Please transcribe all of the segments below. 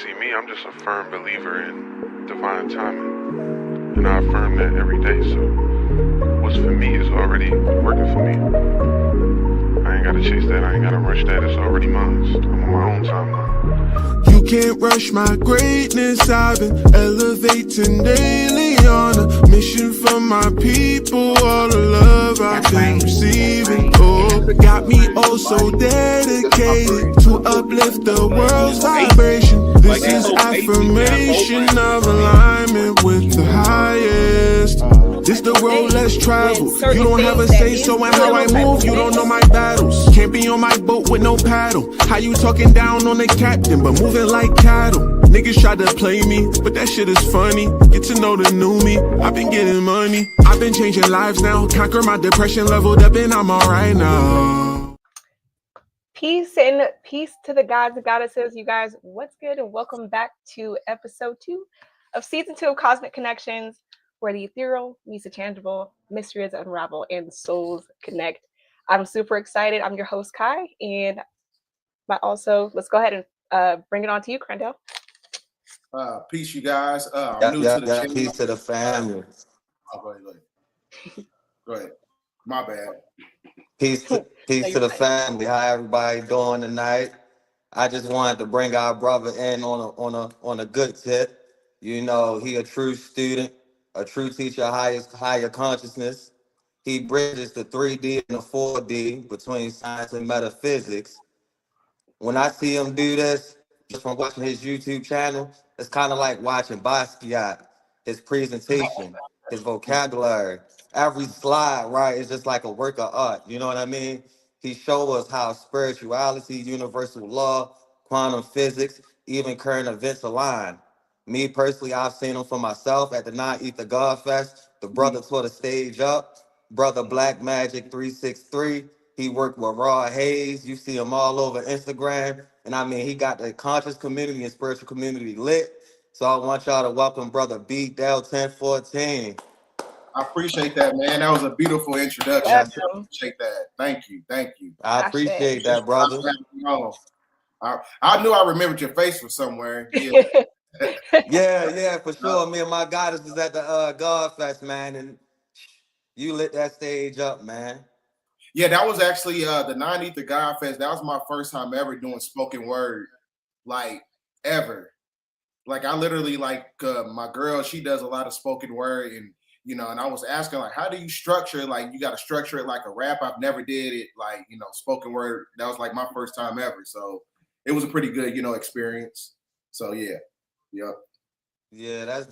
See, me, I'm just a firm believer in divine timing, and I affirm that every day. So what's for me is already working for me. I ain't gotta chase that, I ain't gotta rush that, it's already mine. I'm on my own timeline. You can't rush my greatness, I've been elevating daily on a mission for my people. All the love I've been receiving, oh, got me oh so dedicated to uplift the world's vibration. This is affirmation of alignment with the highest. This the road less traveled. You don't have a say so in how I move. You don't know my battles. Can't be on my boat with no paddle. How you talking down on the captain, but moving like cattle? Niggas try to play me, but that shit is funny. Get to know the new me. I've been getting money. I've been changing lives now. Conquer my depression, leveled up, and I'm alright now. Peace and peace to the gods and goddesses. You guys, what's good? And welcome back to episode 2 of season 2 of Cosmic Konnections, where the ethereal meets the tangible, mysteries unravel, and souls connect. I'm super excited. I'm your host, Kaii, and let's go ahead and bring it on to you, Crandell. Peace, you guys. I'm new to the channel. Peace to the family. Go ahead. Go ahead. My bad. Peace to the family. How everybody doing tonight? I just wanted to bring our brother in on a good tip. You know, he a true student, a true teacher of higher consciousness. He bridges the 3D and the 4D between science and metaphysics. When I see him do this, just from watching his YouTube channel, it's kind of like watching Basquiat, his presentation, his vocabulary. Every slide, right, is just like a work of art. You know what I mean? He showed us how spirituality, universal law, quantum physics, even current events align. Me personally, I've seen him for myself at the Non-Ether God Fest. The brother tore the stage up. Brother Black Magic 363. He worked with Raw Hayes. You see him all over Instagram. And I mean, he got the conscious community and spiritual community lit. So I want y'all to welcome Brother Brydell 1014. I appreciate that, man. That was a beautiful introduction. I appreciate that. Thank you. I appreciate that, brother. I knew I remembered your face from somewhere. Yeah, for sure. Me and my goddess was at the God Fest, man, and you lit that stage up, man. Yeah, that was actually the Non-Ether God Fest. That was my first time ever doing spoken word, like ever. Like I literally my girl, she does a lot of spoken word, and you know, and I was asking like, how do you structure it? Like you got to structure it like a rap. I've never did it like, you know, spoken word. That was like my first time ever. So it was a pretty good, you know, experience. So yeah. Yep. Yeah,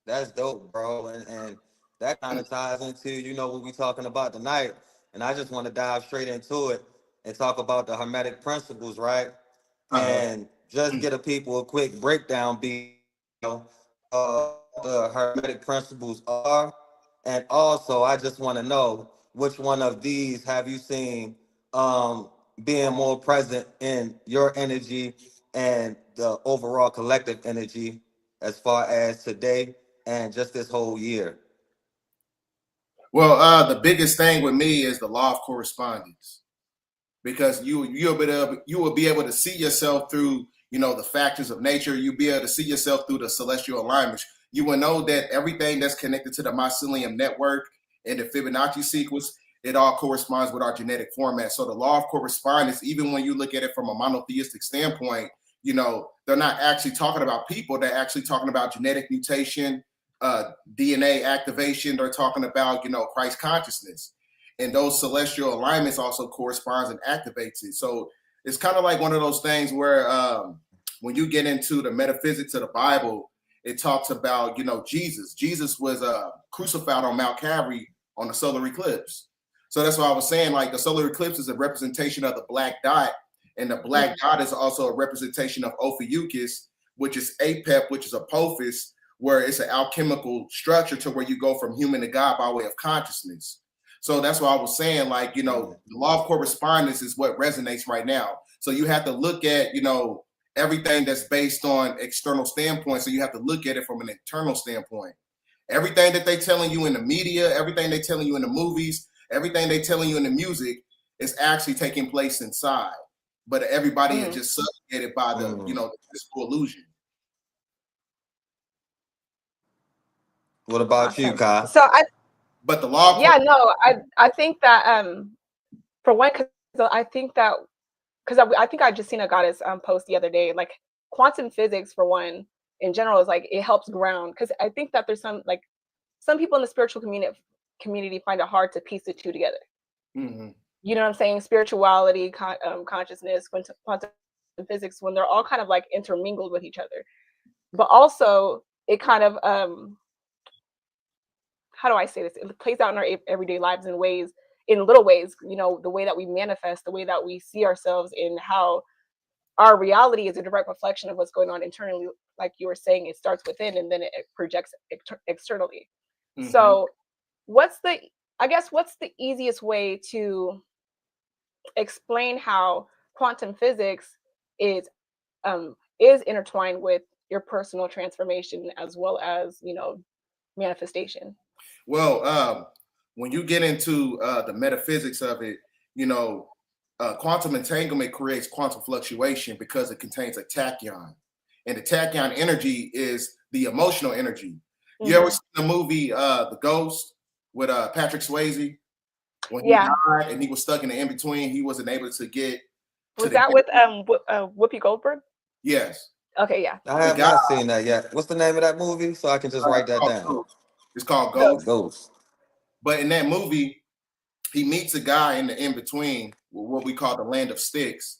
that's dope, bro. And that kind of ties into, you know, what we're talking about tonight. And I just want to dive straight into it and talk about the Hermetic Principles, right? And just get people a quick breakdown, the Hermetic Principles are. And also, I just want to know which one of these have you seen being more present in your energy and the overall collective energy as far as today and just this whole year? Well, the biggest thing with me is the law of correspondence, because you will be able to see yourself through, you know, the factors of nature. You'll be able to see yourself through the celestial alignments. You will know that everything that's connected to the mycelium network and the Fibonacci sequence, it all corresponds with our genetic format. So the law of correspondence, even when you look at it from a monotheistic standpoint, you know, they're not actually talking about people. They're actually talking about genetic mutation, DNA activation. They're talking about, you know, Christ consciousness, and those celestial alignments also corresponds and activates it. So it's kind of like one of those things where when you get into the metaphysics of the Bible, it talks about, you know, Jesus was crucified on Mount Calvary on a solar eclipse. So that's why I was saying, like, the solar eclipse is a representation of the black dot, and the black dot is also a representation of Ophiuchus, which is Apep, which is Apophis, where it's an alchemical structure to where you go from human to God by way of consciousness. So that's why I was saying, like, you know, the law of correspondence is what resonates right now. So you have to look at, you know, everything that's based on external standpoint. So you have to look at it from an internal standpoint. Everything that they're telling you in the media, everything they're telling you in the movies, everything they're telling you in the music is actually taking place inside. but everybody is just subjugated by the the physical illusion. What about you, Kai? So but the law. I think that for one, because I think that I think I just seen a goddess post the other day, like quantum physics for one in general is like it helps ground, because I think that there's some people in the spiritual community find it hard to piece the two together. Mm-hmm. You know what I'm saying? Spirituality, consciousness, quantum physics, when they're all kind of like intermingled with each other, but also it kind of how do I say this? It plays out in our everyday lives in little ways. The way that we manifest, the way that we see ourselves, in how our reality is a direct reflection of what's going on internally. Like you were saying, it starts within and then it projects externally. Mm-hmm. So what's the easiest way to explain how quantum physics is intertwined with your personal transformation as well as manifestation? Well, when you get into the metaphysics of it, quantum entanglement creates quantum fluctuation because it contains a tachyon, and the tachyon energy is the emotional energy. You ever seen the movie The Ghost with Patrick Swayze? When he died and he was stuck in the in-between, he wasn't able to get Was that with Whoopi Goldberg? Yes. Okay, yeah. I have not seen that yet. What's the name of that movie? So I can just write that down. Ghost. It's called Ghost. Ghost. But in that movie, he meets a guy in the in-between, what we call the land of sticks.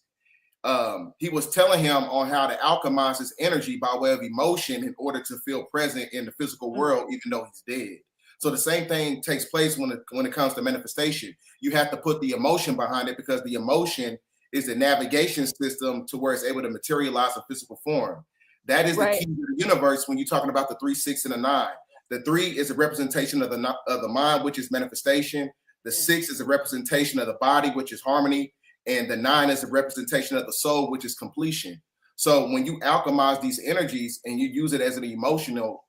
He was telling him on how to alchemize his energy by way of emotion in order to feel present in the physical world, even though he's dead. So the same thing takes place when it comes to manifestation. You have to put the emotion behind it, because the emotion is the navigation system to where it's able to materialize in physical form. That is the key to the universe when you're talking about the 3, 6, and the 9. The 3 is a representation of the mind, which is manifestation. The 6 is a representation of the body, which is harmony. And the 9 is a representation of the soul, which is completion. So when you alchemize these energies and you use it as an emotional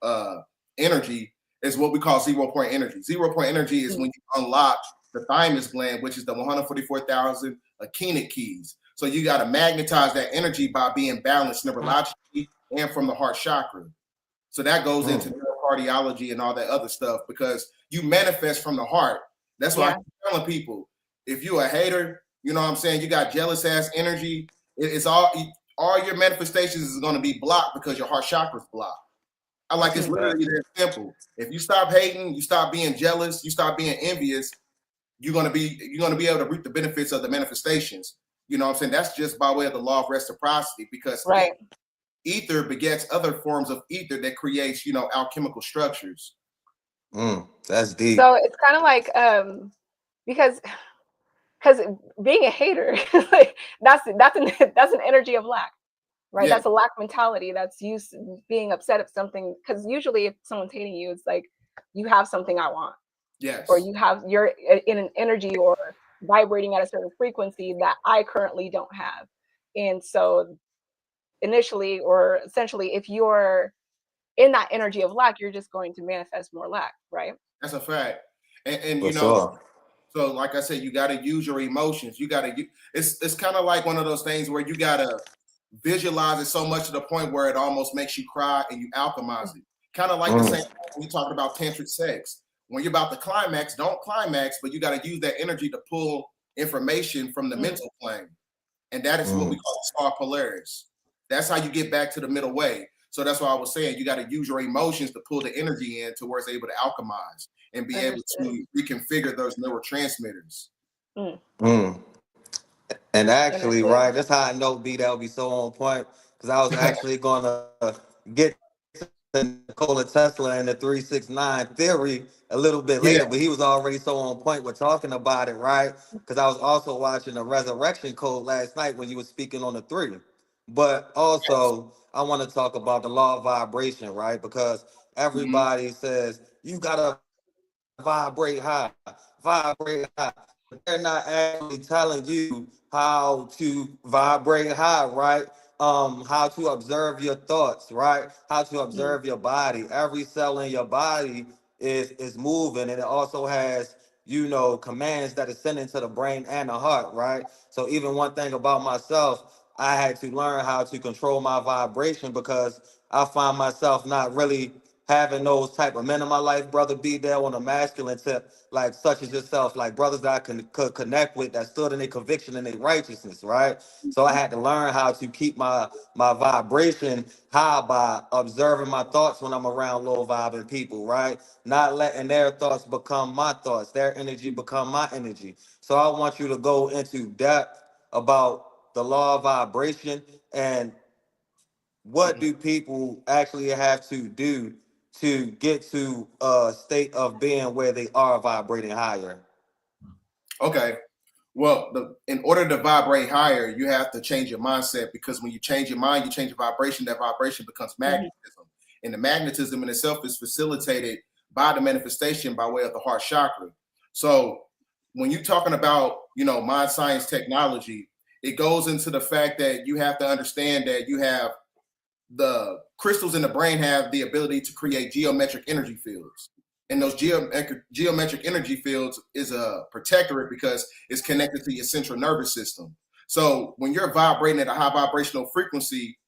energy, is what we call 0 point energy. 0 point energy is when you unlock the thymus gland, which is the 144,000 echenic keys. So you got to magnetize that energy by being balanced neurologically and from the heart chakra. So that goes into neurocardiology and all that other stuff, because you manifest from the heart. That's why I keep telling people, if you're a hater, you know what I'm saying, you got jealous ass energy, it's all your manifestations is going to be blocked because your heart chakra is blocked. It's literally that simple. If you stop hating, you stop being jealous, you stop being envious, you're gonna be able to reap the benefits of the manifestations. You know what I'm saying? That's just by way of the law of reciprocity, because ether begets other forms of ether that creates, alchemical structures. That's deep. So it's kind of like because being a hater, that's an energy of lack. Right. Yeah. That's a lack mentality. That's you being upset at something. Because usually if someone's hating you, it's like, you have something I want. Yes. Or you're in an energy or vibrating at a certain frequency that I currently don't have. And so initially or essentially, if you're in that energy of lack, you're just going to manifest more lack. Right. That's a fact. And sure. So like I said, you got to use your emotions. It's kind of like one of those things where you got to visualize it so much to the point where it almost makes you cry, and you alchemize it. Kind of like the same when you're talking about tantric sex. When you're about to climax, don't climax, but you got to use that energy to pull information from the mental plane. And that is what we call star polaris. That's how you get back to the middle way. So that's why I was saying you got to use your emotions to pull the energy in to where it's able to alchemize and be able to reconfigure those neurotransmitters. And actually, right, that's how I know that'll be so on point, because I was actually going to get to Nikola Tesla and the 369 theory a little bit later, but he was already so on point with talking about it, right? Because I was also watching the Resurrection Code last night when you were speaking on the 3. But also, I want to talk about the law of vibration, right? Because everybody says you got to vibrate high. But they're not actually telling you how to vibrate high, right? How to observe your thoughts, right? How to observe your body. Every cell in your body is moving, and it also has commands that are sent into the brain and the heart, right? So even one thing about myself, I had to learn how to control my vibration because I find myself not really having those type of men in my life, brother, be there on a masculine tip, like such as yourself, like brothers that could connect with, that stood in their conviction and their righteousness, right? So I had to learn how to keep my vibration high by observing my thoughts when I'm around low vibing people, right? Not letting their thoughts become my thoughts, their energy become my energy. So I want you to go into depth about the law of vibration and what do people actually have to do to get to a state of being where they are vibrating higher? Okay. Well, in order to vibrate higher, you have to change your mindset, because when you change your mind, you change your vibration. That vibration becomes magnetism. And the magnetism in itself is facilitated by the manifestation by way of the heart chakra. So when you're talking about, mind science technology, it goes into the fact that you have to understand that you have the crystals in the brain have the ability to create geometric energy fields. And those geometric energy fields is a protectorate because it's connected to your central nervous system. So when you're vibrating at a high vibrational frequency,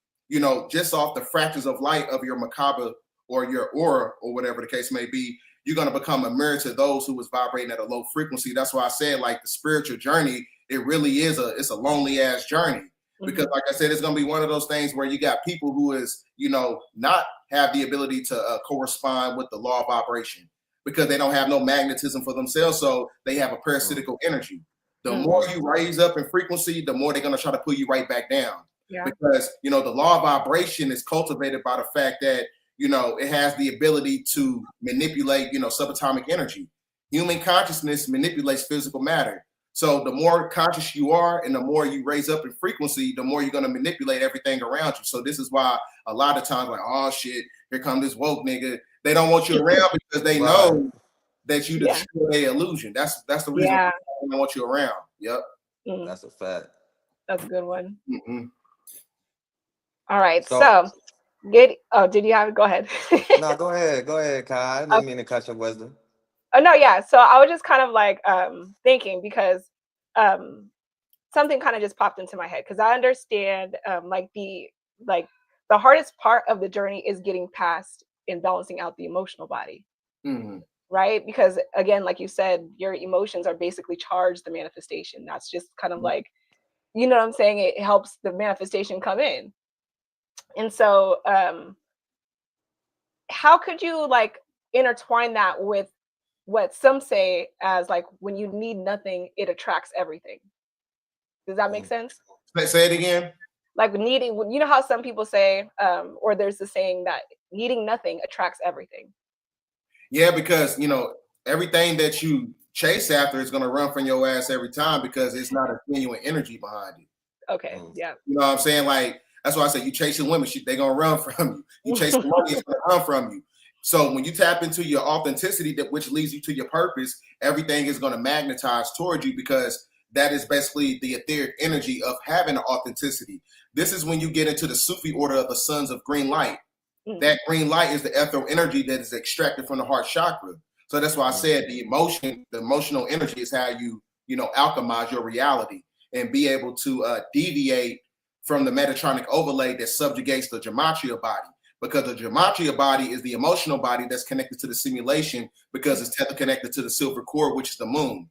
just off the fractions of light of your macabre or your aura or whatever the case may be, you're going to become a mirror to those who was vibrating at a low frequency. That's why I said, like, the spiritual journey, it really is it's a lonely ass journey. Because like I said, it's going to be one of those things where you got people who is, not have the ability to correspond with the law of vibration because they don't have no magnetism for themselves. So they have a parasitical energy. The more you raise up in frequency, the more they're going to try to pull you right back down. Yeah. Because, the law of vibration is cultivated by the fact that, it has the ability to manipulate, subatomic energy. Human consciousness manipulates physical matter. So the more conscious you are and the more you raise up in frequency, the more you're going to manipulate everything around you. So this is why a lot of times, like, oh shit, here come this woke nigga. They don't want you around because they know that you destroy their illusion. That's the reason why they don't want you around. Yep. That's a fact. That's a good one. All right. So good. Oh, did you have it? Go ahead. No, go ahead. Go ahead, Kai. I didn't mean to cut your wisdom. Oh no, yeah. So I was just kind of like thinking because something kind of just popped into my head because I understand the hardest part of the journey is getting past and balancing out the emotional body. Right? Because again, like you said, your emotions are basically charged the manifestation. That's just kind of like, you know what I'm saying? It helps the manifestation come in. And so how could you like intertwine that with what some say as like when you need nothing, it attracts everything? Does that make sense? Say it again. Like needing, you know how some people say, or there's the saying that needing nothing attracts everything. Yeah, because everything that you chase after is going to run from your ass every time because it's not a genuine energy behind it. Okay, yeah. You know what I'm saying? Like, that's why I say you chasing women, they're going to run from you. You chasing money, it's going to run from you. So when you tap into your authenticity, which leads you to your purpose, everything is going to magnetize towards you because that is basically the etheric energy of having an authenticity. This is when you get into the Sufi order of the sons of green light. That green light is the ethereal energy that is extracted from the heart chakra. So that's why I said the emotional energy is how you alchemize your reality and be able to deviate from the Metatronic overlay that subjugates the gematria body. Because the gematria body is the emotional body that's connected to the simulation because it's teleconnected to the silver cord, which is the moon.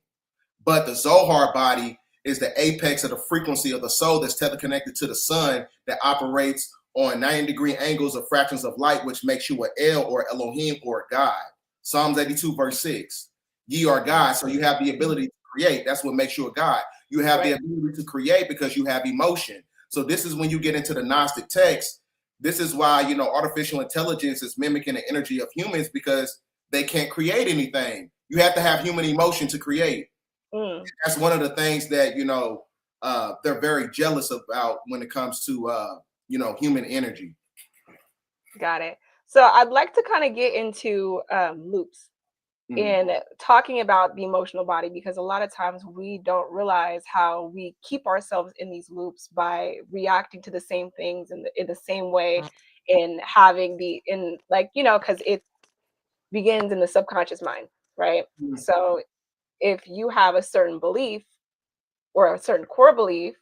But the Zohar body is the apex of the frequency of the soul that's teleconnected to the sun that operates on 90-degree angles of fractions of light, which makes you an El or Elohim or a God. Psalms 82 verse 6. Ye are God, so you have the ability to create. That's what makes you a God. You have the ability to create because you have emotion. So this is when you get into the Gnostic text. This is why, artificial intelligence is mimicking the energy of humans because they can't create anything. You have to have human emotion to create. That's one of the things that, they're very jealous about when it comes to, human energy. Got it. So I'd like to kind of get into loops and talking about the emotional body, because a lot of times we don't realize how we keep ourselves in these loops by reacting to the same things in the same way and having because it begins in the subconscious mind, right? So if you have a certain belief or a certain core belief,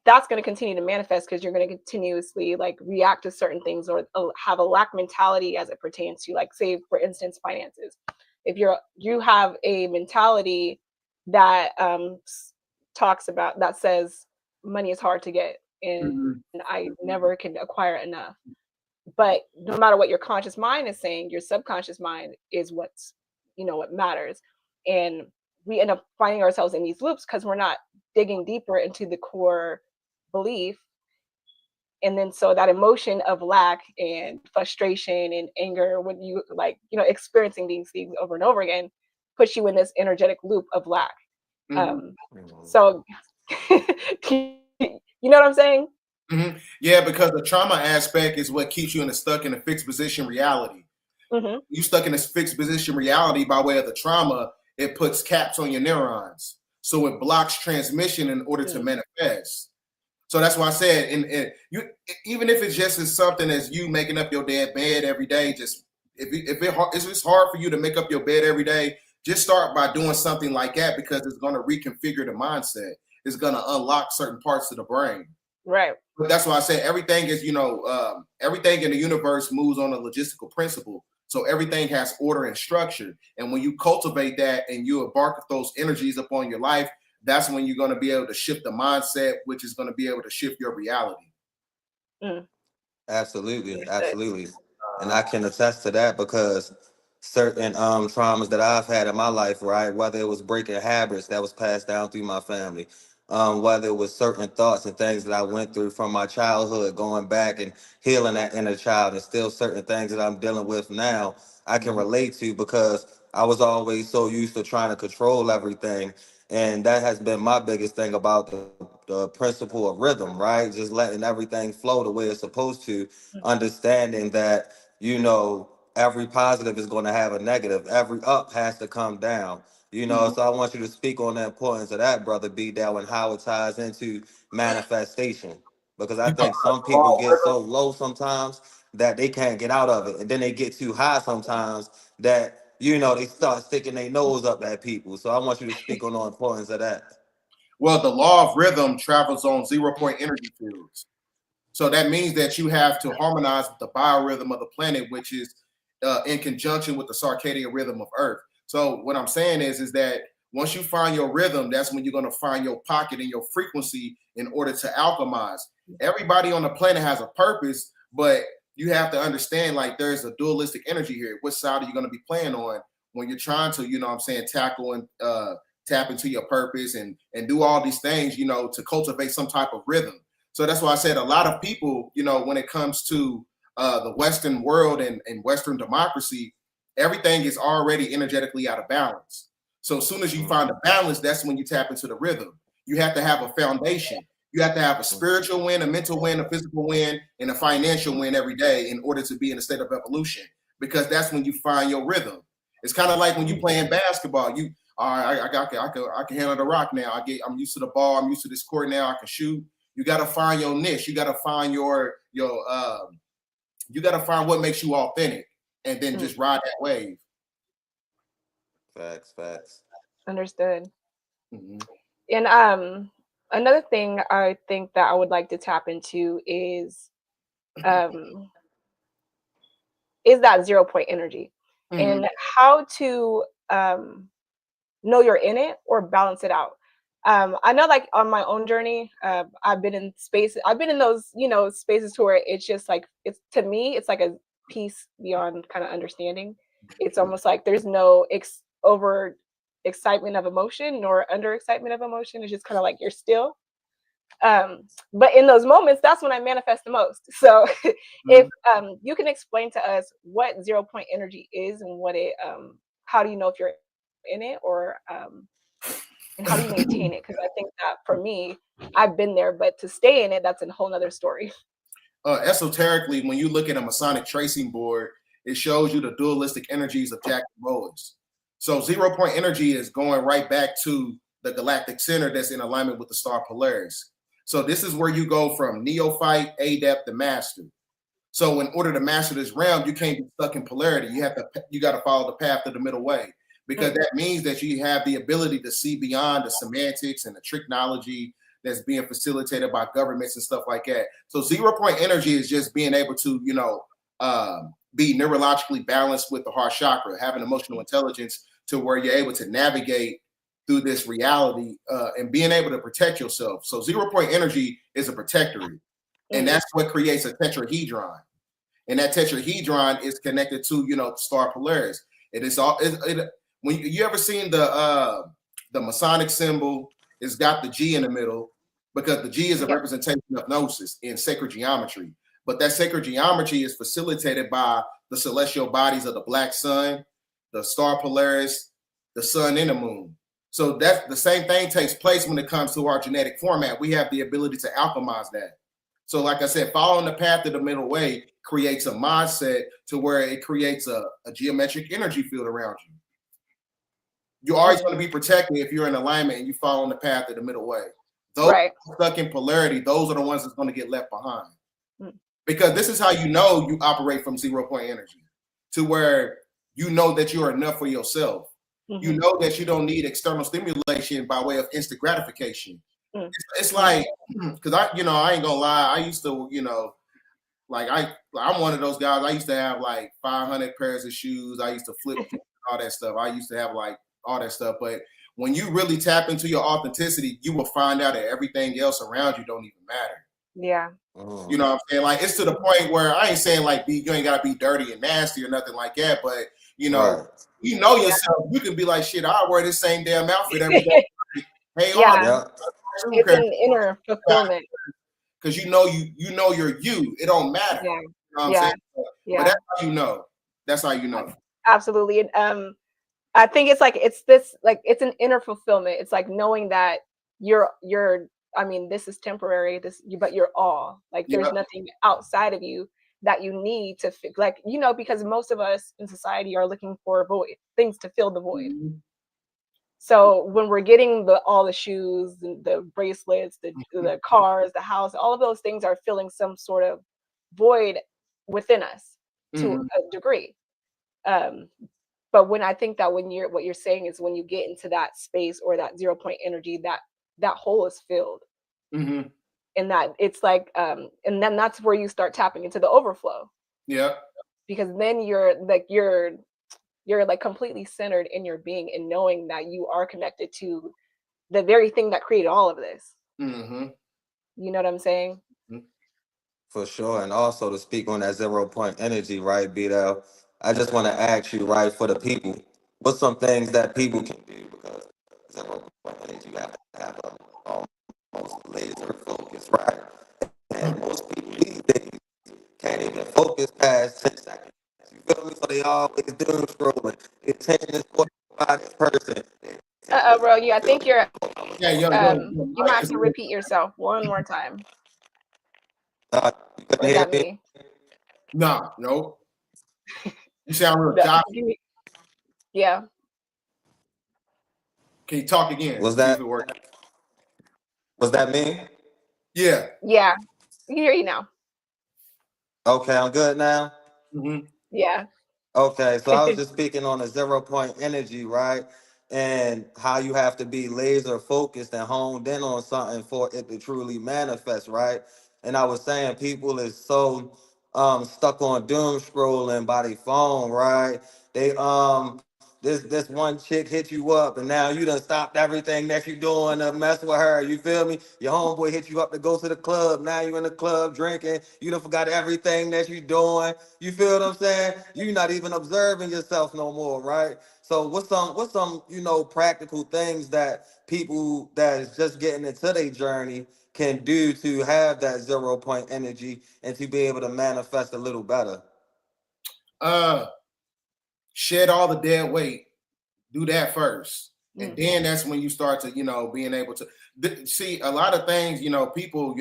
that's going to continue to manifest because you're going to continuously like react to certain things or have a lack mentality as it pertains to, like, say for instance, finances. If you have a mentality that talks about, that says money is hard to get and I never can acquire enough, but no matter what your conscious mind is saying, your subconscious mind is what's, what matters. And we end up finding ourselves in these loops because we're not digging deeper into the core belief. And then so that emotion of lack and frustration and anger, when you like, experiencing these things over and over again, puts you in this energetic loop of lack. So you know what I'm saying? Yeah, because the trauma aspect is what keeps you stuck in a fixed position reality. You stuck in this fixed position reality by way of the trauma. It puts caps on your neurons, so it blocks transmission in order to manifest. So that's why I said, and you, even if it's just as something as you making up your damn bed every day, just if it's hard for you to make up your bed every day, just start by doing something like that, because it's going to reconfigure the mindset. It's going to unlock certain parts of the brain. Right. But that's why I say everything is, everything in the universe moves on a logistical principle. So everything has order and structure. And when you cultivate that and you embark those energies upon your life, that's when you're going to be able to shift the mindset, which is going to be able to shift your reality. Absolutely. And I can attest to that because certain traumas that I've had in my life, right, whether it was breaking habits that was passed down through my family, whether it was certain thoughts and things that I went through from my childhood, going back and healing that inner child, and still certain things that I'm dealing with now, I can relate to because I was always so used to trying to control everything. And that has been my biggest thing about the principle of rhythm, right? Just letting everything flow the way it's supposed to, understanding that, every positive is going to have a negative. Every up has to come down. So I want you to speak on the importance of that, Brother Brydell, and how it ties into manifestation. Because I think some people get so low sometimes that they can't get out of it. And then they get too high sometimes that, they start sticking their nose up at people. So I want you to speak on the importance of that. Well, the law of rhythm travels on 0-point energy fields. So that means that you have to harmonize with the biorhythm of the planet, which is in conjunction with the circadian rhythm of Earth. So what I'm saying is that once you find your rhythm, that's when you're going to find your pocket and your frequency in order to alchemize. Everybody on the planet has a purpose, but you have to understand, like, there's a dualistic energy here. Which side are you going to be playing on when you're trying to, tackle and tap into your purpose and do all these things, to cultivate some type of rhythm. So that's why I said a lot of people, when it comes to the Western world and Western democracy, everything is already energetically out of balance. So as soon as you find a balance, that's when you tap into the rhythm. You have to have a foundation. You have to have a spiritual win, a mental win, a physical win, and a financial win every day in order to be in a state of evolution, because that's when you find your rhythm. It's kind of like when you're playing basketball. I can handle the rock now. I'm used to the ball. I'm used to this court now. I can shoot. You got to find your niche. You got to find you got to find what makes you authentic, and then just ride that wave. Facts. Understood. And another thing I think that I would like to tap into is that 0-point energy and how to know you're in it or balance it out. I know, like, on my own journey, I've been in those, spaces to where it's just like, to me, it's like a piece beyond kind of understanding. It's almost like there's no over excitement of emotion nor under excitement of emotion. It's just kind of like you're still. But in those moments, that's when I manifest the most. So if you can explain to us what 0-point energy is and what it, how do you know if you're in it, or and how do you maintain it? Because I think that for me, I've been there, but to stay in it, that's a whole nother story. Esoterically, when you look at a Masonic tracing board, it shows you the dualistic energies of Jack and Rose. So 0-point energy is going right back to the galactic center that's in alignment with the star Polaris. So this is where you go from neophyte, adept, to master. So in order to master this realm, you can't be stuck in polarity. You got to follow the path of the middle way. because that means that you have the ability to see beyond the semantics and the technology that's being facilitated by governments and stuff like that. So 0 point energy is just being able to, be neurologically balanced with the heart chakra, having emotional intelligence to where you're able to navigate through this reality and being able to protect yourself. So 0 point energy is a protectorate, and that's what creates a tetrahedron. And that tetrahedron is connected to, the star Polaris. It is all. When you ever seen the Masonic symbol, it's got the G in the middle because the G is a representation of gnosis in sacred geometry. But that sacred geometry is facilitated by the celestial bodies of the black sun, the star Polaris, the sun, and the moon. So that's the same thing takes place when it comes to our genetic format. We have the ability to alchemize that. So like I said, following the path of the middle way creates a mindset to where it creates a geometric energy field around you. You're always going to be protected if you're in alignment and you follow the path of the middle way. Those stuck in polarity, those are the ones that's going to get left behind. Because this is how you know you operate from 0 point energy, to where you know that you are enough for yourself. You know that you don't need external stimulation by way of instant gratification. It's like, because I ain't gonna lie, I used to, I'm one of those guys. I used to have like 500 pairs of shoes. I used to flip all that stuff. I used to have like all that stuff. But when you really tap into your authenticity, you will find out that everything else around you don't even matter. Yeah. You know what I'm saying? Like, it's to the point where I ain't saying like you ain't gotta be dirty and nasty or nothing like that, but you know yourself, you can be like, shit, I wear this same damn outfit every day. Hey, it's an inner fulfillment. Because you know you're you. It don't matter. Yeah. You know what I'm saying? But that's how you know. That's how you know. Absolutely. And I think it's an inner fulfillment. It's like knowing that this is temporary, but you're all like, there's nothing outside of you that you need to because most of us in society are looking for things to fill the void. So when we're getting all the shoes, the bracelets, the cars, the house, all of those things are filling some sort of void within us to a degree. But when I think that what you're saying is when you get into that space or that 0 point energy, that hole is filled. And that it's like, and then that's where you start tapping into the overflow. Yeah. Because then you're like completely centered in your being and knowing that you are connected to the very thing that created all of this. You know what I'm saying? For sure. And also to speak on that 0 point energy, right, Brydell, I just want to ask you, right, for the people, what's some things that people can do? Because 0 point energy, you have to have almost laser focus, right? And most people these days can't even focus past 10 seconds. You feel me? So they always doom scrolling. Their attention is caught by this person. Bro, I think you're you might have to repeat yourself one more time. You couldn't hear me? No. You sound real choppy. Yeah. Can you talk again? Was that me? Yeah. Yeah. I can hear you now. Okay, I'm good now? Yeah. Okay, so I was just speaking on the 0 point energy, right? And how you have to be laser focused and honed in on something for it to truly manifest, right? And I was saying people is so stuck on doom scrolling by their phone, right? They this one chick hit you up and now you done stopped everything that you doing to mess with her. You feel me? Your homeboy hit you up to go to the club. Now you in the club drinking. You done forgot everything that you doing. You feel what I'm saying? You not even observing yourself no more, right? So what's some practical things that people that is just getting into their journey can do to have that 0 point energy and to be able to manifest a little better? Shed all the dead weight. Do that first. And then that's when you start to, being able to see a lot of things, people,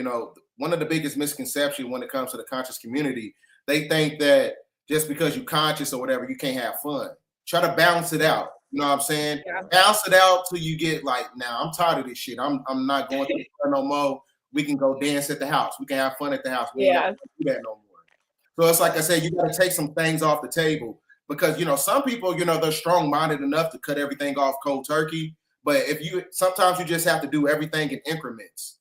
one of the biggest misconceptions when it comes to the conscious community, they think that just because you're conscious or whatever, you can't have fun. Try to balance it out. You know what I'm saying? Yeah. Balance it out till you get like, now I'm tired of this shit. I'm not going to the club no more. We can go dance at the house. We can have fun at the house. We ain't got to do that no more. So it's like I said, you got to take some things off the table. because some people, they're strong-minded enough to cut everything off cold turkey. But sometimes you just have to do everything in increments.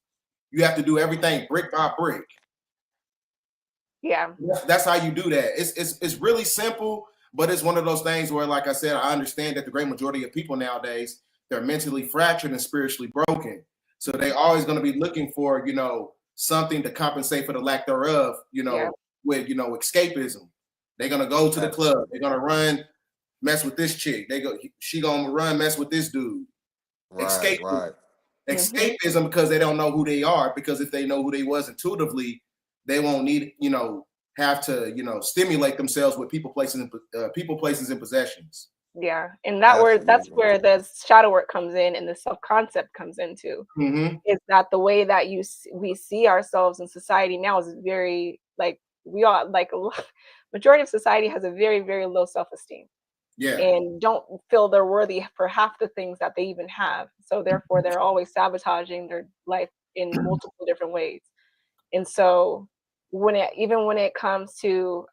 You have to do everything brick by brick. Yeah. That's how you do that. It's really simple, but it's one of those things where, like I said, I understand that the great majority of people nowadays, they're mentally fractured and spiritually broken. So they're always going to be looking for, something to compensate for the lack thereof, with, escapism. They're going to go to the club. They're going to run, mess with this chick. She going to run, mess with this dude. Right. Escapism, because they don't know who they are, because if they know who they was intuitively, they won't need, have to, stimulate themselves with people, places, and possessions. Yeah. And that's where the shadow work comes in and the self-concept comes into. Mm-hmm. Is that the way that we see ourselves in society now is very, like, we all, like, majority of society has a very, very low self-esteem. Yeah. And don't feel they're worthy for half the things that they even have. So therefore they're always sabotaging their life in multiple different ways. And so when it comes to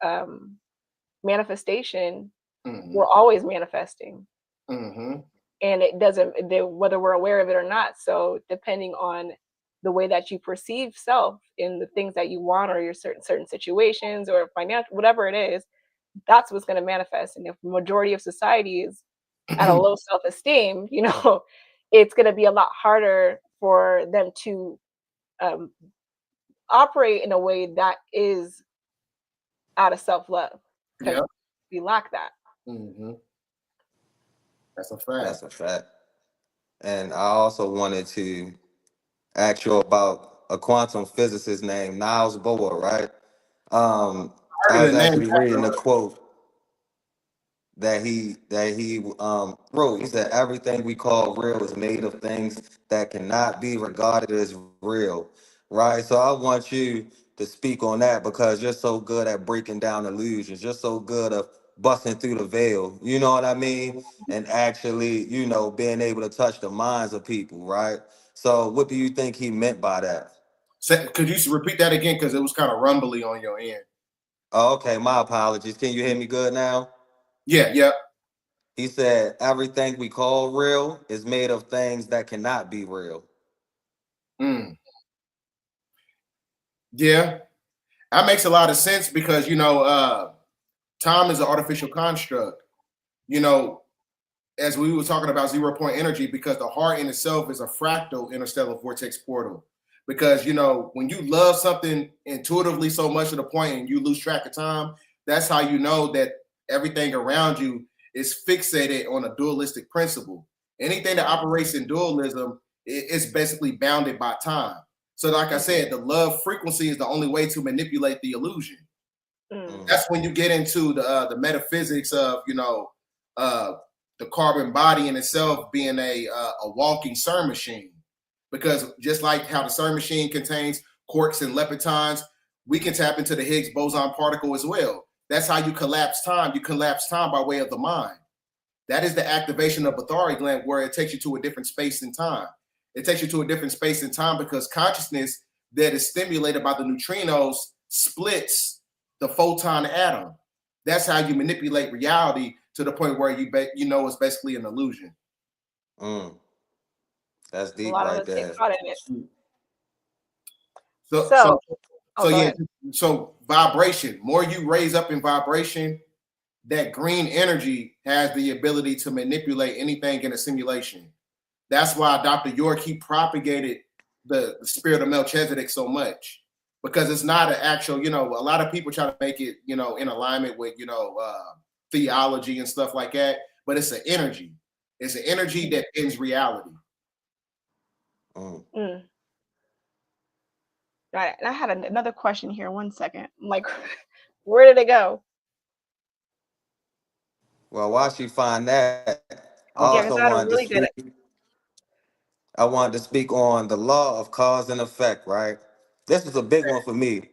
manifestation, we're always manifesting. Mm-hmm. And it doesn't, whether we're aware of it or not. So depending on the way that you perceive self in the things that you want, or your certain situations or financial, whatever it is, that's what's going to manifest. And if the majority of society is at a low self-esteem, it's going to be a lot harder for them to operate in a way that is out of self-love, because we lack that. Mm-hmm. That's a fact. And I also wanted to ask you about a quantum physicist named Niels Bohr, right? I was actually reading a quote that he wrote. He said, "Everything we call real is made of things that cannot be regarded as real." Right? So I want you to speak on that, because you're so good at breaking down illusions. You're so good at busting through the veil. You know what I mean? And actually, being able to touch the minds of people, right? So what do you think he meant by that? Could you repeat that again? Because it was kind of rumbly on your end. Oh, okay, my apologies. Can you hear me good now? Yeah. He said, everything we call real is made of things that cannot be real. Yeah, that makes a lot of sense, because, time is an artificial construct. As we were talking about 0 point energy, because the heart in itself is a fractal interstellar vortex portal. Because, when you love something intuitively so much to the point and you lose track of time, that's how you know that everything around you is fixated on a dualistic principle. Anything that operates in dualism is basically bounded by time. So like I said, the love frequency is the only way to manipulate the illusion. That's when you get into the metaphysics of, the carbon body in itself being a walking CERN machine. Because just like how the CERN machine contains quarks and leptons, we can tap into the Higgs boson particle as well. That's how you collapse time. You collapse time by way of the mind. That is the activation of Bathari gland, where it takes you to a different space and time. It takes you to a different space and time because consciousness that is stimulated by the neutrinos splits the photon atom. That's how you manipulate reality to the point where it's basically an illusion. That's deep right there. So vibration, more you raise up in vibration, that green energy has the ability to manipulate anything in a simulation. That's why Dr. York, he propagated the spirit of Melchizedek so much, because it's not an actual, a lot of people try to make it, in alignment with, theology and stuff like that, but it's an energy. It's an energy that ends reality. Right. And I had another question here. 1 second. I'm like, where did it go? Well, while she find that, I wanted to speak on the law of cause and effect, right? This was a big one for me,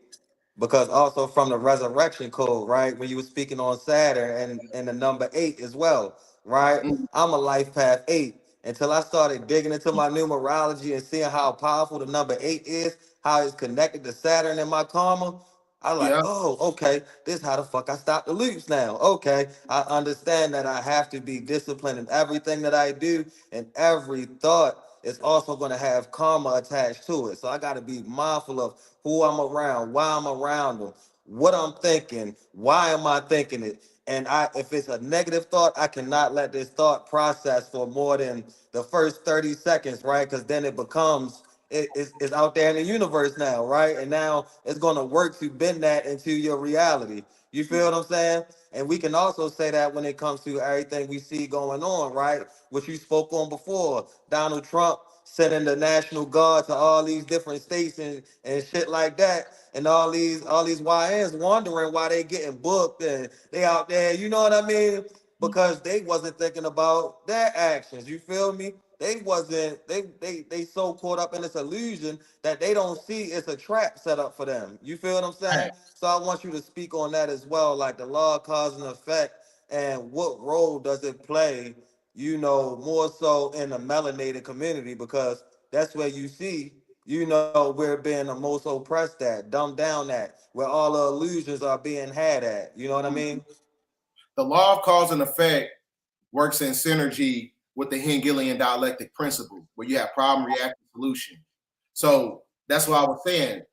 because also from the resurrection code, right? When you were speaking on Saturn and the number 8 as well, right? I'm a life path 8. Until I started digging into my numerology and seeing how powerful the number 8 is, how it's connected to Saturn and my karma, I like, Yeah. oh, okay, this how the fuck I stop the loops now. Okay, I understand that I have to be disciplined in everything that I do, and every thought is also going to have karma attached to it. So I got to be mindful of who I'm around, why I'm around them, what I'm thinking, why am I thinking it. And if it's a negative thought, I cannot let this thought process for more than the first 30 seconds, right? Because then it becomes it's out there in the universe now, right? And now it's going to work to bend that into your reality. You feel what I'm saying? And we can also say that when it comes to everything we see going on, right? Which you spoke on before. Donald Trump sending the National Guard to all these different states and shit like that. And all these YNs wondering why they getting booked and they out there, you know what I mean? Because they wasn't thinking about their actions. You feel me? They wasn't they so caught up in this illusion that they don't see it's a trap set up for them. You feel what I'm saying? So I want you to speak on that as well, like the law of cause and effect, and what role does it play, more so in the melanated community, because that's where you see, we're being the most oppressed at, dumbed down at, where all the illusions are being had at. You know what I mean? The law of cause and effect works in synergy with the Hegelian dialectic principle, where you have problem, reaction, solution. So that's what I was saying.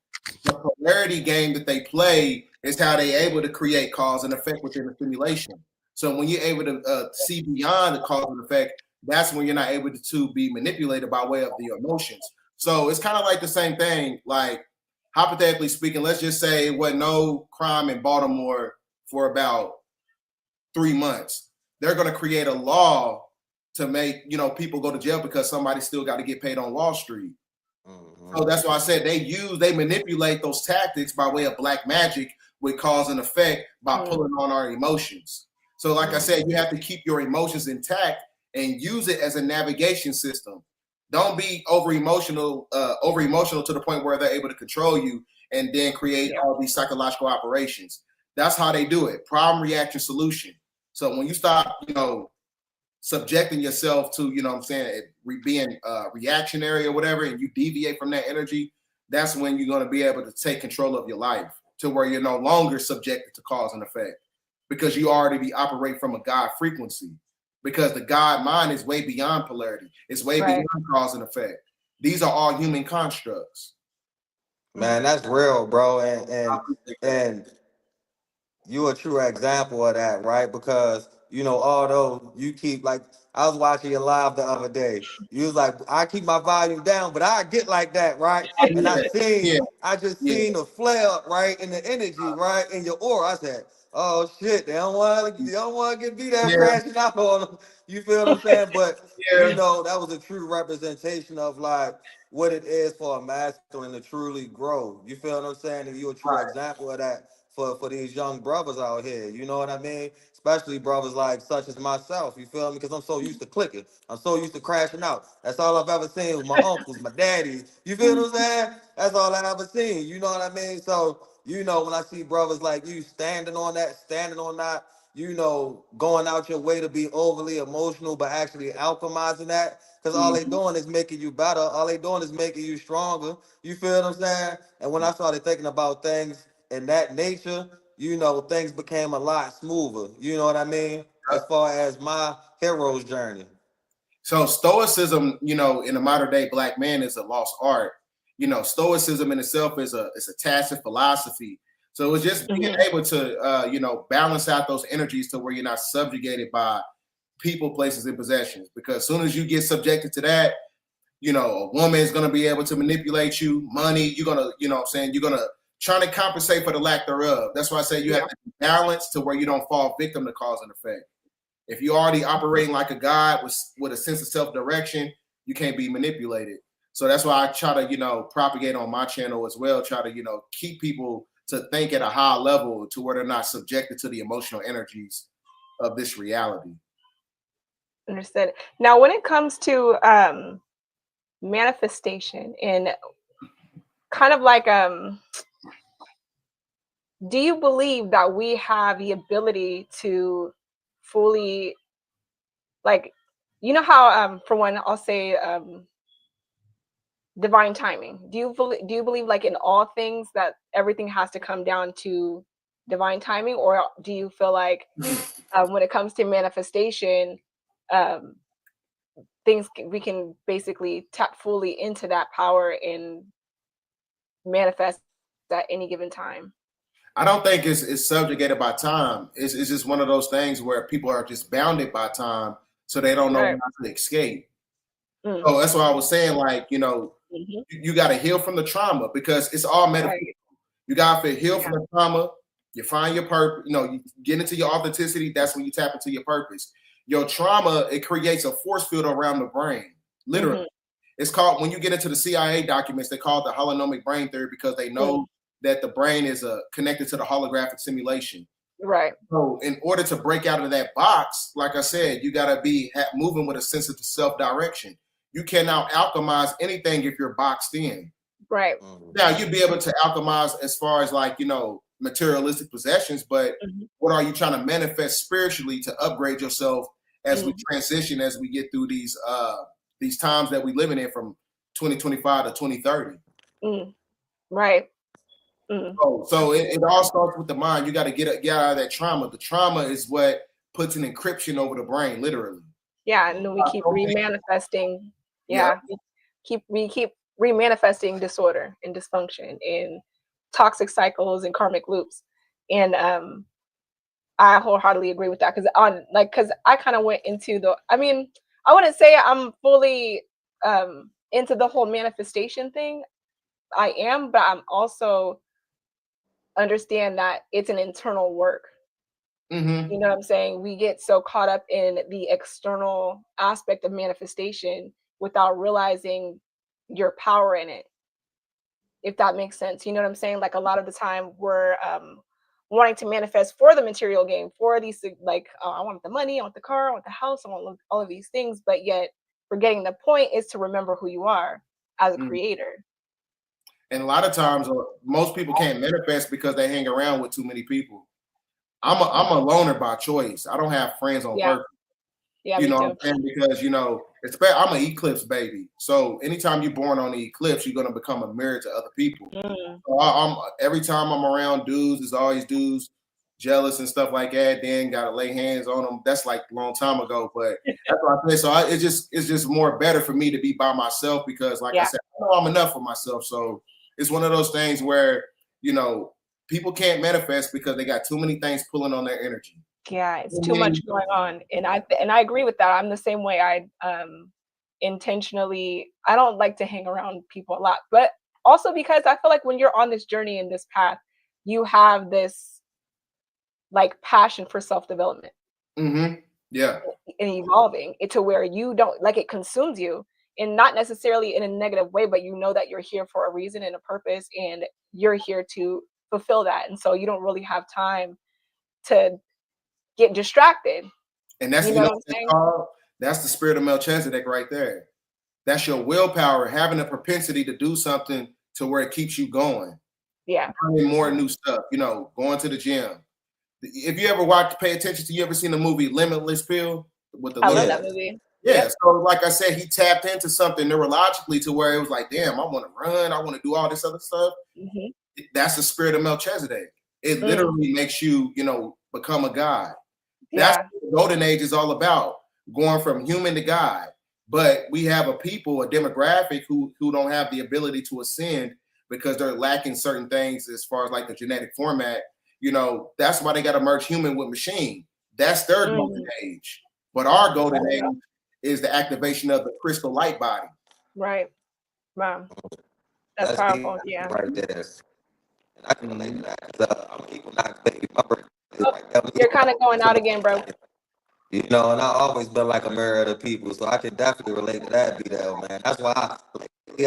The polarity game that they play is how they're able to create cause and effect within the simulation. So when you're able to see beyond the cause and effect, that's when you're not able to be manipulated by way of the emotions. So it's kind of like the same thing. Like, hypothetically speaking, let's just say it was no crime in Baltimore for about 3 months. They're going to create a law to make people go to jail because somebody still got to get paid on Wall Street. So that's why I said they manipulate those tactics by way of black magic with cause and effect by pulling on our emotions. So like I said, you have to keep your emotions intact and use it as a navigation system. Don't be over emotional to the point where they're able to control you and then create all these psychological operations. That's how they do it. Problem, reaction, solution. So when you stop, subjecting yourself to, being reactionary or whatever, and you deviate from that energy, that's when you're going to be able to take control of your life to where you're no longer subjected to cause and effect, because you already operate from a God frequency, because the God mind is way beyond polarity. It's way beyond cause and effect. These are all human constructs. Man, that's real, bro. And you a true example of that, right? Because although you keep, like, I was watching your live the other day. You was like, I keep my volume down, but I get like that, right? And I just seen the flare up, right, in the energy, right, in your aura. I said, oh shit, they don't want to get beat there crashing out on them. You feel what I'm saying? But that was a true representation of like what it is for a masculine to truly grow. You feel what I'm saying? And you're a true example of that for these young brothers out here. You know what I mean? Especially brothers like such as myself. You feel me? Because I'm so used to clicking. I'm so used to crashing out. That's all I've ever seen with my uncles, my daddies. You feel what I'm saying? That's all I ever seen. You know what I mean? So, when I see brothers like you standing on that, going out your way to be overly emotional, but actually alchemizing that. Because all they doing is making you better. All they doing is making you stronger. You feel what I'm saying? And when I started thinking about things in that nature, things became a lot smoother. You know what I mean? As far as my hero's journey. So stoicism, in the modern day black man, is a lost art. Stoicism in itself is a tacit philosophy. So it's just being able to balance out those energies to where you're not subjugated by people, places, and possessions. Because as soon as you get subjected to that, a woman is going to be able to manipulate you, money, you're going to, you're going to try to compensate for the lack thereof. That's why I say you have to balance to where you don't fall victim to cause and effect. If you're already operating like a god with a sense of self-direction, you can't be manipulated. So that's why I try to, propagate on my channel as well, try to, keep people to think at a high level to where they're not subjected to the emotional energies of this reality. Understood. Now, when it comes to manifestation and kind of like, do you believe that we have the ability to fully, like, how, for one, I'll say, divine timing? Do you believe like in all things that everything has to come down to divine timing, or do you feel like when it comes to manifestation, um, we can basically tap fully into that power and manifest at any given time? I don't think it's subjugated by time. It's just one of those things where people are just bounded by time, so they don't know Right. how to escape. Mm. So that's why I was saying, like, you know, Mhm. you got to heal from the trauma because it's all metaphysical. Right. You got to heal Yeah. from the trauma. You find your purpose. You know, you get into your authenticity. That's when you tap into your purpose. Your trauma, it creates a force field around the brain. Literally, Mhm. it's called, when you get into the CIA documents, they call it the holonomic brain theory because they know that the brain is connected to the holographic simulation. Right. So, in order to break out of that box, like I said, you got to be moving with a sense of self-direction. You cannot alchemize anything if you're boxed in. Right. Now, you'd be able to alchemize as far as, like, you know, materialistic possessions, but Mhm. what are you trying to manifest spiritually to upgrade yourself as we Mm. transition, as we get through these times that we living in from 2025 to 2030? Mm. Right. Mm. So it all starts with the mind. You got to get out of that trauma. The trauma is what puts an encryption over the brain, literally. Yeah, and then we keep remanifesting. Yeah. Yeah, we keep remanifesting disorder and dysfunction and toxic cycles and karmic loops. And I wholeheartedly agree with that because I kind of went into I mean, I wouldn't say I'm fully into the whole manifestation thing. I am, but I'm also understand that it's an internal work. Mm-hmm. You know what I'm saying? We get so caught up in the external aspect of manifestation without realizing your power in it, if that makes sense. You know what I'm saying? Like a lot of the time we're wanting to manifest for the material gain, for these like, oh, I want the money, I want the car, I want the house, I want all of these things, but yet forgetting the point is to remember who you are as a Mm-hmm. creator. And a lot of times, most people can't manifest because they hang around with too many people. I'm a loner by choice. I don't have friends on Yeah. purpose. Yeah, You me know too. what I'm saying? Because, you know, I'm an eclipse baby. So anytime you're born on the eclipse, you're going to become a mirror to other people. Mm. So every time I'm around dudes, there's always dudes jealous and stuff like that. Then got to lay hands on them. That's like a long time ago, but that's what I say. So it's just more better for me to be by myself because, like I Yeah. said, I know I'm enough for myself. So it's one of those things where, you know, people can't manifest because they got too many things pulling on their energy. Yeah, it's I too mean, much going on, and I agree with that. I'm the same way. Intentionally, I don't like to hang around people a lot, but also because I feel like when you're on this journey in this path, you have this like passion for self-development mm-hmm. Yeah. and evolving it to where you don't like it consumes you, and not necessarily in a negative way, but you know that you're here for a reason and a purpose, and you're here to fulfill that, and so you don't really have time to get distracted. And that's, You you know know what I'm what that's saying? called? That's the spirit of Melchizedek right there. That's your willpower, having a propensity to do something to where it keeps you going. Yeah. Learning more new stuff, you know, going to the gym. If you ever pay attention to, you ever seen the movie Limitless Pill with the I little, love that movie. yeah. Yep. So like I said, he tapped into something neurologically to where it was like, damn, I want to run, I want to do all this other stuff. Mhm. That's the spirit of Melchizedek. It Mm. literally makes you, you know, become a god. That's Yeah. what the golden age is all about, going from human to God. But we have a demographic who don't have the ability to ascend because they're lacking certain things as far as like the genetic format. You know, that's why they got to merge human with machine. That's their golden age. But our golden age is the activation of the crystal light body. Right. Wow. That's That's powerful. deep Yeah. right there. And I can relate to that. 'Cause, I'm an equinox baby. My birthday is Oh, right there. I'm an you're kind of equinox going out again, bro. You know, and I've always been like a mirror to people, so I can definitely relate to that, Brydell, man. That's why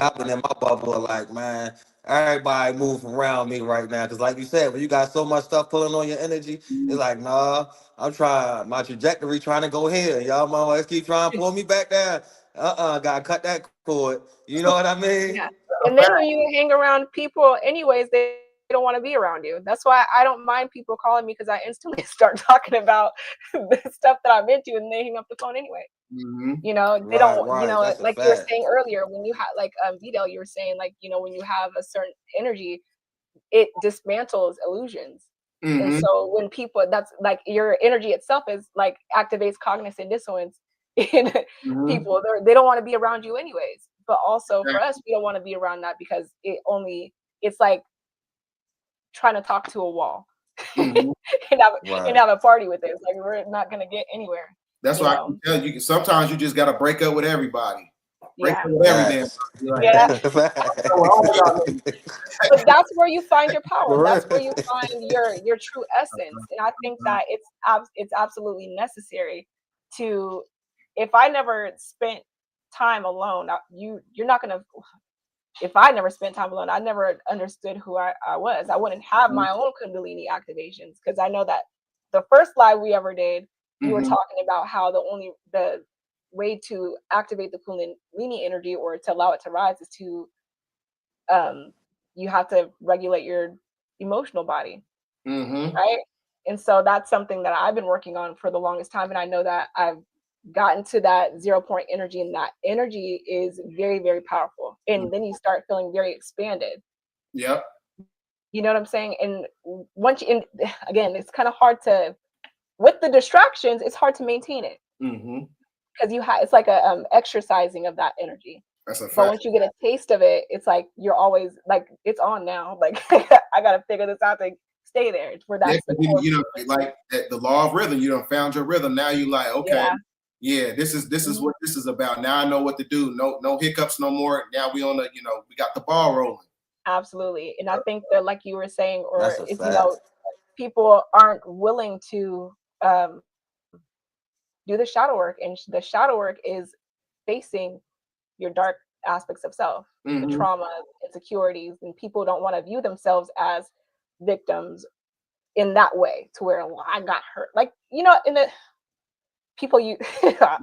I've been in my bubble, like, man, everybody move around me right now, because like you said, when you got so much stuff pulling on your energy, it's like, nah, I'm trying, my trajectory trying to go here. Y'all always keep trying to pull me back down. Gotta cut that cord. You know what I mean? Yeah. And then when you hang around people anyways, they don't want to be around you. That's why I don't mind people calling me, because I instantly start talking about the stuff that I'm into, and they hang up the phone anyway. Mm-hmm. You know, they Right, don't, you right. know, That's a like you were fact. saying earlier, when you have, like, Brydell, you were saying, like, you know, when you have a certain energy, it dismantles illusions. And Mm-hmm. so when people, that's like your energy itself is like activates cognitive dissonance in Mm-hmm. people. They don't want to be around you anyways. But also for Exactly. us, we don't want to be around that, because it's like trying to talk to a wall Mm-hmm. and have Right. a party with it. It's like we're not gonna get anywhere. That's You why I know? can tell you. Sometimes you just got to break up with everybody. Break Yeah. up with every damn. Facts. Like, Yeah. all of y'all niggas. But that's where you find your power. For That's where you real. find your true essence. And I think that it's absolutely necessary to, if I never spent time alone, you're not gonna, if I never spent time alone, I never understood who I was. I wouldn't have my own Kundalini activations, because I know that the first live we ever did, you were Mm-hmm. talking about how the way to activate the Kundalini energy, or to allow it to rise, is to you have to regulate your emotional body, Mm-hmm. right? And so that's something that I've been working on for the longest time, and I know that I've gotten to that 0 point energy, and that energy is very, very powerful. And then you start feeling very expanded. Yep. You know what I'm saying? And once you, and again, it's kind of hard to, with the distractions, it's hard to maintain it, Mm-hmm. because it's like a exercising of that energy. That's a But fact. once you get a taste of it, it's like you're always like, it's on now. Like I gotta figure this out to stay there. It's where Yeah, that's the 'cause core you know, frequency. like the law of rhythm. You done found your rhythm. Now you like, okay, Yeah. yeah, this is Mhm. what this is about. Now I know what to do. No hiccups no more. Now we on the, we got the ball rolling. Absolutely. And I think that, like you were saying, or That's a it's, fact. people aren't willing to um, do the shadow work. And the shadow work is facing your dark aspects of self, the Mm-hmm. trauma, insecurities, and people don't want to view themselves as victims in that way, to where, well, I got hurt. Like, in the people you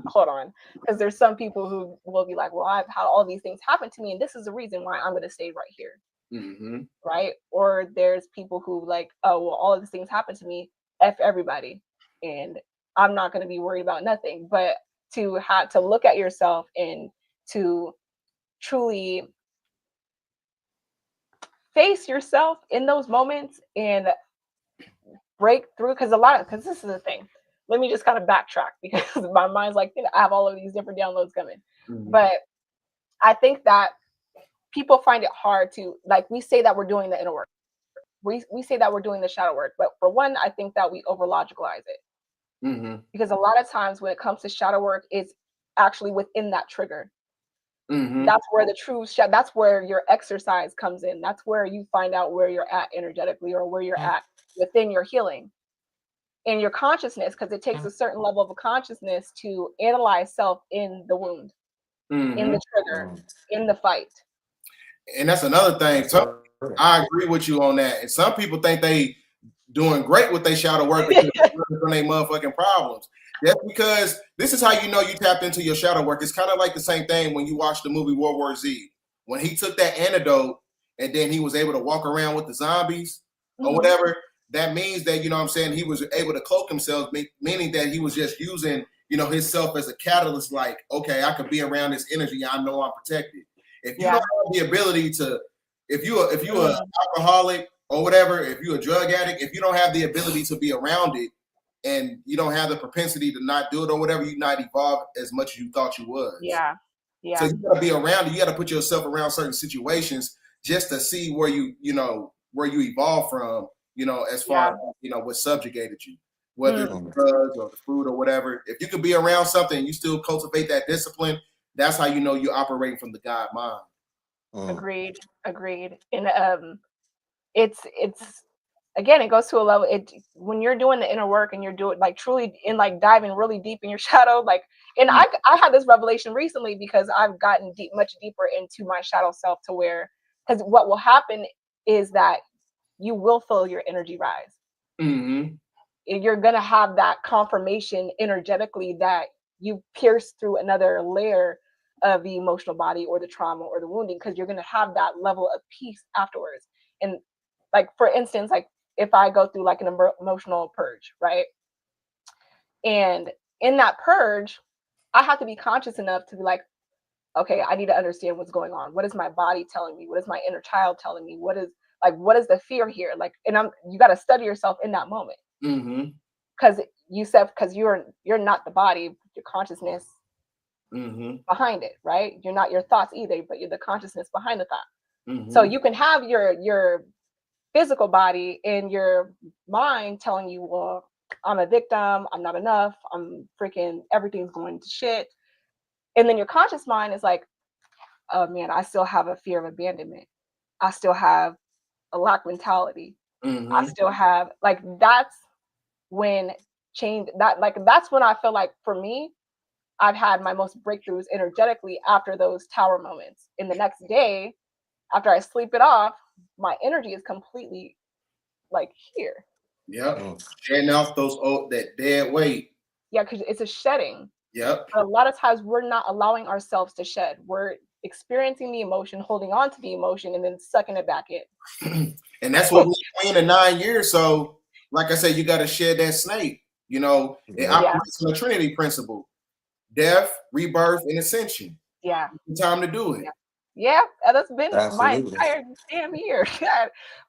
hold on, because there's some people who will be like, well, I've had all these things happen to me, and this is the reason why I'm going to stay right here. Mm-hmm. Right? Or there's people who like, oh, well, all of these things happen to me, F everybody, and I'm not going to be worried about nothing. But to have to look at yourself and to truly face yourself in those moments and break through, because this is the thing. Let me just kind of backtrack, because my mind's like, I have all of these different downloads coming. Mm-hmm. But I think that people find it hard to, like, we say that we're doing the inner work. We say that we're doing the shadow work, but for one, I think that we over logicalize it, Mm-hmm. because a lot of times when it comes to shadow work, it's actually within that trigger. Mm-hmm. That's where the true that's where your exercise comes in. That's where you find out where you're at energetically, or where you're at within your healing and your consciousness, because it takes a certain level of consciousness to analyze self in the wound, in Mm-hmm. the trigger, in the fight. And that's another thing. For real. I agree with you on that. And some people think they doing great with their shadow work because they're running from their motherfucking problems. That's because this is how you know you tapped into your shadow work. It's kind of like the same thing when you watch the movie World War Z. When he took that antidote and then he was able to walk around with the zombies or whatever, that means that, you know what I'm saying, he was able to cloak himself, meaning that he was just using, himself as a catalyst, like, okay, I could be around this energy. I know I'm protected. If you don't have the ability to, if you're an alcoholic or whatever, if you're a drug addict, if you don't have the ability to be around it and you don't have the propensity to not do it or whatever, you not evolve as much as you thought you was. Yeah. So you gotta be around it. You gotta put yourself around certain situations just to see where you evolve from, as far as, what subjugated you, whether it's drugs or the food or whatever. If you could be around something and you still cultivate that discipline, that's how you know you're operating from the God mind. Agreed. And it's again, it goes to a level, when you're doing the inner work and you're doing, like, truly in, like, diving really deep in your shadow, like, and I had this revelation recently, because I've gotten much deeper into my shadow self, to where, because what will happen is that you will feel your energy rise. Mm-hmm. You're gonna have that confirmation energetically that you pierced through another layer of the emotional body, or the trauma, or the wounding, because you're gonna have that level of peace afterwards. And like for instance, like if I go through like an emotional purge, right? And in that purge, I have to be conscious enough to be like, okay, I need to understand what's going on. What is my body telling me? What is my inner child telling me? What is the fear here? Like, and you got to study yourself in that moment. Because you said, because you're not the body, your consciousness behind it, right? You're not your thoughts either, but you're the consciousness behind the thought. So you can have your physical body and your mind telling you, well, I'm a victim, I'm not enough, I'm freaking, everything's going to shit. And then your conscious mind is like, oh man, I still have a fear of abandonment. I still have a lack mentality. I still have, like, that's when that's when I feel like, for me, I've had my most breakthroughs energetically after those tower moments. In the next day, after I sleep it off, my energy is completely like here. Yep. Shedding off that dead weight. Yeah, because it's a shedding. Yep. But a lot of times we're not allowing ourselves to shed. We're experiencing the emotion, holding on to the emotion, and then sucking it back in. And that's what we're doing in 9 years. So, like I said, you got to shed that snake. It operates on the Trinity principle: death, rebirth, and ascension. Yeah. Time to do it. Yeah, that's been my entire damn year.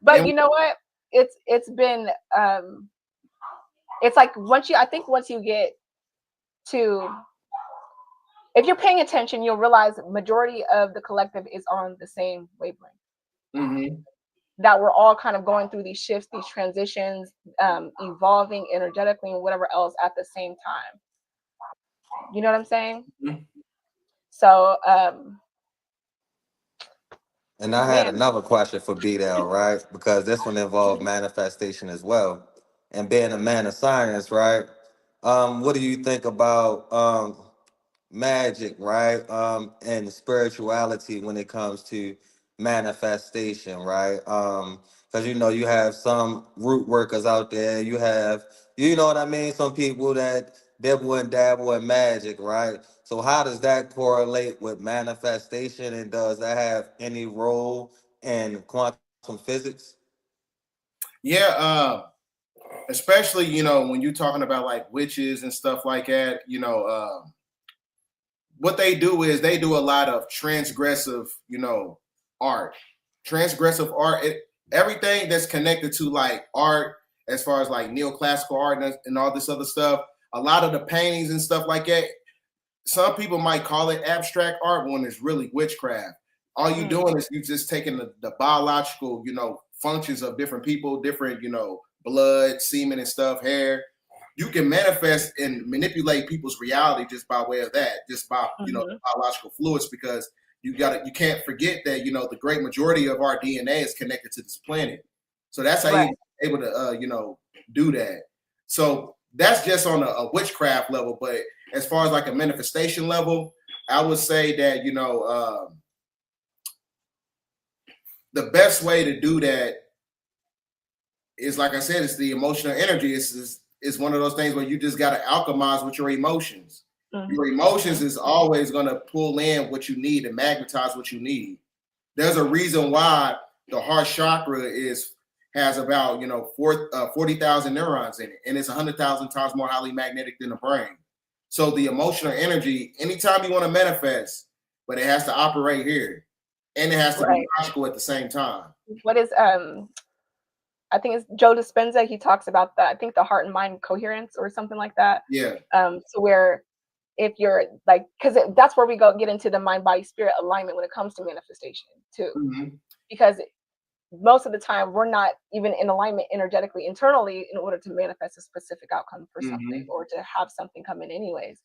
But you know what? It's been it's like once you get to, if you're paying attention, you'll realize the majority of the collective is on the same wavelength. That we're all kind of going through these shifts, these transitions, evolving energetically and whatever else at the same time. You know what I'm saying? So and I had another question for Brydell, right? Because this one involved manifestation as well. And being a man of science, right? What do you think about magic, right? And spirituality when it comes to manifestation, right? Because you have some root workers out there. You have, what I mean, some people that dibble and dabble in magic, right? So how does that correlate with manifestation, and does that have any role in quantum physics? Yeah, especially when you're talking about like witches and stuff like that. What they do is they do a lot of transgressive, art. Transgressive art, everything that's connected to like art, as far as like neoclassical art and all this other stuff. A lot of the paintings and stuff like that, some people might call it abstract art when it's really witchcraft. All you're doing is you just taking the biological, functions of different people, different, blood, semen and stuff, hair. You can manifest and manipulate people's reality just by way of that, just by biological fluids, because you can't forget that the great majority of our DNA is connected to this planet. So that's how you're able to do that. So that's just on a witchcraft level. But as far as like a manifestation level, I would say that the best way to do that is, like I said, it's the emotional energy. It's one of those things where you just got to alchemize with your emotions. Your emotions is always going to pull in what you need and magnetize what you need. There's a reason why the heart chakra has about 40,000 neurons in it, and it's 100,000 times more highly magnetic than the brain. So the emotional energy, anytime you want to manifest, but it has to operate here, and it has to be logical at the same time. What is I think it's Joe Dispenza. He talks about the heart and mind coherence or something like that. Yeah. So where if you're like, because that's where we get into the mind, body, spirit alignment when it comes to manifestation too. Because most of the time we're not even in alignment energetically internally in order to manifest a specific outcome for something or to have something come in anyways.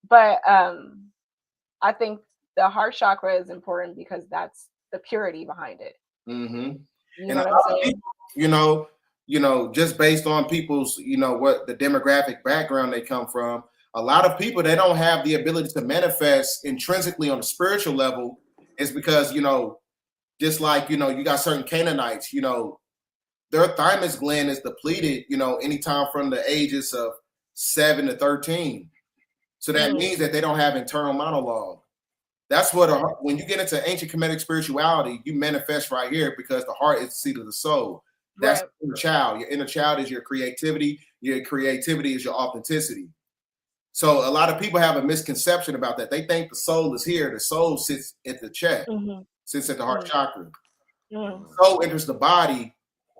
But I think the heart chakra is important because that's the purity behind it. You know what I'm saying? Just based on people's, what the demographic background they come from, a lot of people, they don't have the ability to manifest intrinsically on a spiritual level. Is because, just like, you got certain Canaanites, their thymus gland is depleted, anytime from the ages of 7 to 13. So that means that they don't have internal monologue. That's what when you get into ancient Kemetic spirituality, you manifest right here because the heart is the seat of the soul. That's Right. your inner child. Your inner child is your creativity. Your creativity is your authenticity. So a lot of people have a misconception about that. They think the soul is here. The soul sits at the chest, sits at the heart chakra. The soul enters the body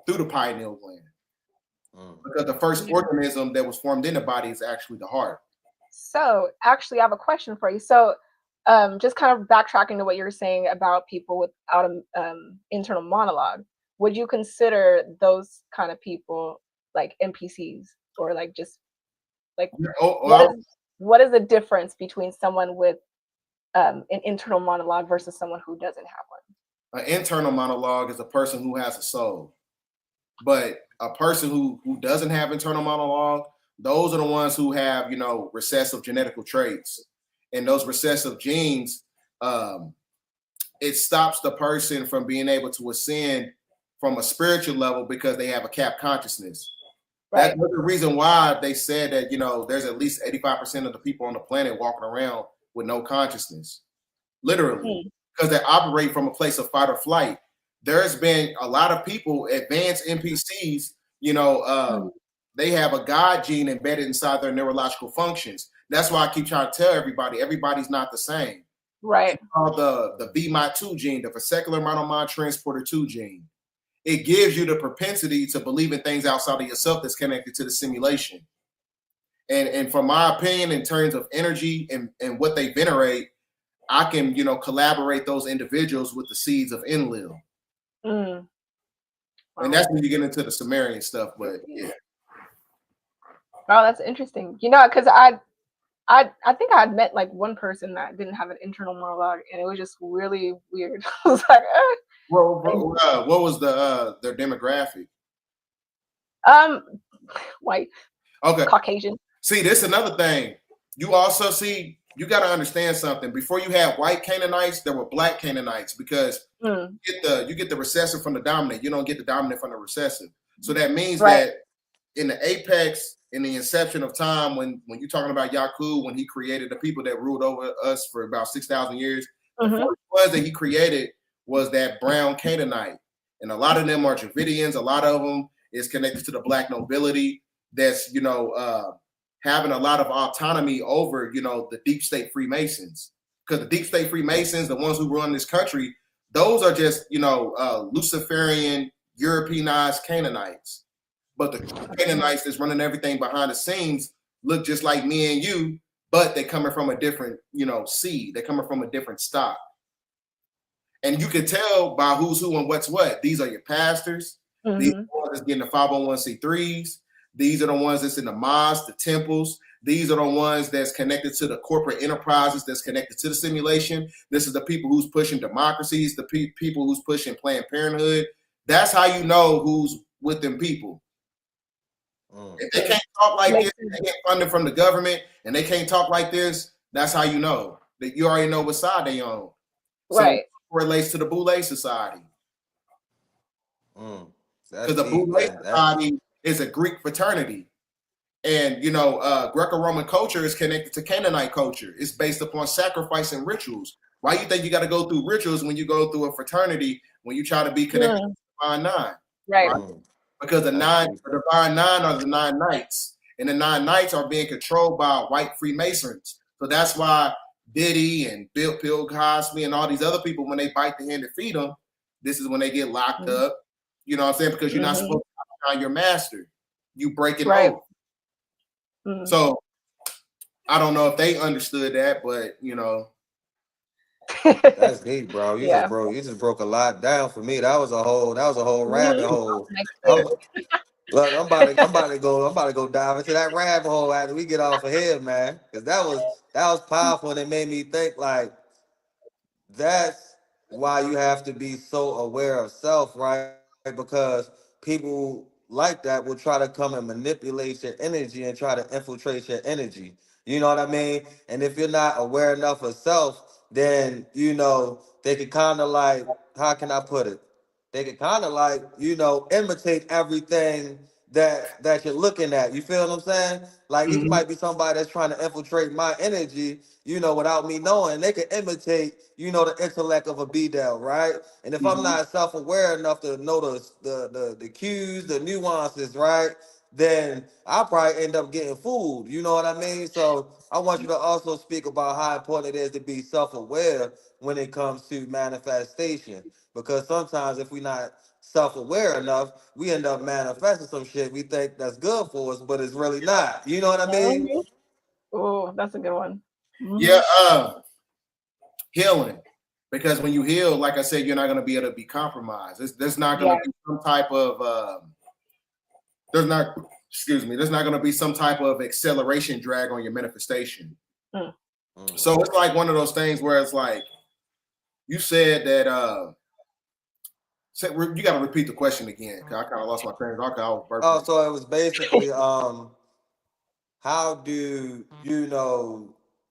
through the pineal gland. Because the first organism that was formed in the body is actually the heart. So actually, I have a question for you. So just kind of backtracking to what you were saying about people without an internal monologue, would you consider those kind of people like NPCs, or like just like what is the difference between someone with an internal monologue versus someone who doesn't have one? An internal monologue is a person who has a soul, but a person who doesn't have internal monologue, those are the ones who have, you know, recessive genetical traits, and those recessive genes, it stops the person from being able to ascend from a spiritual level because they have a capped consciousness. Right. That's the reason why they said that, you know, there's at least 85% of the people on the planet walking around with no consciousness, literally, because they operate from a place of fight or flight. There's been a lot of people, advanced NPCs, you know, they have a God gene embedded inside their neurological functions. That's why I keep trying to tell everybody, everybody's not the same. Right. It's called the VMAT2 gene, the vesicular mind transporter 2 gene. It gives you the propensity to believe in things outside of yourself that's connected to the simulation. And from my opinion, in terms of energy and what they venerate, I can, you know, collaborate those individuals with the seeds of Enlil. Wow. And that's when you get into the Sumerian stuff, but yeah. Oh, that's interesting. You know, because I think I had met like one person that didn't have an internal monologue, and it was just really weird. I was like, Well, what was their demographic? White. Okay. Caucasian. See, this is another thing. You also see, you got to understand something. Before you had white Canaanites, there were black Canaanites, because you get the recessive from the dominant. You don't get the dominant from the recessive. So that means that in the apex, in the inception of time, when you're talking about Yakub, when he created the people that ruled over us for about 6,000 years, the first ones that he created was that brown Canaanite. And a lot of them are Dravidians. A lot of them is connected to the black nobility that's, you know, having a lot of autonomy over, you know, the deep state Freemasons. Because the deep state Freemasons, the ones who run this country, those are just, you know, Luciferian, Europeanized Canaanites. But the Canaanites that's running everything behind the scenes look just like me and you, but they coming from a different, you know, seed. They're coming from a different stock. And you can tell by who's who and what's what. These are your pastors. These are the ones that's getting the 501c3s. These are the ones that's in the mosques, the temples. These are the ones that's connected to the corporate enterprises, that's connected to the simulation. This is the people who's pushing democracies, the people who's pushing Planned Parenthood. That's how you know who's with them people. If they can't talk like this, they get funding from the government, and they can't talk like this, that's how you know. That you already know what side they on. So it relates to the Boule Society. Because the Boule Society is a Greek fraternity. And, you know, Greco-Roman culture is connected to Canaanite culture. It's based upon sacrifice and rituals. Why you think you got to go through rituals when you go through a fraternity, when you try to be connected to the Divine Nine? Right? Because the Divine Nine are the 9 knights. And the 9 knights are being controlled by white Freemasons. So that's why Diddy and Bill Cosby and all these other people, when they bite the hand that feed them, this is when they get locked up. You know what I'm saying? Because you're not supposed to find your master. You break it off. So I don't know if they understood that, but you know. That's deep, bro. You just broke a lot down for me. That was a whole rabbit hole. Look, I'm about to go dive into that rabbit hole after we get off of here, man. Because that was powerful, and it made me think like that's why you have to be so aware of self, right? Because people like that will try to come and manipulate your energy and try to infiltrate your energy. You know what I mean? And if you're not aware enough of self, then, you know, they could kind of like, how can I put it? They could kind of like, you know, imitate everything that you're looking at. You feel what I'm saying? Like it Mhm. might be somebody that's trying to infiltrate my energy, without me knowing. They could imitate, the intellect of a Brydell, right? And if I'm Mhm. not self-aware enough to know the cues, the nuances, right? Then I'll probably end up getting fooled. You know what I mean? So I want you to also speak about how important it is to be self-aware when it comes to manifestation. Because sometimes if we're not self-aware enough, we end up manifesting some shit we think that's good for us, but it's really not. You know what I mean? Mhm. Oh, that's a good one. Yeah, Mhm. healing. Because when you heal, like I said, you're not going to be able to be compromised. There's not going Yeah. to be some type of there's not going to be some type of acceleration drag on your manifestation. Mm. So it's like one of those things where it's like you said that you got to repeat the question again, because I kind of lost my train of thought. I was Oh, burping. so it was basically how do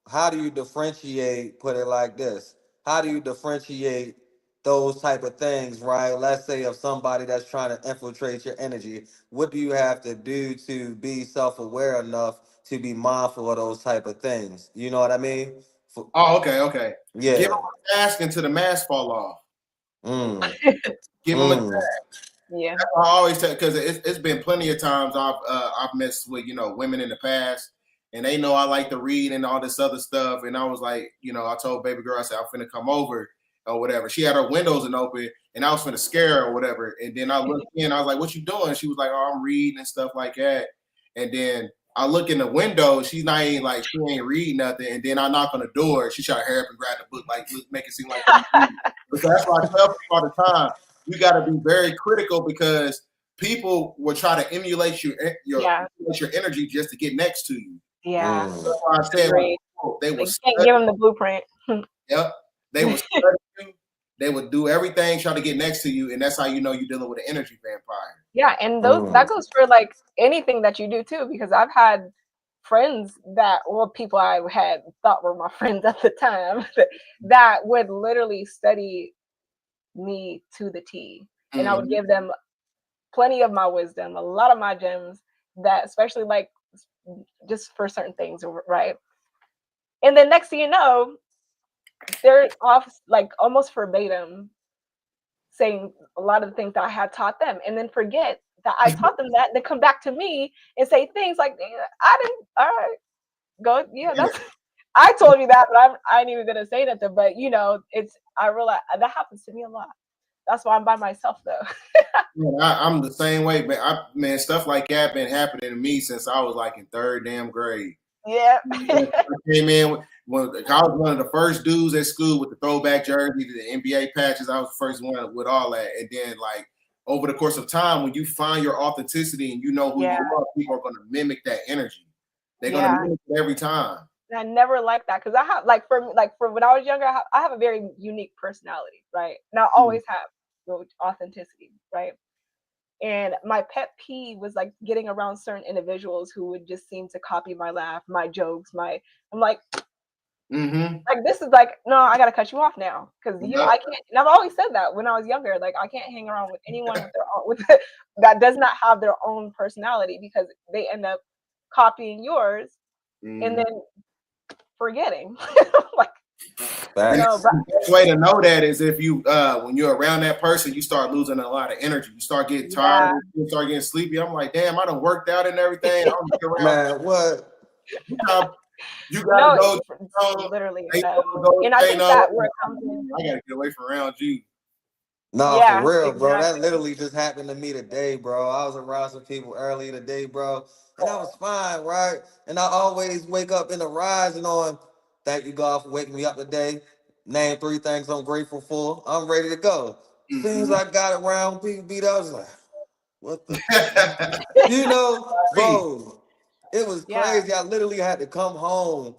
how do you differentiate, put it like this, how do you differentiate those type of things, right? Let's say of somebody that's trying to infiltrate your energy, what do you have to do to be self-aware enough to be mindful of those type of things? You know what I mean? Oh, okay. Give Yeah. them a task until the mask fall off. Mm. Give them a task. Yeah. That's what I always tell, because it's been plenty of times I've messed with women in the past, and they know I like to read and all this other stuff, and I was like, I told baby girl, I said I'm finna come over or whatever. She had her windows open, and I was finna scare her or whatever, and then I looked in, I was like, "What you doing?" She was like, "Oh, I'm reading and stuff like that," and then I look in the window, she's not even like she ain't read nothing, and then I knock on the door, she shot her hair up and grabbed the book, like make it seem like. Because that's what I tell people all the time. You got to be very critical, because people will try to emulate Yeah. your energy just to get next to you. Yeah. That's Mm. why I said Agreed. they They will can't study. give them the blueprint. Yep, they will study you. They would do everything try to get next to you, and that's how you know you're dealing with an energy vampire. Yeah, and that Mm. goes for like anything that you do too, because I've had friends people I had thought were my friends at the time that would literally study me to the T. And I would Mm-hmm. give them plenty of my wisdom, a lot of my gems that especially like just for certain things, right? And then next thing you know, they're off like almost verbatim saying a lot of the things that I had taught them, and then forget that I taught them that, and they come back to me and say things like, I didn't, all right, go, yeah, that's, I told you that, but I ain't even gonna say nothing, but I realize that happens to me a lot. That's why I'm by myself though. I'm the same way, man. Stuff like that been happening to me since I was like in third damn grade. Yeah. I came in when I was one of the first dudes at school with the throwback jersey, the NBA patches. I was the first one with all that, and then like over the course of time, when you find your authenticity and you know who Yeah. you are, people are going to mimic that energy. They're going Yeah. to mimic it every time. I never liked that because I have for when I was younger, I have a very unique personality, right? And I always have authenticity, right? And my pet peeve was like getting around certain individuals who would just seem to copy my laugh, my jokes, I'm like, Mm-hmm. like this is like, no, I gotta cut you off now because Yep. I can't. And I've always said that when I was younger, like I can't hang around with anyone with their own, that does not have their own personality because they end up copying yours and Mm-hmm. then forgetting. Like, Facts. but The best way to know that is if you, when you're around that person, you start losing a lot of energy. You start getting tired. yeah, You start getting sleepy. I'm like, damn, I done worked out and everything. I'm around. Man, what? You gotta no, go. literally. They go. And I They think know. that where it comes in, I gotta get away from around you. Nah, for yeah, real, bro. That exactly. literally just happened to me today, bro. I was around some people earlier today, bro, and that was fine, right? And I always wake up in the rising on, thank you, God, for waking me up today. Name 3 things I'm grateful for. I'm ready to go. Soon as Mm-hmm. I got around people beat up, I was like, what the? Bro, it was Yeah, crazy. I literally had to come home,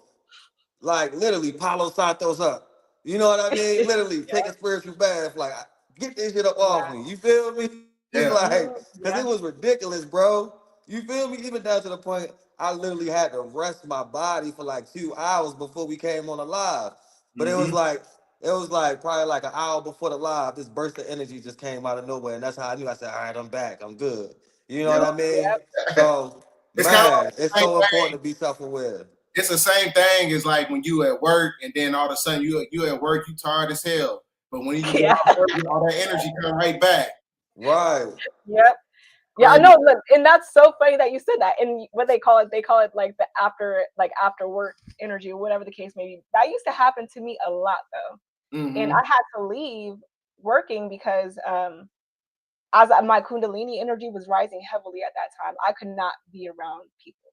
like literally Palo Santos up. You know what I mean? Literally take a spiritual bath, like get this shit up off yeah, me. You feel me? Yeah. Like, cause yeah, it was ridiculous, bro. You feel me? Even down to the point I literally had to rest my body for like 2 hours before we came on the live. But Mm-hmm. it was like probably like an hour before the live, this burst of energy just came out of nowhere. And that's how I knew. I said, all right, I'm back. I'm good. You know what I mean? Yep. So, It's kind of man, like the it's same so important thing. to be self-aware. It's the same thing as like when you at work and then all of a sudden you at work, you tired as hell. But when you get Yeah. off work, all that energy come right back. Right. Yep. Yeah, I know, look, and that's so funny that you said that. And what they call it like the after work energy or whatever the case may be. That used to happen to me a lot though. Mm-hmm. And I had to leave working because as my Kundalini energy was rising heavily at that time, I could not be around people.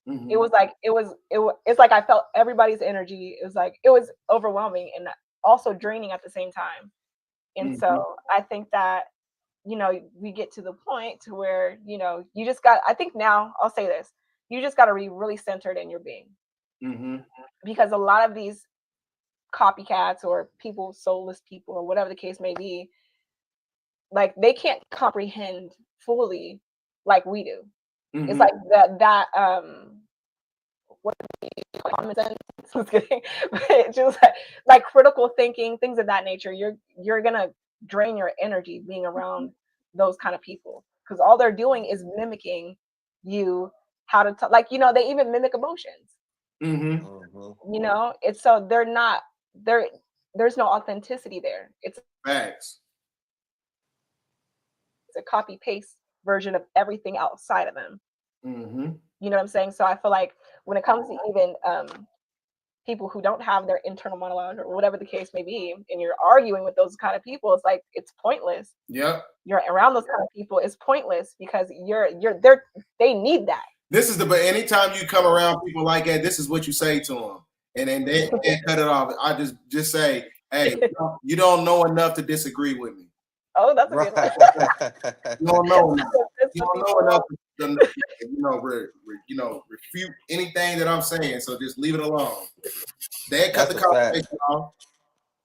Mm-hmm. It was like it's like I felt everybody's energy. It was overwhelming and also draining at the same time. And Mm-hmm. so I think that, you know, we get to the point to where, you know, you just got, I think now I'll say this, you just got to be really centered in your being. Mm-hmm. Because a lot of these copycats or people, soulless people or whatever the case may be, like they can't comprehend fully like we do. Mm-hmm. It's like that what common sense. Just kidding. But it's just like critical thinking, things of that nature. You're gonna drain your energy being around those kind of people because all they're doing is mimicking you how to talk. Like, you know, they even mimic emotions. Mm-hmm. You know, it's so they're not there. There's no authenticity there. It's Facts. a copy paste version of everything outside of them. Mm-hmm. You know what I'm saying? So I feel like when it comes to even people who don't have their internal monologue or whatever the case may be, and you're arguing with those kind of people, it's like it's pointless. Yep. You're around those kind of people, it's pointless because they need that. This is but anytime you come around people like that, this is what you say to them, and then they cut it off. I just say, hey, you don't know enough to disagree with me. Oh, that's a good one. You don't know enough. You don't know enough to refute anything that I'm saying. So just leave it alone. They cut the conversation off.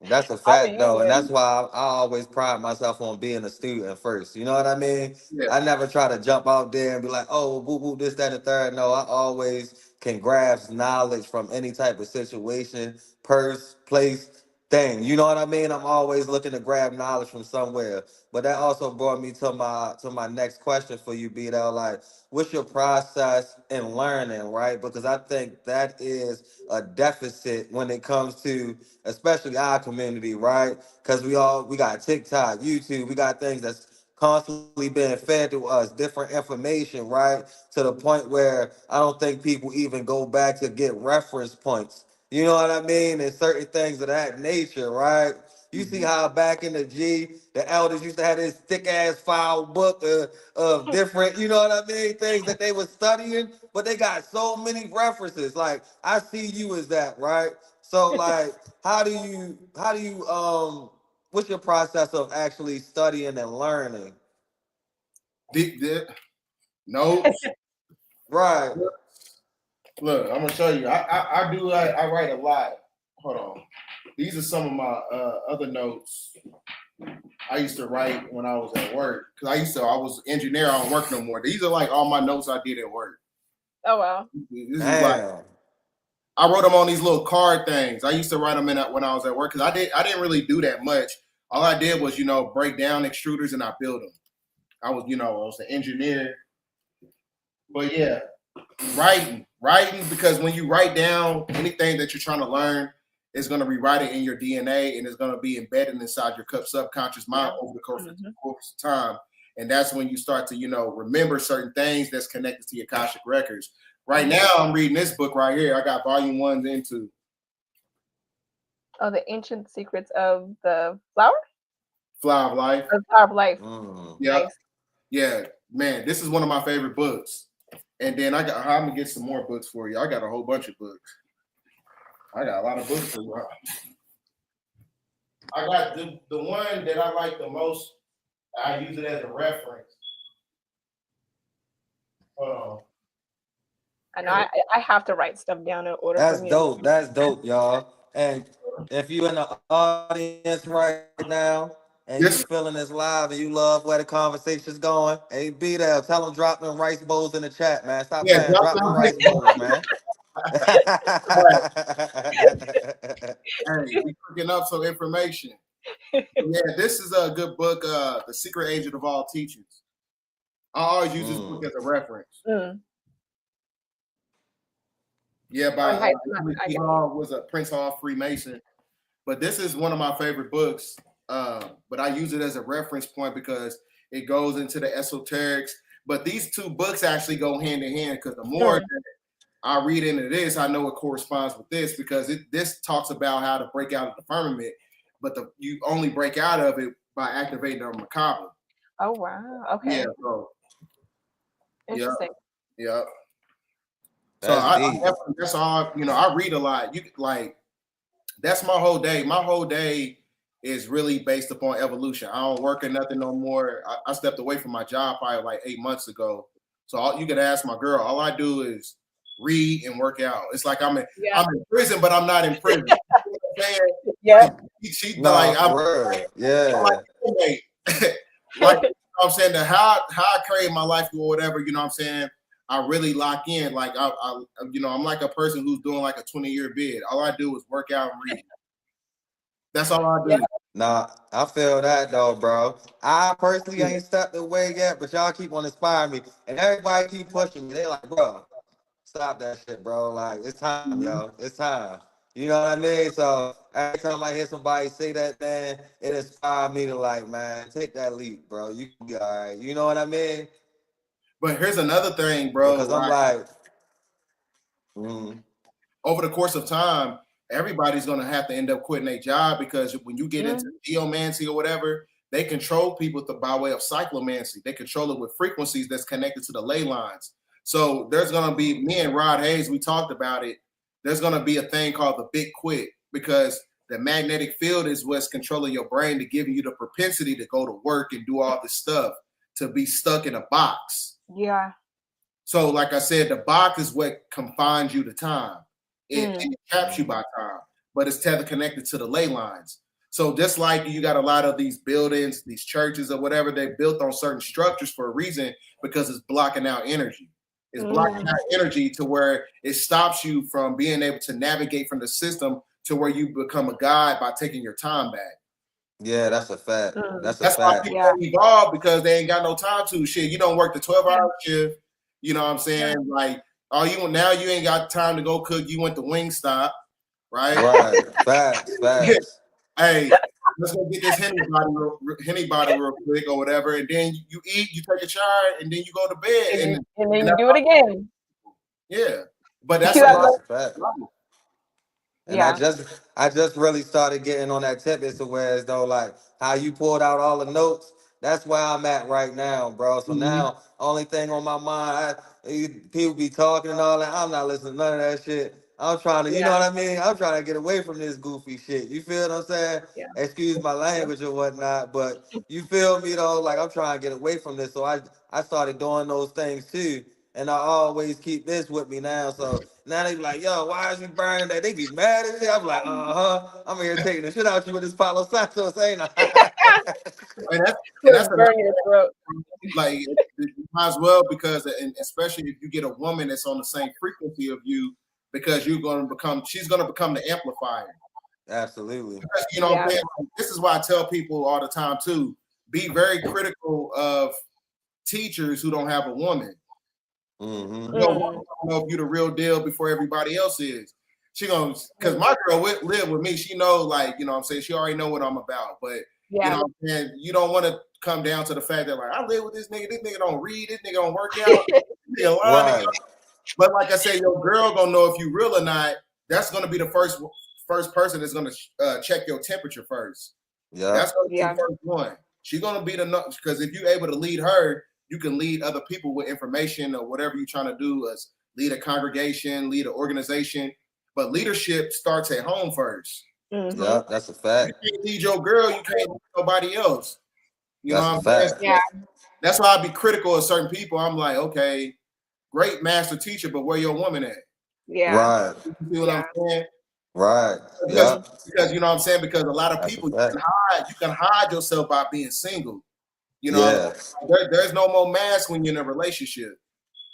That's a fact, though, and that's why I always pride myself on being a student first. You know what I mean? Yeah. I never try to jump out there and be like, "Oh, boo boo, this, that, and the third." No, I always can grasp knowledge from any type of situation, place, thing. You know what I mean? I'm always looking to grab knowledge from somewhere. But that also brought me to my next question for you, Brydell. Like, what's your process in learning, right? Because I think that is a deficit when it comes to especially our community, right? Because we got TikTok, YouTube, we got things that's constantly being fed to us, different information, right? To the point where I don't think people even go back to get reference points. You know what I mean? And certain things of that nature, right? You see how back in the elders used to have this thick ass file book of different, you know what I mean, things that they were studying, but they got so many references. Like, I see you as that, right? So like, how do you what's your process of actually studying and learning? Notes. Right. Look, I'm gonna show you. I write a lot. Hold on. These are some of my other notes I used to write when I was at work. Because I was engineer, I don't work no more. These are like all my notes I did at work. Oh wow. This is like I wrote them on these little card things. I used to write them when I was at work because I didn't really do that much. All I did was, break down extruders and I build them. I was an engineer. But yeah, writing because when you write down anything that you're trying to learn, it's going to rewrite it in your DNA and it's going to be embedded inside your subconscious mind over the course of time. And that's when you start to, remember certain things that's connected to your Akashic records. Right now, I'm reading this book right here. I got volume 1 and 2. Oh, the ancient secrets of the flower? Flower of Life. The Flower of Life. Yeah. Nice. Yeah, man, this is one of my favorite books. And then I'm gonna get some more books for you. I got a whole bunch of books. I got a lot of books for you. I got the one that I like the most. I use it as a reference. Hold on. I know I have to write stuff down in order. That's for me dope. That's dope, y'all. And if you in the audience right now and you feeling this live and you love where the conversation's going, hey, Brydell, tell them drop them rice bowls in the chat, man. Stop saying drop them rice bowls, man. Hey, we cooking up some information. Yeah, this is a good book, The Secret Agent of All Teachings. I always use this book as a reference. Yeah, by was a Prince Hall Freemason. But this is one of my favorite books. But I use it as a reference point because it goes into the esoterics. But these two books actually go hand in hand because the more that I read into this, I know it corresponds with this because this talks about how to break out of the firmament, but you only break out of it by activating the macabre. Oh wow! Okay. Yeah. So, interesting. Yeah. So that's all. I read a lot. That's my whole day. My whole day is really based upon evolution. I don't work or nothing no more. I stepped away from my job probably like 8 months ago. So you could ask my girl. All I do is read and work out. It's like I'm in prison, but I'm not in prison. Yeah. I'm saying that how I create my life or whatever. You know what I'm saying? I really lock in. Like I'm like a person who's doing like a 20-year bid. All I do is work out and read. That's all I do. Nah, I feel that though, bro. I personally ain't stepped away yet, but y'all keep on inspiring me, and everybody keep pushing me. They like, bro, stop that shit, bro. Like it's time, yo. It's time. You know what I mean? So every time I hear somebody say that, man, it inspires me to like, man, take that leap, bro. You can be all right. You know what I mean? But here's another thing, bro. Because I'm like, over the course of time, everybody's gonna have to end up quitting their job because when you get into geomancy or whatever, they control people by way of cyclomancy. They control it with frequencies that's connected to the ley lines. So there's gonna be me and Rod Hayes. We talked about it. There's gonna be a thing called the big quit because the magnetic field is what's controlling your brain to give you the propensity to go to work and do all this stuff, to be stuck in a box. Yeah. So, like I said, the box is what confines you to time. It traps you by time, but it's tether connected to the ley lines. So just like you got a lot of these buildings, these churches or whatever, they're built on certain structures for a reason because it's blocking out energy. It's blocking out energy to where it stops you from being able to navigate from the system to where you become a god by taking your time back. Yeah, that's a fact. That's a why fact. people evolve because they ain't got no time to shit. You don't work the 12-hour shift. You know what I'm saying? Like, now you ain't got time to go cook. You went to Wingstop, right? Right. Facts. Hey, let's go get this Henny bottle real quick or whatever, and then you eat, you take a shower, and then you go to bed, and then you do it again. Yeah, but that's a fact. And yeah. I just really started getting on that tip as to where as though like how you pulled out all the notes. That's where I'm at right now, bro. So now only thing on my mind, people be talking and all that. I'm not listening to none of that shit. I'm trying to, you know what I mean? I'm trying to get away from this goofy shit. You feel what I'm saying? Yeah. Excuse my language or whatnot, but you feel me though? Like I'm trying to get away from this. So I started doing those things too. And I always keep this with me now. So now they be like, yo, why is you burning that? They be mad at me. I'm like, I'm here taking the shit out you with this Palo Santos, ain't I? that's burning your throat. Like, you might as well, because, and especially if you get a woman that's on the same frequency of you, because she's going to become the amplifier. Absolutely. Because, you know what I'm saying? This is why I tell people all the time too, be very critical of teachers who don't have a woman. You don't know if you're the real deal before everybody else is. She gonna, because my girl live with me. She know, like, you know what I'm saying, she already know what I'm about. But you know what I'm saying, you don't want to come down to the fact that, like, I live with this nigga don't read, this nigga don't work out. Right. But like I said, your girl gonna know if you real or not. That's gonna be the first person that's gonna check your temperature first. Yeah, that's gonna be the first one. She's gonna be because if you're able to lead her, you can lead other people with information or whatever you're trying to do, as lead a congregation, lead an organization. But leadership starts at home first. Yeah, that's a fact. You can't lead your girl, you can't lead nobody else. You know what I'm saying? Yeah. That's why I be critical of certain people. I'm like, okay, great master teacher, but where your woman at? Yeah. Right. You see what I'm saying? Right. Because you know what I'm saying? Because a lot of people, you can hide yourself by being single. You know, there's no more mask when you're in a relationship.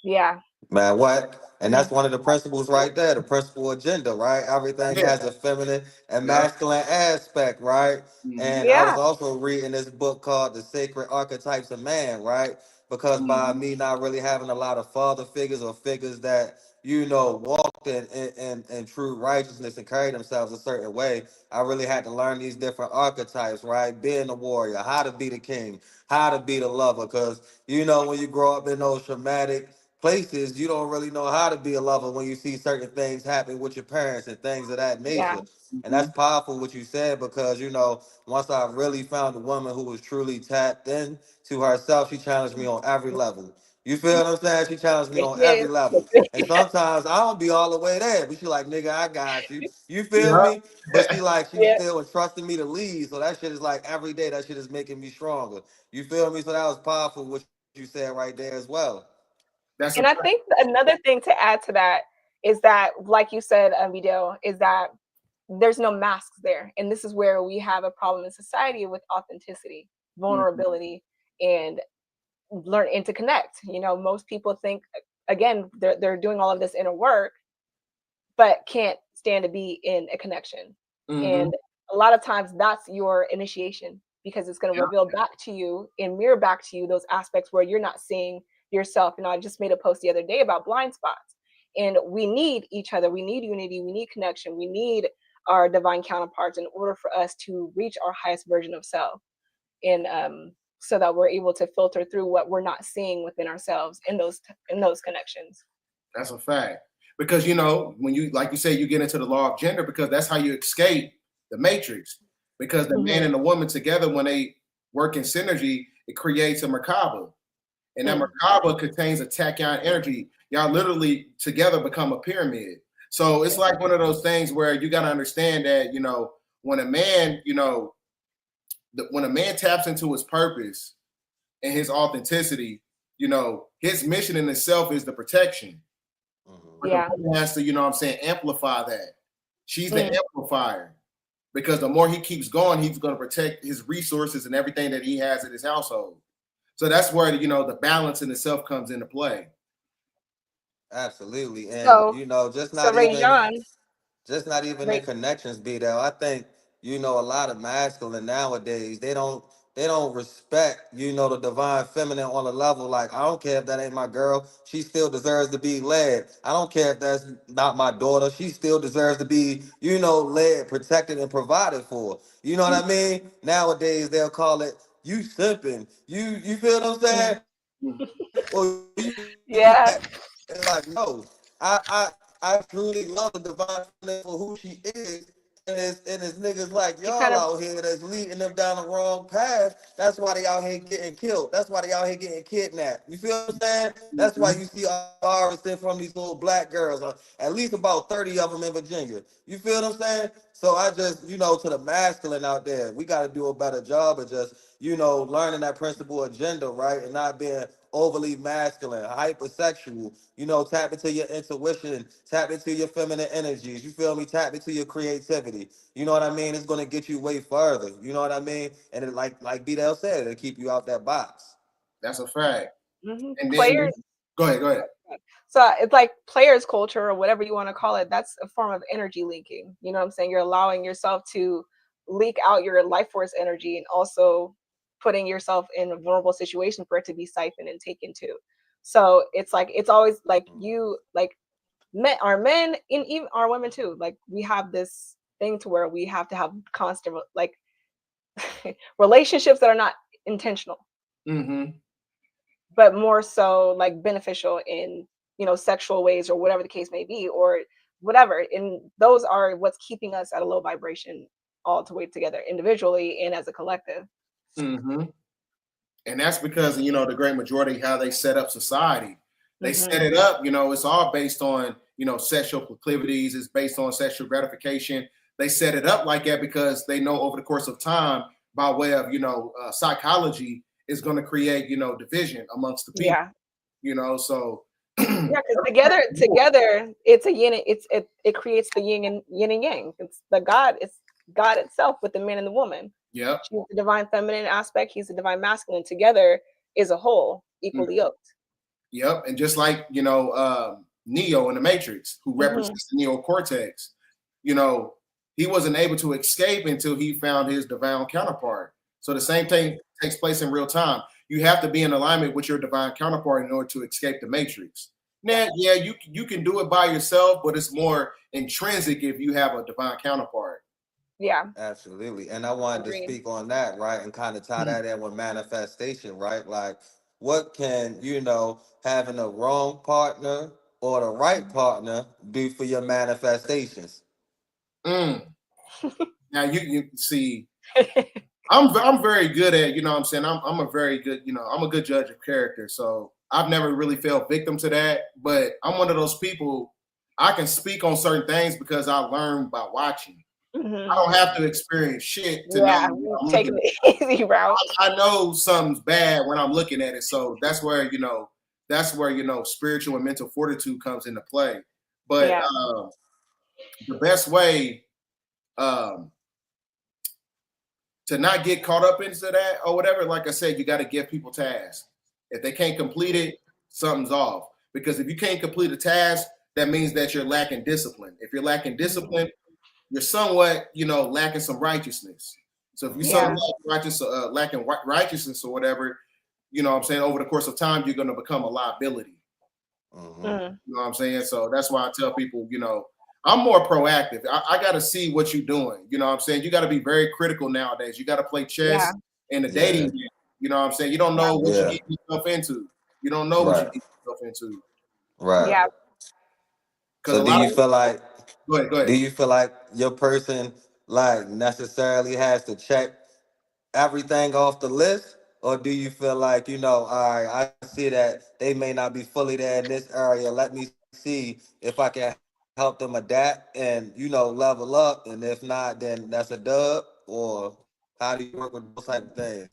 Yeah. Man, what? And that's one of the principles right there, the principal agenda, right? Everything has a feminine and masculine aspect, right? And I was also reading this book called The Sacred Archetypes of Man, right? because by me not really having a lot of father figures or figures that, you know, walked in true righteousness and carried themselves a certain way, I really had to learn these different archetypes, right? Being a warrior, how to be the king, how to be the lover. Because, you know, when you grow up in those traumatic places, you don't really know how to be a lover when you see certain things happen with your parents and things of that Yeah. nature. And that's powerful what you said, because, you know, once I really found a woman who was truly tapped in to herself, she challenged me on every level. You feel what I'm saying? She challenged me on every Yes. level. And sometimes I don't be all the way there, but she like, nigga, I got you. You feel Yeah. me? But she like, she's Yeah. still entrusting me to lead. So that shit is like every day, that shit is making me stronger. You feel me? So that was powerful what you said right there as well. That's a And I fact. think another thing to add to that is that, like you said, Vidal, is that there's no masks there. And this is where we have a problem in society with authenticity, vulnerability, and learn to connect. You know, most people think, again, they're doing all of this inner work, but can't stand to be in a connection. Mm-hmm. And a lot of times that's your initiation, because it's going to Yeah. reveal back to you and mirror back to you those aspects where you're not seeing yourself. You know, I just made a post the other day about blind spots, and we need each other. We need unity. We need connection. We need our divine counterparts in order for us to reach our highest version of self. And so that we're able to filter through what we're not seeing within ourselves in those connections. That's a fact. Because, you know, when you, like you say, you get into the law of gender, because that's how you escape the matrix. Because the man and the woman together, when they work in synergy, it creates a Merkaba. And that Merkaba contains a tachyon energy. Y'all literally together become a pyramid. So it's like one of those things where you got to understand that, you know, when a man, you know, when a man taps into his purpose and his authenticity, you know, his mission in itself is the protection. But the woman has to, you know what I'm saying, amplify that. She's the amplifier, because the more he keeps going, he's going to protect his resources and everything that he has in his household. So that's where, you know, the balance in itself comes into play. Absolutely. And, So, you know, Ray John, just not even in Ray, connections be there. I think, you know, a lot of masculine nowadays, they don't respect, you know, the divine feminine on a level. Like, I don't care if that ain't my girl, she still deserves to be led. I don't care if that's not my daughter, she still deserves to be, you know, led, protected, and provided for. You know what I mean? Nowadays they'll call it, you simping. You feel what I'm saying? Or you yeah, it's like, no, I truly love the divine feminine for who she is. And it's niggas like you y'all kind of, out here that's leading them down the wrong path. That's why they out here getting killed. That's why they out here getting kidnapped. You feel what I'm saying? That's why you see Iris from these little black girls, at least about 30 of them in Virginia. You feel what I'm saying? So I just, you know, to the masculine out there, we got to do a better job of just, you know, learning that principle of gender, right? And not being overly masculine, hypersexual, you know, tap into your intuition, tap into your feminine energies, you feel me? Tap into your creativity. You know what I mean? It's gonna get you way further. You know what I mean? And it, like Brydell said, it'll keep you out that box. That's a fact. And then players. go ahead. So it's like players culture or whatever you want to call it. That's a form of energy leaking. You know what I'm saying? You're allowing yourself to leak out your life force energy, and also putting yourself in a vulnerable situation for it to be siphoned and taken to. So it's like, it's always like, you like, men and even our women too, like we have this thing to where we have to have constant like relationships that are not intentional, but more so like beneficial in, you know, sexual ways or whatever the case may be, or whatever. And those are what's keeping us at a low vibration all the way together individually and as a collective. And that's because, you know, the great majority how they set up society. They set it up, you know, it's all based on, you know, sexual proclivities, it's based on sexual gratification. They set it up like that because they know over the course of time, by way of, you know, psychology, is going to create, you know, division amongst the people. You know, so yeah, because together it's a yin. It creates the yin and yang. It's God itself with the man and the woman. Yep. She's the divine feminine aspect. He's the divine masculine. Together is a whole, equally yoked. Yep. And just like, you know, Neo in the Matrix, who represents the neocortex, you know, he wasn't able to escape until he found his divine counterpart. So the same thing takes place in real time. you have to be in alignment with your divine counterpart in order to escape the matrix. Now, yeah, you can do it by yourself, but it's more intrinsic if you have a divine counterpart. Yeah. Absolutely. And I wanted to Agreed. speak on that, right? And kind of tie that in with manifestation, right? Like, what can, having a wrong partner or the right partner do for your manifestations? Now you see, I'm very good at, what I'm saying, I'm a very good, I'm a good judge of character. So I've never really fell victim to that, but I'm one of those people. I can speak on certain things because I learned by watching. I don't have to experience shit to know. I'm taking the easy route. I know something's bad when I'm looking at it. So that's where, spiritual and mental fortitude comes into play. But the best way to not get caught up into that or whatever, like I said, you got to give people tasks. If they can't complete it, something's off. Because if you can't complete a task, that means that you're lacking discipline. If you're lacking discipline, you're somewhat, lacking some righteousness. So if you're lacking righteousness or whatever, I'm saying, over the course of time, you're going to become a liability. You know what I'm saying? So that's why I tell people, I'm more proactive. I got to see what you're doing. You know what I'm saying? You got to be very critical nowadays. You got to play chess in the dating game. You know what I'm saying? You don't know what you get yourself into. You don't know what you get yourself into. Right. Yeah. So do you feel like, go ahead. Do you feel like your person necessarily has to check everything off the list? Or do you feel like, all right, I see that they may not be fully there in this area. Let me see if I can help them adapt and, level up. And if not, then that's a dub. Or how do you work with those type of things?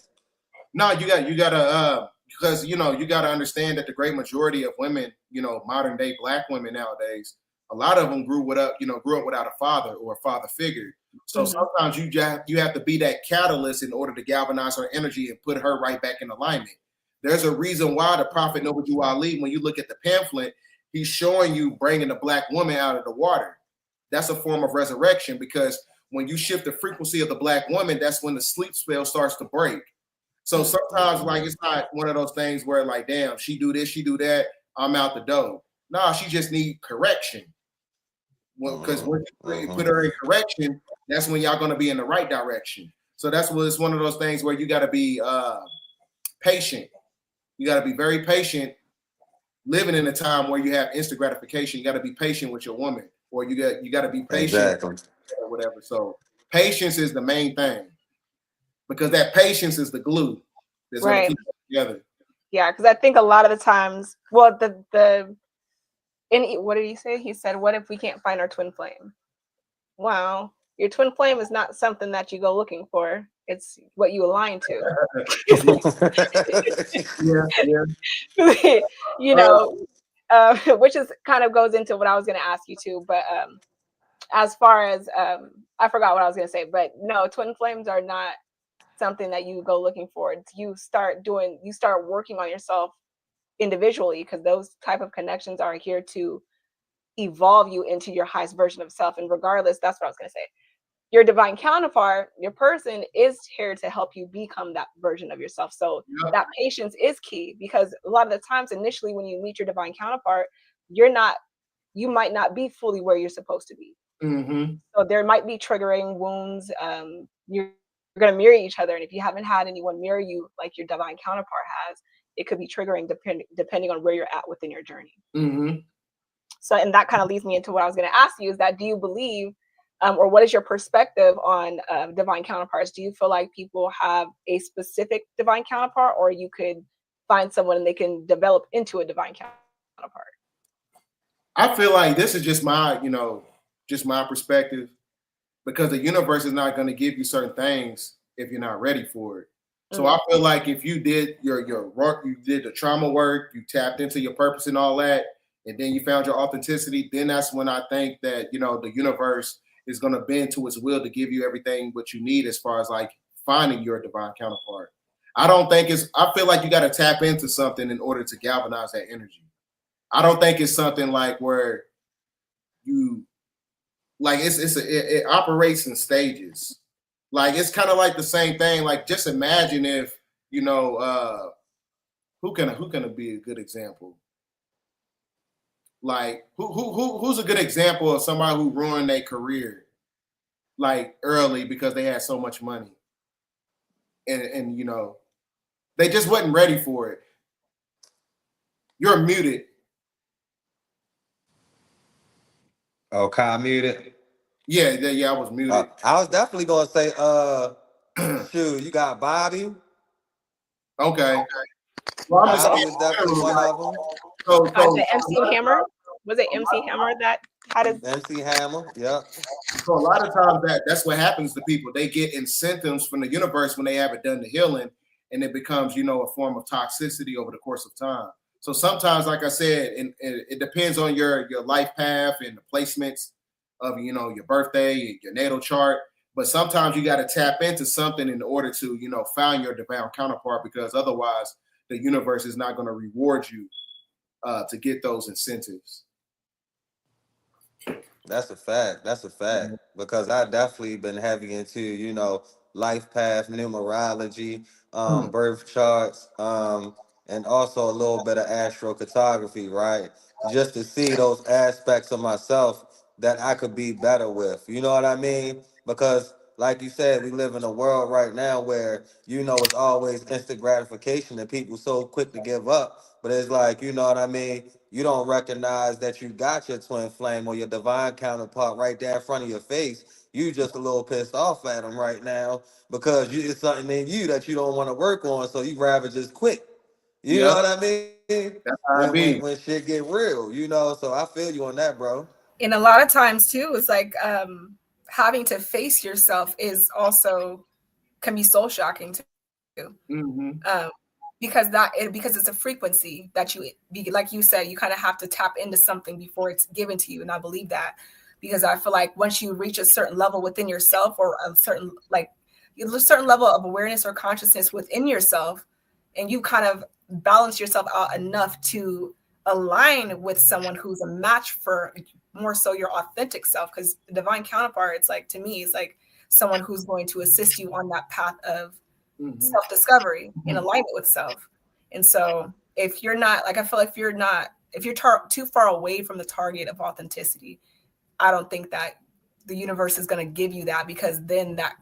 No, you gotta because you gotta understand that the great majority of women, modern day Black women nowadays, a lot of them grew up without a father or a father figure. So sometimes you have to be that catalyst in order to galvanize her energy and put her right back in alignment. There's a reason why the Prophet Noble Ali, when you look at the pamphlet, he's showing you bringing the Black woman out of the water. That's a form of resurrection, because when you shift the frequency of the Black woman, that's when the sleep spell starts to break. So sometimes, it's not one of those things where, damn, she do this, she do that, I'm out the door. No, she just need correction. Because when you put her in correction, that's when y'all going to be in the right direction. So it's one of those things where you got to be patient. You got to be very patient. Living in a time where you have instant gratification, you got to be patient with your woman, or you got to be patient or whatever. So patience is the main thing, because that patience is the glue that's going to keep it together. Yeah, because I think a lot of the times, well, what did he say? He said, "What if we can't find our twin flame?" Wow, your twin flame is not something that you go looking for. It's what you align to. Which is kind of goes into what I was going to ask you too. But as far as I forgot what I was going to say. But no, twin flames are not something that you go looking for. You start working on yourself individually, because those type of connections are here to evolve you into your highest version of self. And regardless, that's what I was going to say. Your divine counterpart, your person, is here to help you become that version of yourself. So that patience is key, because a lot of the times initially when you meet your divine counterpart, you might not be fully where you're supposed to be. So there might be triggering wounds. You're going to mirror each other. And if you haven't had anyone mirror you like your divine counterpart has, it could be triggering depending on where you're at within your journey. So, and that kind of leads me into what I was going to ask you, is that, do you believe, or what is your perspective on divine counterparts? Do you feel like people have a specific divine counterpart, or you could find someone and they can develop into a divine counterpart? I feel like this is just my perspective, because the universe is not going to give you certain things if you're not ready for it. So I feel like if you did your work, you did the trauma work, you tapped into your purpose and all that, and then you found your authenticity, then that's when I think that, the universe is going to bend to its will to give you everything what you need as far as finding your divine counterpart. I feel like you got to tap into something in order to galvanize that energy. I don't think it's something where you it operates in stages. It's kind of like the same thing. Just imagine if, who can be a good example? Like who's a good example of somebody who ruined their career like early because they had so much money, and you know they just wasn't ready for it. You're muted. Oh, Kaii muted. Yeah, I was muted. I was definitely gonna say, shoot, you got Bobby. Okay. Well, I'm just Bobby is definitely one of them. The MC Hammer. Was it MC Hammer that had his MC Hammer? Yep. So a lot of times that's what happens to people. They get incentives from the universe when they haven't done the healing, and it becomes, you know, a form of toxicity over the course of time. So sometimes, like I said, it depends on your life path and the placements of, you know, your birthday, your natal chart. But sometimes you got to tap into something in order to, you know, find your divine counterpart, because otherwise the universe is not going to reward you to get those incentives. That's a fact. That's a fact. Because I definitely been heavy into, you know, life path, numerology, birth charts, and also a little bit of astrocartography, right? Just to see those aspects of myself that I could be better with. You know what I mean? Because like you said, we live in a world right now where, you know, it's always instant gratification and people so quick to give up. But it's like, you know what I mean? You don't recognize that you got your twin flame or your divine counterpart right there in front of your face. You just a little pissed off at them right now because it's something in you that you don't want to work on, so you rather just quit. You know what I mean? That's how it be. When shit get real, you know. So I feel you on that, bro. And a lot of times too, it's like having to face yourself is also can be soul shocking too. Because it's a frequency that you, like you said, you kind of have to tap into something before it's given to you. And I believe that, because I feel like once you reach a certain level within yourself, or a certain level of awareness or consciousness within yourself, and you kind of balance yourself out enough to align with someone who's a match for more so your authentic self. Because the divine counterpart, it's like, to me, it's like someone who's going to assist you on that path of self-discovery in alignment with self. And so if you're not, like, I feel like if you're too far away from the target of authenticity, I don't think that the universe is going to give you that, because then that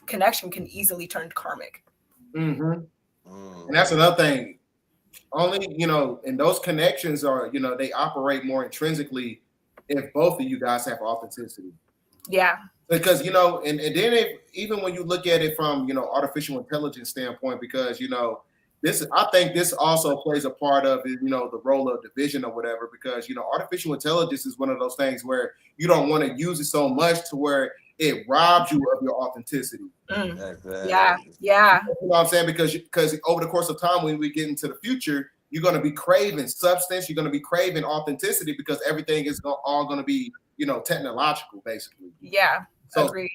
connection can easily turn karmic. And that's another thing. Only, you know, and those connections are, you know, they operate more intrinsically if both of you guys have authenticity. Yeah. Because, you know, and then even when you look at it from, you know, artificial intelligence standpoint, because, you know, I think this also plays a part of, you know, the role of division or whatever, because, you know, artificial intelligence is one of those things where you don't want to use it so much to where it robs you of your authenticity. Yeah. You know what I'm saying? Because over the course of time, when we get into the future, you're going to be craving substance. You're going to be craving authenticity, because everything is all going to be, you know, technological, basically. Yeah. So agreed.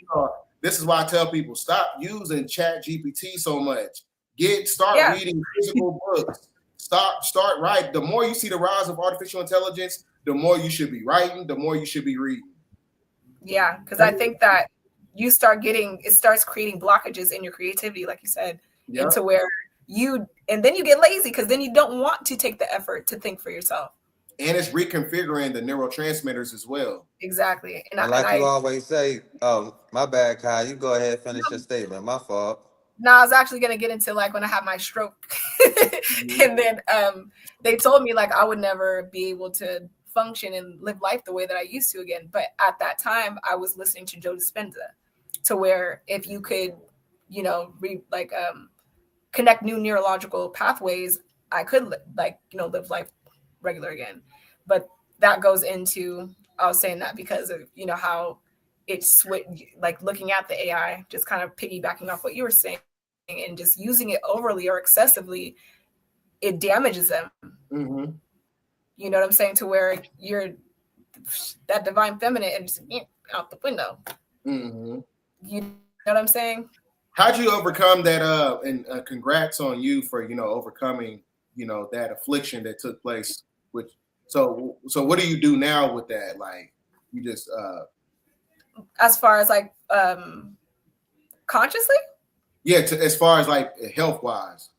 This is why I tell people, stop using Chat GPT so much. Start reading physical books. Start writing. The more you see the rise of artificial intelligence, the more you should be writing, the more you should be reading. Yeah, because I think that it starts creating blockages in your creativity, like you said, into where and then you get lazy, because then you don't want to take the effort to think for yourself. And it's reconfiguring the neurotransmitters as well. Exactly. And you always say, oh, my bad, Kai, you go ahead and finish your statement. My fault. No, I was actually going to get into like when I had my stroke. And then they told me like I would never be able to function and live life the way that I used to again. But at that time, I was listening to Joe Dispenza, to where if you could, you know, connect new neurological pathways, I could live life regular again. But that goes into, I was saying that because of, you know, how it's like looking at the AI, just kind of piggybacking off what you were saying, and just using it overly or excessively, it damages them. You know what I'm saying? To where you're that divine feminine and just out the window. You know what I'm saying? How'd you overcome that? And congrats on you for, you know, overcoming, you know, that affliction that took place. So what do you do now with that? Like, you just as far as like consciously? Yeah, as far as like health wise.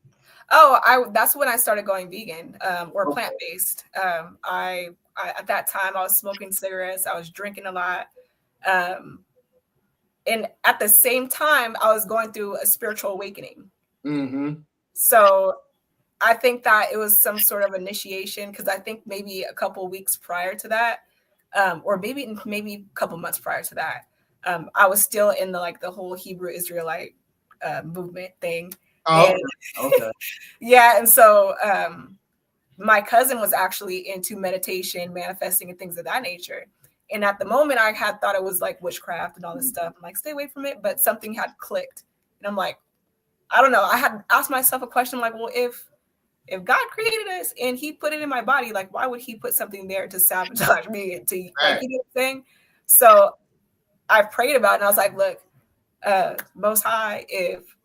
That's when I started going vegan, or plant-based. I at that time I was smoking cigarettes, I was drinking a lot. And at the same time, I was going through a spiritual awakening. So I think that it was some sort of initiation, because I think maybe a couple weeks prior to that, or maybe a couple months prior to that, I was still in the whole Hebrew Israelite movement thing. Oh, okay. Yeah, and so my cousin was actually into meditation, manifesting, and things of that nature. And at the moment, I had thought it was like witchcraft and all this stuff. I'm like, stay away from it. But something had clicked, and I'm like, I don't know. I had asked myself a question like, well, if God created us and He put it in my body, like, why would He put something there to sabotage me? And to, like, you know what I'm saying? So I prayed about it, and I was like, look, Most High, if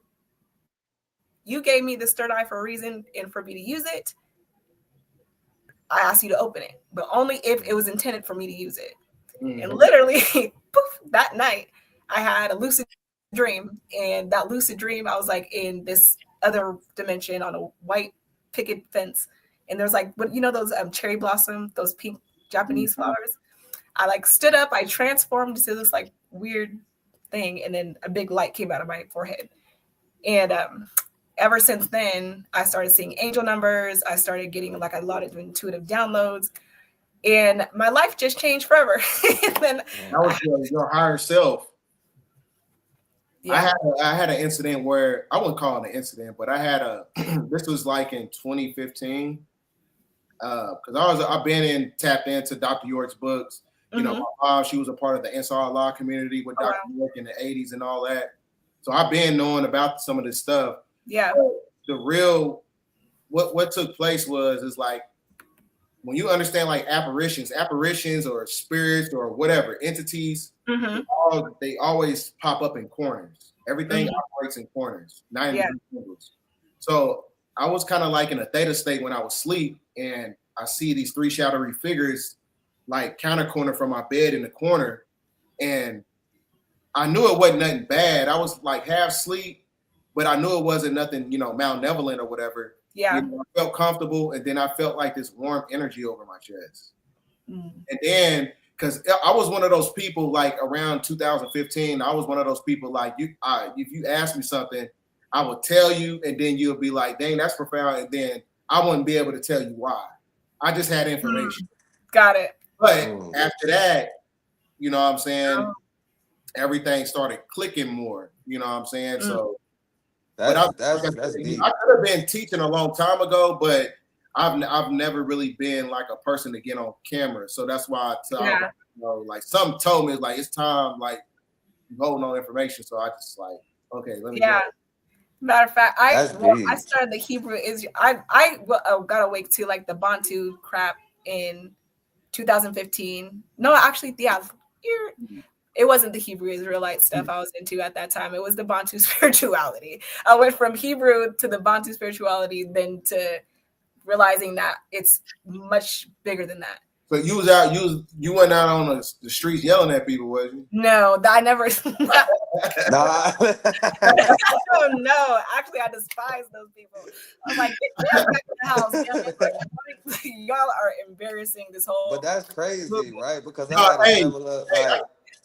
you gave me this third eye for a reason and for me to use it, I asked you to open it, but only if it was intended for me to use it. And literally, poof, that night, I had a lucid dream. And that lucid dream, I was like in this other dimension on a white picket fence. And there's like, what, you know, those cherry blossom, those pink Japanese flowers. I like stood up, I transformed into this like weird thing. And then a big light came out of my forehead. And ever since then, I started seeing angel numbers. I started getting like a lot of intuitive downloads. And my life just changed forever. And then that was your higher self. Yeah. I had an incident where, I wouldn't call it an incident, but I had this was like in 2015. Because I've been tapped into Dr. York's books. You know, my mom, she was a part of the Ansar Allah community with Dr. York in the 80s and all that. So I've been knowing about some of this stuff. Yeah. The real, what took place is like, when you understand like apparitions or spirits or whatever, entities, they always pop up in corners. Everything operates in corners, 90 angles. So I was kind of like in a theta state when I was asleep, and I see these three shadowy figures like counter corner from my bed in the corner. And I knew it wasn't nothing bad. I was like half asleep, but I knew it wasn't nothing, you know, malevolent or whatever. Yeah. You know, I felt comfortable, and then I felt like this warm energy over my chest. And then, because I was one of those people, like around 2015, I was one of those people like, if you ask me something, I would tell you, and then you'll be like, dang, that's profound. And then I wouldn't be able to tell you why. I just had information. Got it. But after that, you know what I'm saying, everything started clicking more, you know what I'm saying? So that's deep. I could have been teaching a long time ago, but I've never really been like a person to get on camera. So that's why you know, like some told me like it's time, like holding on information. So I just like, okay, let me go. Matter of fact, I started the Hebrew Israel. I got awake to like the Bantu crap in 2015. No, actually, it wasn't the Hebrew Israelite stuff I was into at that time. It was the Bantu spirituality. I went from Hebrew to the Bantu spirituality, then to realizing that it's much bigger than that. So you was out, you went out on the streets yelling at people, was you? No, I never. Nah. Oh, no, actually, I despise those people. I'm like, get back to the house. Y'all are embarrassing this whole. But that's crazy, right? Because I had a similar,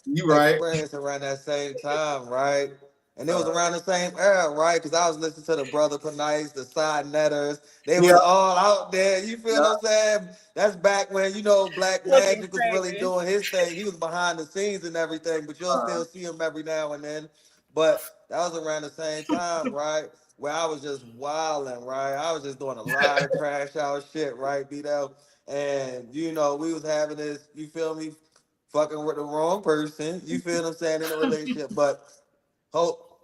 you right experience around that same time, right? And it was around the same era, right? Because I was listening to the Brother Panice, the Side Netters. They was all out there. You feel what I'm saying? That's back when, you know, Black Magic was really doing his thing. He was behind the scenes and everything, but you'll still see him every now and then. But that was around the same time, right? Where I was just wilding, right? I was just doing a lot of crash out shit, right, Brydell? And, you know, we was having this, you feel me, fucking with the wrong person. You feel what I'm saying, in a relationship. But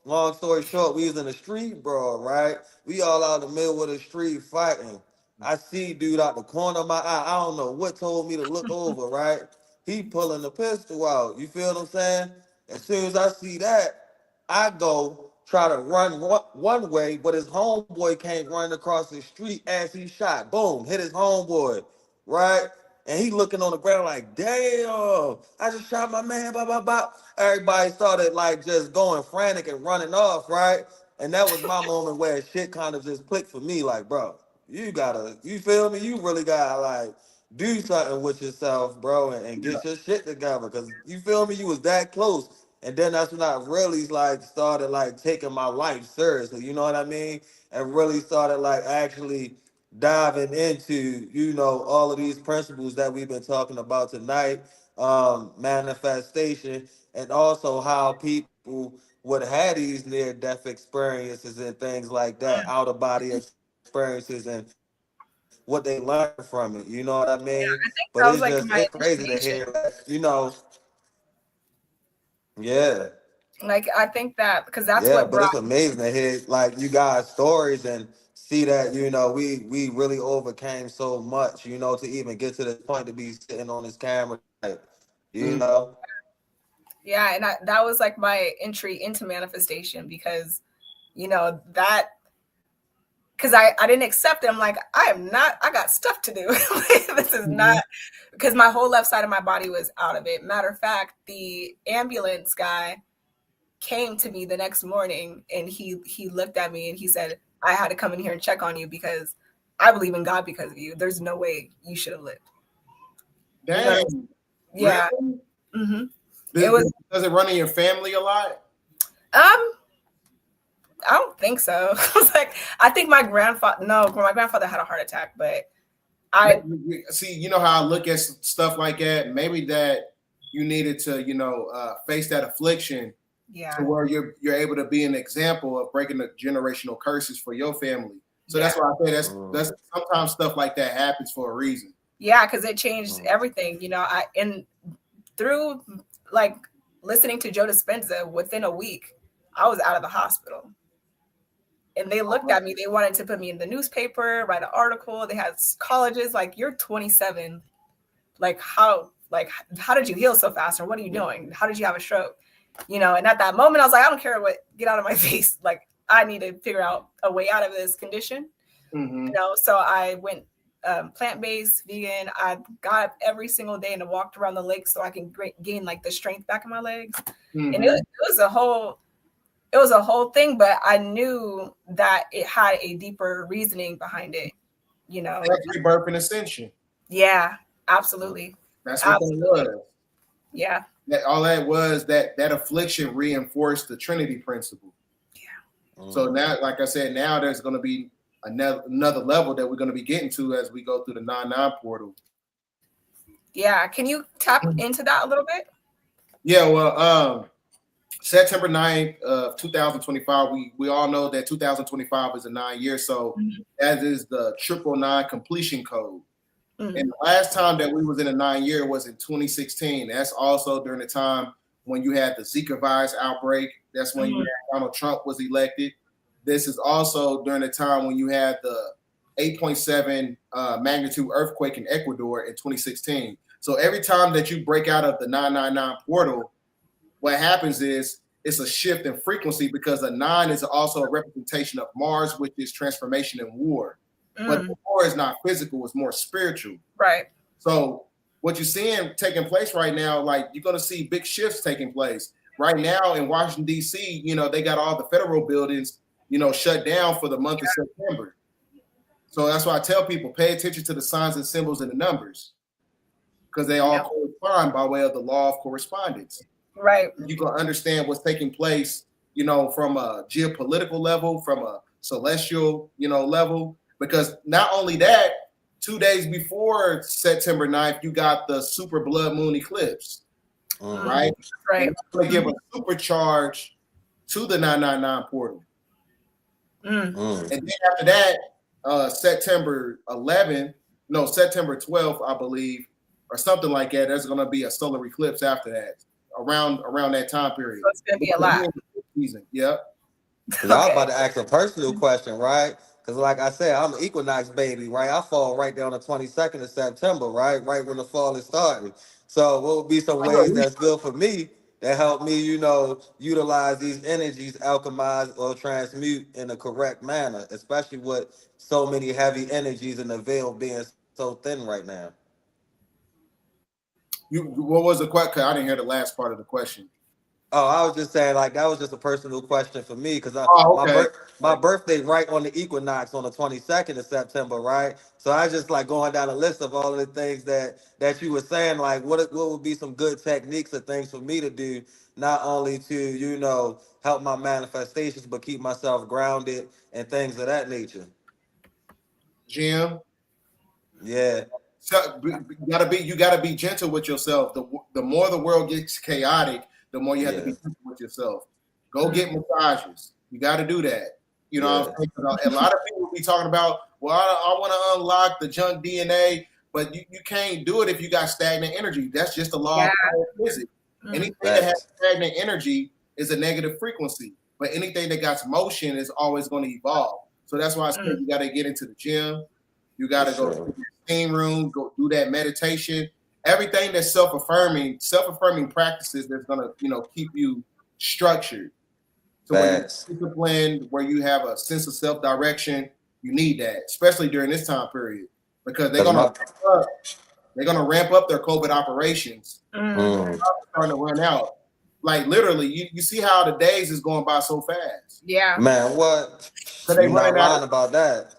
long story short, we was in the street brawl, right? We all out in the middle of the street fighting. I see dude out the corner of my eye. I don't know what told me to look over, right? He pulling the pistol out. You feel what I'm saying? As soon as I see that, I go try to run one way, but his homeboy came running across the street as he shot. Boom, hit his homeboy, right? And he looking on the ground like, damn, I just shot my man, blah, blah, blah. Everybody started like just going frantic and running off, right? And that was my moment where shit kind of just clicked for me. Like, bro, you feel me? You really gotta like do something with yourself, bro, and get your shit together. Cause you feel me? You was that close. And then that's when I really like started like taking my life seriously. You know what I mean? And really started like actually diving into, you know, all of these principles that we've been talking about tonight, manifestation, and also how people would have these near-death experiences and things like that, out-of-body experiences, and what they learn from it. You know what I mean? I think But that was it's like just my it's crazy to initiation. hear, you know. Yeah. Like I think that because that's Yeah, what but brought it's amazing to hear like you guys' stories and see that, you know, we really overcame so much, you know, to even get to this point to be sitting on this camera, like, you know. Yeah, and that was like my entry into manifestation because, you know, that because I didn't accept it. I'm like, I got stuff to do. This is not because my whole left side of my body was out of it. Matter of fact, the ambulance guy came to me the next morning and he looked at me and he said, I had to come in here and check on you because I believe in God because of you. There's no way you should have lived. Damn. Yeah. Really? Mm-hmm. Does it run in your family a lot? I don't think so. I think my grandfather had a heart attack, but I see, you know how I look at stuff like that. Maybe that you needed to, you know, face that affliction, to where you're able to be an example of breaking the generational curses for your family. So that's why I say that's sometimes stuff like that happens for a reason. Yeah, because it changed everything. You know, through like listening to Joe Dispenza, within a week, I was out of the hospital. And they looked at me, they wanted to put me in the newspaper, write an article. They had colleges like, you're 27. Like how did you heal so fast? Or what are you doing? How did you have a stroke? You know, and at that moment I was like, I don't care what, get out of my face. Like I need to figure out a way out of this condition. You know, so I went plant-based, vegan. I got up every single day and walked around the lake so I can gain like the strength back in my legs. And it was a whole thing, but I knew that it had a deeper reasoning behind it, you know. Rebirth and ascension. Yeah, absolutely. That's what that was. Yeah. All that was that affliction reinforced the Trinity principle. Yeah. So now, like I said, now there's going to be another level that we're going to be getting to as we go through the 9-9 portal. Yeah. Can you tap into that a little bit? Yeah. Well, September 9th of 2025, we all know that 2025 is a 9 year. So that is the 999 completion code. And the last time that we was in a 9 year was in 2016. That's also during the time when you had the Zika virus outbreak. That's when you had Donald Trump was elected. This is also during the time when you had the 8.7 magnitude earthquake in Ecuador in 2016. So every time that you break out of the 999 portal, what happens is it's a shift in frequency because a 9 is also a representation of Mars, which is transformation and war. But the war is not physical, it's more spiritual. Right. So what you're seeing taking place right now, like you're going to see big shifts taking place. Right now in Washington, D.C., you know, they got all the federal buildings, you know, shut down for the month of September. So that's why I tell people, pay attention to the signs and symbols and the numbers because they all correspond by way of the law of correspondence. Right. You can understand what's taking place, you know, from a geopolitical level, from a celestial, you know, level. Because not only that, 2 days before September 9th, you got the super blood moon eclipse, right? Right. And it's going to give a supercharge to the 999 portal. And then after that, September 12th, I believe, or something like that, there's going to be a solar eclipse after that, around that time period. So it's going to be a lot. Season. Yep. Because I was about to ask a personal question, right? Because like I said, I'm an equinox baby, right? I fall right down the 22nd of September, right? Right when the fall is starting. So what would be some ways that's good for me that help me, you know, utilize these energies, alchemize or transmute in a correct manner, especially with so many heavy energies and the veil being so thin right now? What was the question? I didn't hear the last part of the question. Oh, I was just saying, like, that was just a personal question for me because Oh, okay. my birthday right on the equinox on the 22nd of September, right? So I just like going down a list of all of the things that you were saying, like what would be some good techniques or things for me to do, not only to, help my manifestations, but keep myself grounded and things of that nature. Jim. Yeah. So you gotta be gentle with yourself. The more the world gets chaotic, the more you have to be gentle with yourself. Go get massages. You got to do that. You know what I'm saying? A lot of people be talking about, well, I want to unlock the junk DNA, but you can't do it if you got stagnant energy. That's just the law of physics. Anything that has stagnant energy is a negative frequency, but anything that got motion is always going to evolve. So that's why I said you got to get into the gym. You got to go to the steam room, go do that meditation. Everything that's self-affirming practices that's going to, keep you structured. So when you're disciplined, where you have a sense of self-direction, you need that, especially during this time period, because they're gonna ramp up their COVID operations. Starting to run out. Like literally, you see how the days is going by so fast. Yeah. Man, what? So they You're not lying about that.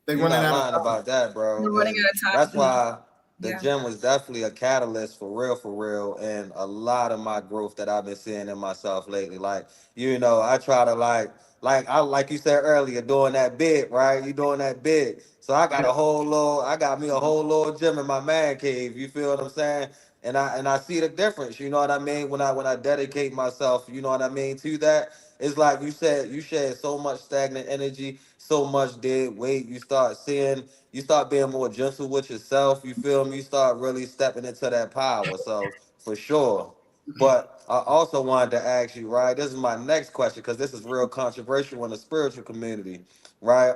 You're not lying about that, bro. They're running out of time. That's why the gym was definitely a catalyst for real, and a lot of my growth that I've been seeing in myself lately. Like, I try to like you said earlier, doing that bid, right? You doing that bid. So I got me a whole little gym in my man cave. You feel what I'm saying? And I see the difference. You know what I mean? When I dedicate myself, you know what I mean, to that. It's like you said, you shed so much stagnant energy, so much dead weight. You start being more gentle with yourself. You feel me? You start really stepping into that power. So for sure. But I also wanted to ask you, right? This is my next question because this is real controversial in the spiritual community, right?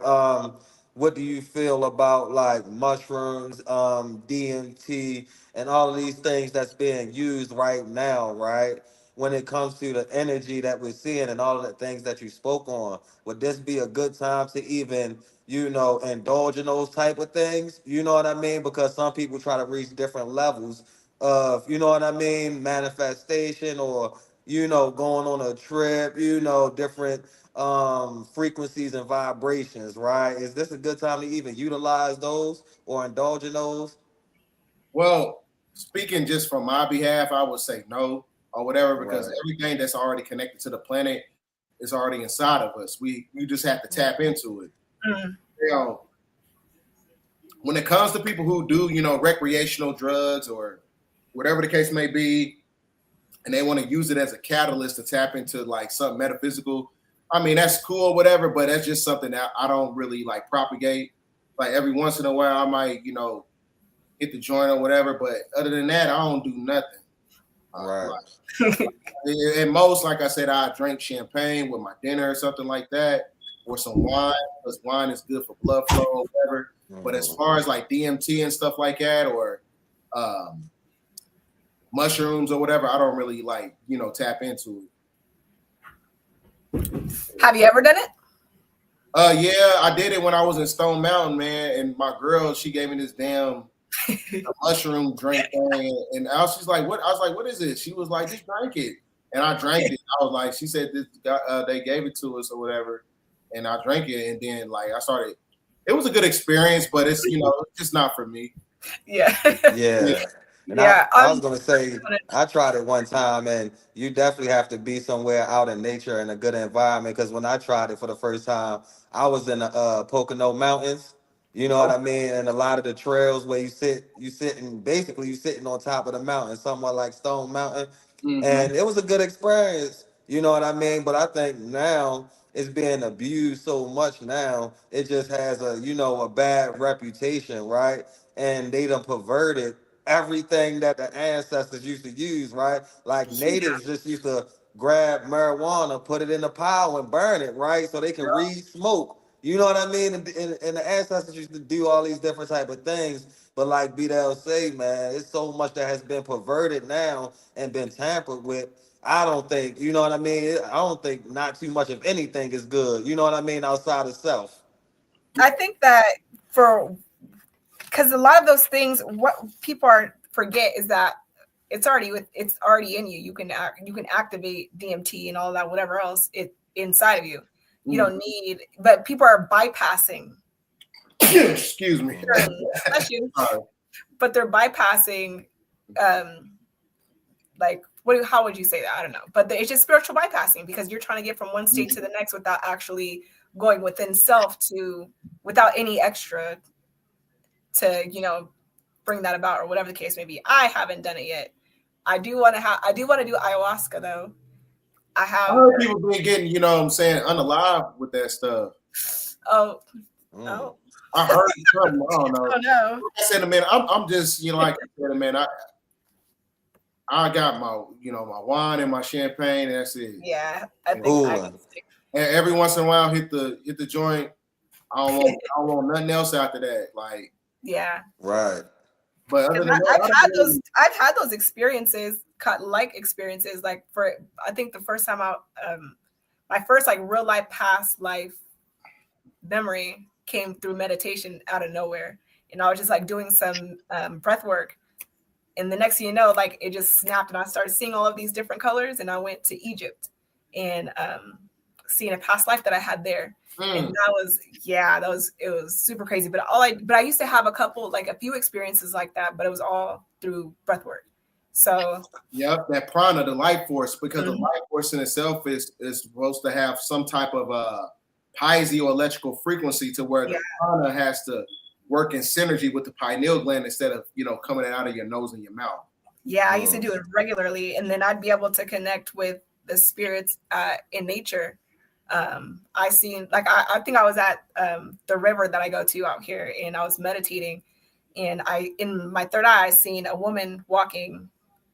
What do you feel about like mushrooms, DMT, and all of these things that's being used right now, right? When it comes to the energy that we're seeing and all of the things that you spoke on, would this be a good time to even, indulge in those type of things? You know what I mean? Because some people try to reach different levels of, manifestation or, going on a trip, different frequencies and vibrations, right? Is this a good time to even utilize those or indulge in those? Well, speaking just from my behalf, I would say no or whatever, because everything that's already connected to the planet is already inside of us. We just have to tap into it. When it comes to people who do, recreational drugs or whatever the case may be, and they want to use it as a catalyst to tap into like something metaphysical, I mean, that's cool or whatever, but that's just something that I don't really like propagate. Like every once in a while, I might, hit the joint or whatever, but other than that, I don't do nothing. And most, like I said, I drink champagne with my dinner or something like that, or some wine, because wine is good for blood flow or whatever. But as far as like DMT and stuff like that, or mushrooms or whatever, I don't really like, tap into it. Have you ever done it? Yeah, I did it when I was in Stone Mountain, man. And my girl, she gave me this damn mushroom drink thing, and she's like, "What?" I was like, "What is it?" She was like, "Just drink it," and I drank it. I was like, "She said this they gave it to us or whatever," and I drank it, and then like I started. It was a good experience, but it's it's just not for me. Yeah. And I was gonna say I tried it one time, and you definitely have to be somewhere out in nature in a good environment. Because when I tried it for the first time, I was in the Pocono Mountains. You know what I mean? And a lot of the trails where you sitting on top of the mountain, somewhat like Stone Mountain. And it was a good experience. You know what I mean? But I think now it's being abused so much now. It just has a bad reputation, right? And they done perverted everything that the ancestors used to use, right? Like natives just used to grab marijuana, put it in the pile and burn it, right? So they can read smoke. You know what I mean? And the ancestors used to do all these different type of things. But like Brydell say, man, it's so much that has been perverted now and been tampered with. I don't think, you know what I mean? I don't think not too much of anything is good. You know what I mean? Outside of self. I think that because a lot of those things, what people forget is that it's already in you. You can activate DMT and all that, whatever else inside of you. You don't need, but people are bypassing. Excuse me. But they're bypassing, like, how would you say that? I don't know. But it's just spiritual bypassing, because you're trying to get from one state to the next without actually going within self without any extra to, bring that about, or whatever the case may be. I haven't done it yet. I do want to do ayahuasca though. I heard people been getting, unalive with that stuff. Oh. I heard something. I don't know. Oh no. Like I said, man, I'm just, like I said, man, I got my, my wine and my champagne, and that's it. Yeah, I think and every once in a while hit the joint. I don't want nothing else after that. Like, yeah. Right. But other than that, I've had those experiences, experiences, like I think the first time my first like real life past life memory came through meditation out of nowhere. And I was just like doing some breath work. And the next thing you know, like it just snapped and I started seeing all of these different colors, and I went to Egypt and seeing a past life that I had there. And it was super crazy. But I used to have a few experiences like that, but it was all through breath work. So that prana, the life force, because the life force in itself is supposed to have some type of piezoelectrical frequency, to where the prana has to work in synergy with the pineal gland instead of coming out of your nose and your mouth. I used to do it regularly, and then I'd be able to connect with the spirits in nature. I think I was at the river that I go to out here, and I was meditating, and in my third eye I seen a woman walking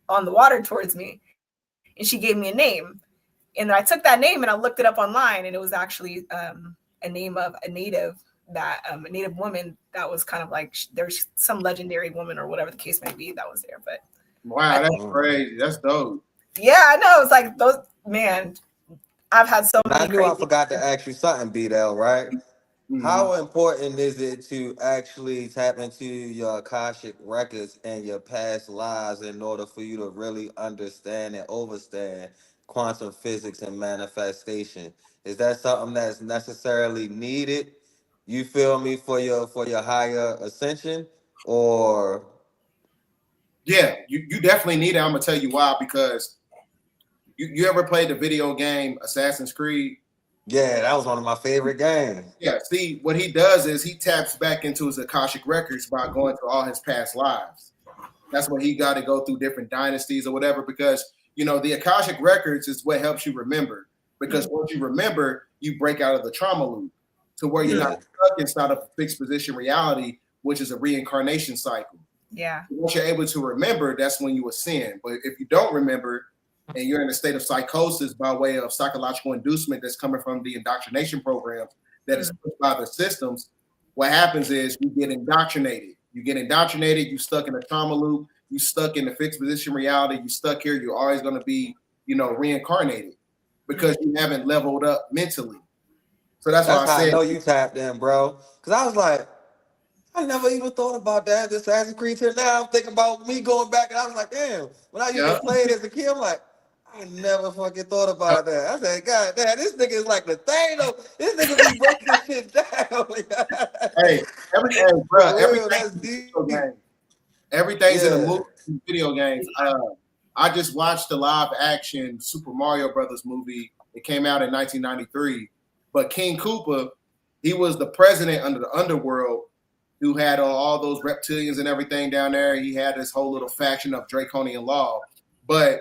on the water towards me, and she gave me a name, and I took that name and I looked it up online, and it was actually a name of a native woman that was kind of like, there's some legendary woman or whatever the case may be that was there. But wow, that's crazy. That's dope. Yeah, I know. It's like those, man. I've had so many. I knew I forgot to ask you something, Brydell, right? How important is it to actually tap into your Akashic records and your past lives in order for you to really understand and understand quantum physics and manifestation? Is that something that's necessarily needed, you feel me, for your higher ascension? Or yeah, you definitely need it. I'm gonna tell you why. Because you ever played the video game Assassin's Creed? Yeah, that was one of my favorite games. Yeah, see, what he does is he taps back into his Akashic records by going through all his past lives. That's when he got to go through different dynasties or whatever, because, the Akashic records is what helps you remember. Because once you remember, you break out of the trauma loop to where you're not stuck inside of a fixed position reality, which is a reincarnation cycle. Yeah. Once you're able to remember, that's when you ascend. But if you don't remember, and you're in a state of psychosis by way of psychological inducement that's coming from the indoctrination programs that is pushed by the systems, what happens is you get indoctrinated. You stuck in a trauma loop. You stuck in a fixed position reality. You stuck here. You're always going to be, reincarnated because you haven't leveled up mentally. So that's why I said. I know you tapped in, bro. Because I was like, I never even thought about that. This Assassin's Creed here. Now I'm thinking about me going back, and I was like, damn. When I used to play it as a kid, I'm like, I never fucking thought about that. I said, God damn, this nigga is like the thing, though. This nigga be breaking this shit down. Everything's in the movie, video games. I just watched the live action Super Mario Brothers movie. It came out in 1993. But King Koopa, he was the president under the underworld who had all those reptilians and everything down there. He had this whole little faction of draconian law. But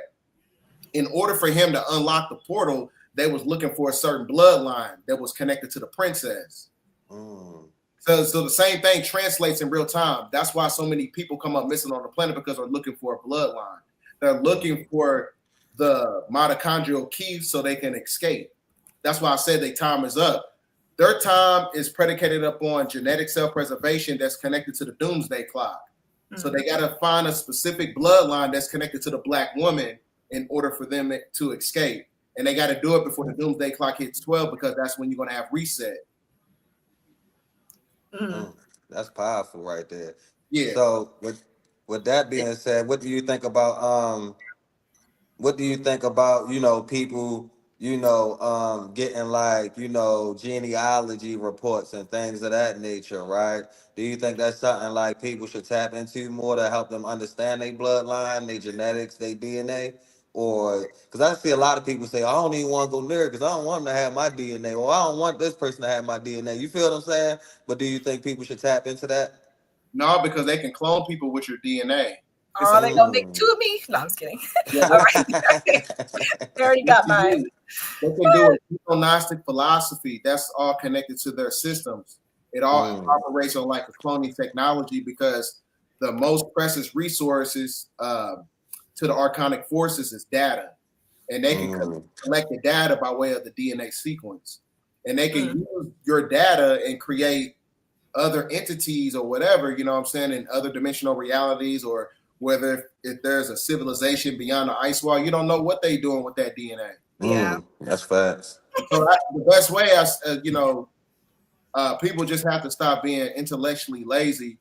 in order for him to unlock the portal, they was looking for a certain bloodline that was connected to the princess. So the same thing translates in real time. That's why so many people come up missing on the planet, because they're looking for a bloodline. They're looking for the mitochondrial key so they can escape. That's why I said their time is up. Their time is predicated upon genetic self-preservation that's connected to the doomsday clock. So they got to find a specific bloodline that's connected to the black woman in order for them to escape. And they got to do it before the doomsday clock hits 12, because that's when you're going to have reset. That's powerful right there. Yeah. So with that being said, what do you think about people, getting like, genealogy reports and things of that nature, right? Do you think that's something like people should tap into more to help them understand their bloodline, their genetics, their DNA? Or because I see a lot of people say, I don't even want to go near it because I don't want them to have my DNA, or I don't want this person to have my DNA. You feel what I'm saying? But do you think people should tap into that? No, because they can clone people with your DNA. Oh, they gonna make two of me? No, I'm just kidding. Yeah, all right. They already got mine. They can do it. Gnostic philosophy. That's all connected to their systems. It all operates on like a cloning technology because the most precious resources to the archonic forces is data, and they can collect the data by way of the DNA sequence, and they can use your data and create other entities or whatever, you know what I'm saying, in other dimensional realities, or whether if there's a civilization beyond the ice wall, you don't know what they're doing with that DNA. Yeah, that's facts. So the best way, people just have to stop being intellectually lazy.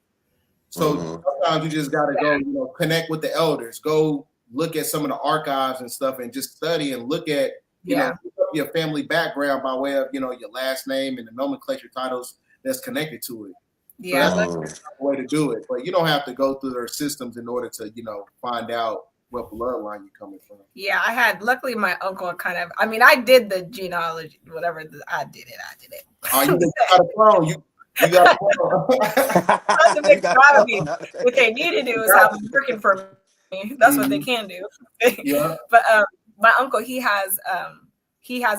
So sometimes you just got to go, connect with the elders, go look at some of the archives and stuff, and just study and look at, your family background by way of, your last name and the nomenclature titles that's connected to it. Yeah, so that's the way to do it. But you don't have to go through their systems in order to, find out what bloodline you're coming from. Yeah, luckily my uncle I did the genealogy, whatever. I did it. Oh, you got a clone. You got a clone. That's a big part of me. What they need to do is have them working for me. That's what they can do. Yeah. But my uncle, he has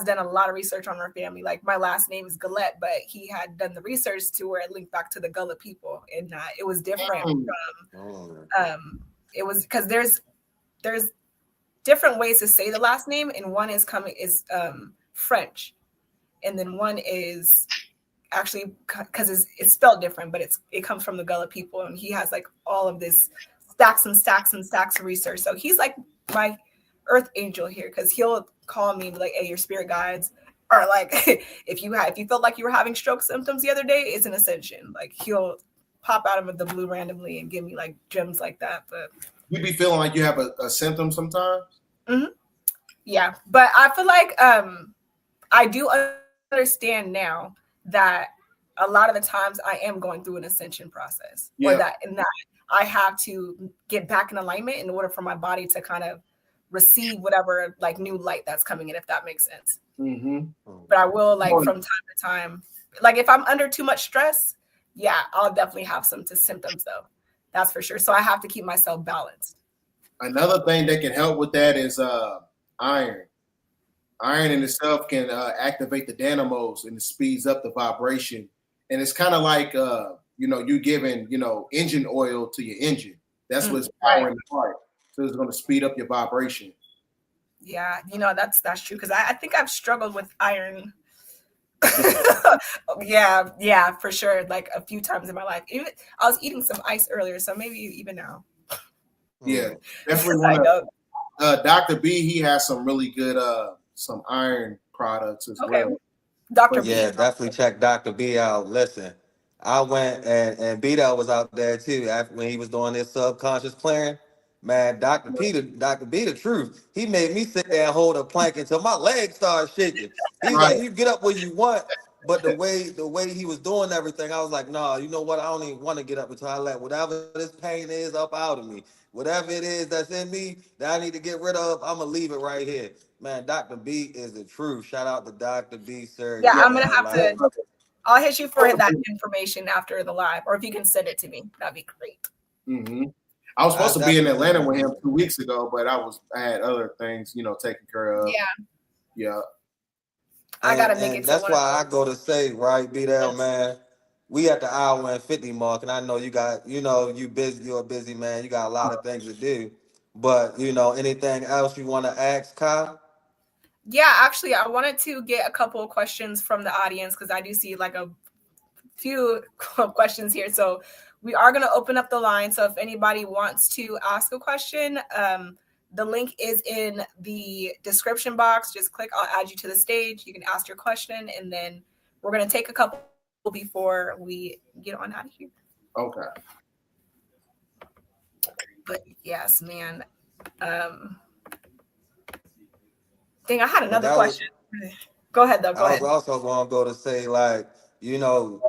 done a lot of research on our family. Like my last name is Gullatt, but he had done the research to where it linked back to the Gullatt people, and it was different from it was because there's different ways to say the last name, and one is French, and then one is actually because it's spelled different, but it comes from the Gullatt people, and he has like all of this stacks and stacks and stacks of research. So he's like my earth angel here, because he'll call me like, hey, your spirit guides are like, if you felt like you were having stroke symptoms the other day, it's an ascension. Like he'll pop out of the blue randomly and give me like gems like that. But you be feeling like you have a symptom sometimes. Yeah, but I feel like I do understand now that a lot of the times I am going through an ascension process, or that I have to get back in alignment in order for my body to kind of receive whatever like new light that's coming in, if that makes sense. But I will from time to time, like if I'm under too much stress, I'll definitely have some symptoms though. That's for sure. So I have to keep myself balanced. Another thing that can help with that is iron. Iron in itself can activate the dynamos, and it speeds up the vibration. And it's kind of like you giving engine oil to your engine. That's what's powering the heart. So it's going to speed up your vibration. Yeah, that's true, because I think I've struggled with iron. yeah, for sure. Like a few times in my life. Even I was eating some ice earlier, so maybe even now. Yeah, definitely. Dr. B, he has some really good some iron products as well. Dr. B. Yeah, definitely check Dr. B out. Listen, I went and Brydell was out there too when he was doing his subconscious clearing. Man, Dr. B, the truth. He made me sit there and hold a plank until my legs started shaking. He's like, you get up where you want. But the way he was doing everything, I was like, nah, you know what? I don't even want to get up until I let whatever this pain is up out of me. Whatever it is that's in me that I need to get rid of, I'm going to leave it right here. Man, Dr. B is the truth. Shout out to Dr. B, sir. Yeah, I'm going to have to, I'll hit you for that information after the live, or if you can send it to me, that'd be great. I was supposed to be in Atlanta with him 2 weeks ago, but I had other things, taken care of. Yeah. I gotta make it. That's why I go to say, right, Brydell, man. We at the hour and 50 mark, and I know you got, you busy. You're a busy man. You got a lot of things to do. But anything else you want to ask, Kaii? Yeah, actually, I wanted to get a couple of questions from the audience, because I do see like a few questions here. So we are going to open up the line. So if anybody wants to ask a question, the link is in the description box. Just click, I'll add you to the stage. You can ask your question, and then we're going to take a couple before we get on out of here. Okay. But yes, man. Dang, I had another question. Go ahead, though. Go I ahead. was also going to go to say, like, you know,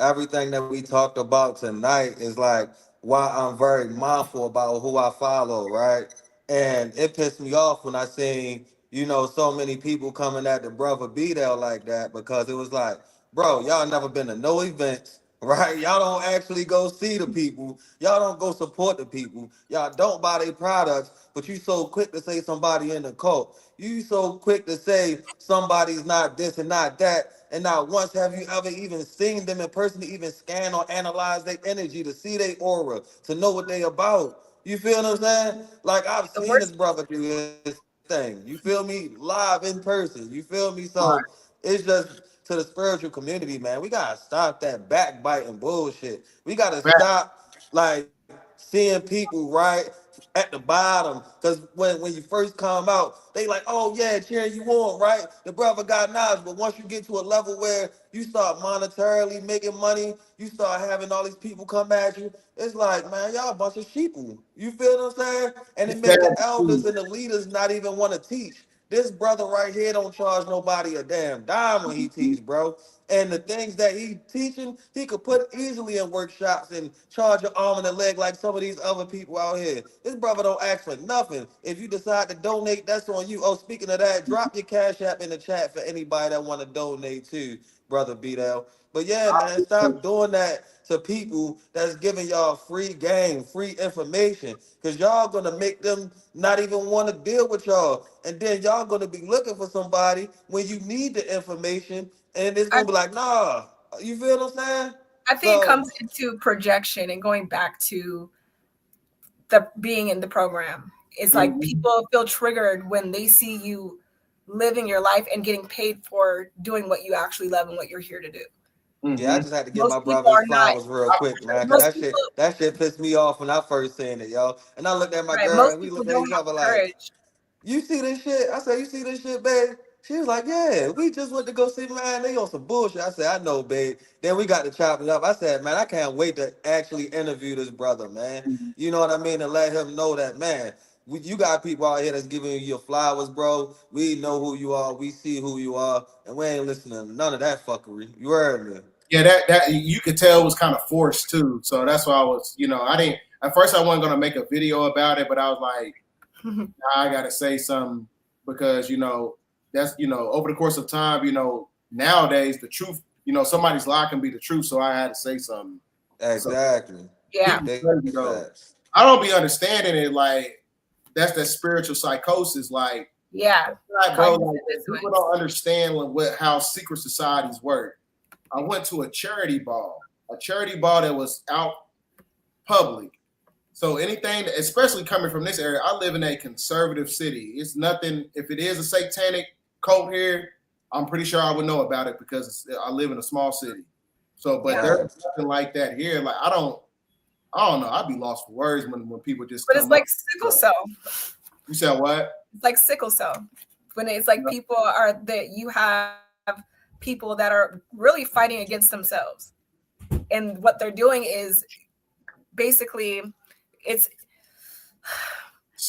everything that we talked about tonight is like why I'm very mindful about who I follow, right? And it pissed me off when I seen, you know, so many people coming at the brother Brydell like that, because it was like, bro, y'all never been to no events, right? Y'all don't actually go see the people. Y'all don't go support the people. Y'all don't buy their products, but you so quick to say somebody in the cult. You so quick to say somebody's not this and not that, and not once have you ever even seen them in person to even scan or analyze their energy, to see their aura, to know what they about. You feel what I'm saying? Like, I've The seen this worst. brother do his thing. You feel me? Live in person. You feel me? Right. So it's just to the spiritual community, man. We gotta stop that backbiting bullshit. We gotta stop like seeing people right at the bottom, because when you first come out, they like, oh yeah, cheering you on, right? The brother got knowledge, but once you get to a level where you start monetarily making money, you start having all these people come at you, it's like, man, y'all a bunch of sheeple. You feel what I'm saying? And it make the elders and the leaders not even want to teach. This brother right here don't charge nobody a damn dime when he teach, bro. And the things that he teaching, he could put easily in workshops and charge an arm and a leg like some of these other people out here. This brother don't ask for nothing. If you decide to donate, that's on you. Oh, speaking of that, drop your Cash App in the chat for anybody that want to donate to Brother Brydell. But yeah, man, stop doing that to people that's giving y'all free game, free information, because y'all gonna make them not even want to deal with y'all. And then y'all gonna be looking for somebody when you need the information, and it's gonna be like, nah. You feel what I'm saying? I think it comes into projection and going back to the being in the program. It's like people feel triggered when they see you living your life and getting paid for doing what you actually love and what you're here to do. Yeah, I just had to give Most my people brother his are not. flowers real quick, man, because Most people, that shit pissed me off when I first seen it, yo. And I looked at my right? girl Most and we people looked at don't each have other the like, courage. you see this shit? I said, you see this shit, babe? She was like, yeah, we just went to go see, man, they on some bullshit. I said, I know, babe. Then we got to chop it up. I said, man, I can't wait to actually interview this brother, man. You know what I mean? And let him know that, man, you got people out here that's giving you your flowers, bro. We know who you are. We see who you are. And we ain't listening to none of that fuckery. You heard me? Yeah, that you could tell was kind of forced too. So that's why I was, I didn't at first I wasn't gonna make a video about it, but I was like, nah, I gotta say something because that's over the course of time, nowadays the truth, somebody's lie can be the truth. So I had to say something. Exactly. So, Yeah. I don't be understanding it like that's that spiritual psychosis, like yeah, like, bro, like, people don't understand how secret societies work. I went to a charity ball that was out public. So anything, especially coming from this area, I live in a conservative city. It's nothing. If it is a satanic cult here, I'm pretty sure I would know about it because I live in a small city. So, but there's nothing like that here. Like I don't know. I'd be lost for words when people just. But it's like sickle cell. You said what? It's like sickle cell. When it's like people are that you have people that are really fighting against themselves, and what they're doing is basically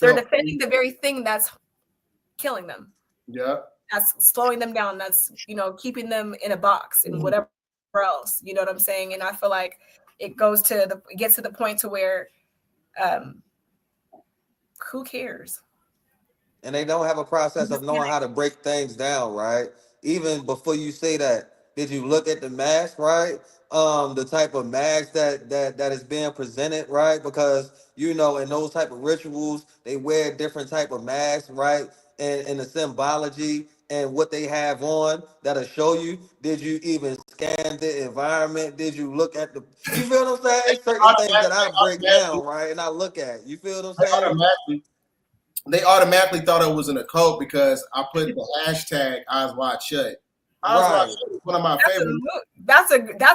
they're defending the very thing that's killing them. Yeah, that's slowing them down. That's keeping them in a box and whatever else. You know what I'm saying? And I feel like it gets to the point to where who cares? And they don't have a process of knowing how to break things down, right? Even before you say that, did you look at the mask, right? The type of mask that is being presented, right? Because in those type of rituals, they wear different type of masks, right? And the symbology and what they have on that'll show you. Did you even scan the environment? Did you look at you feel what I'm saying? It's certain things that I break down, right? And I look at. You feel what I'm saying? They automatically thought it was an occult because I put the hashtag Eyes Wide Shut. Eyes Wide Shut is one of my favorites. That's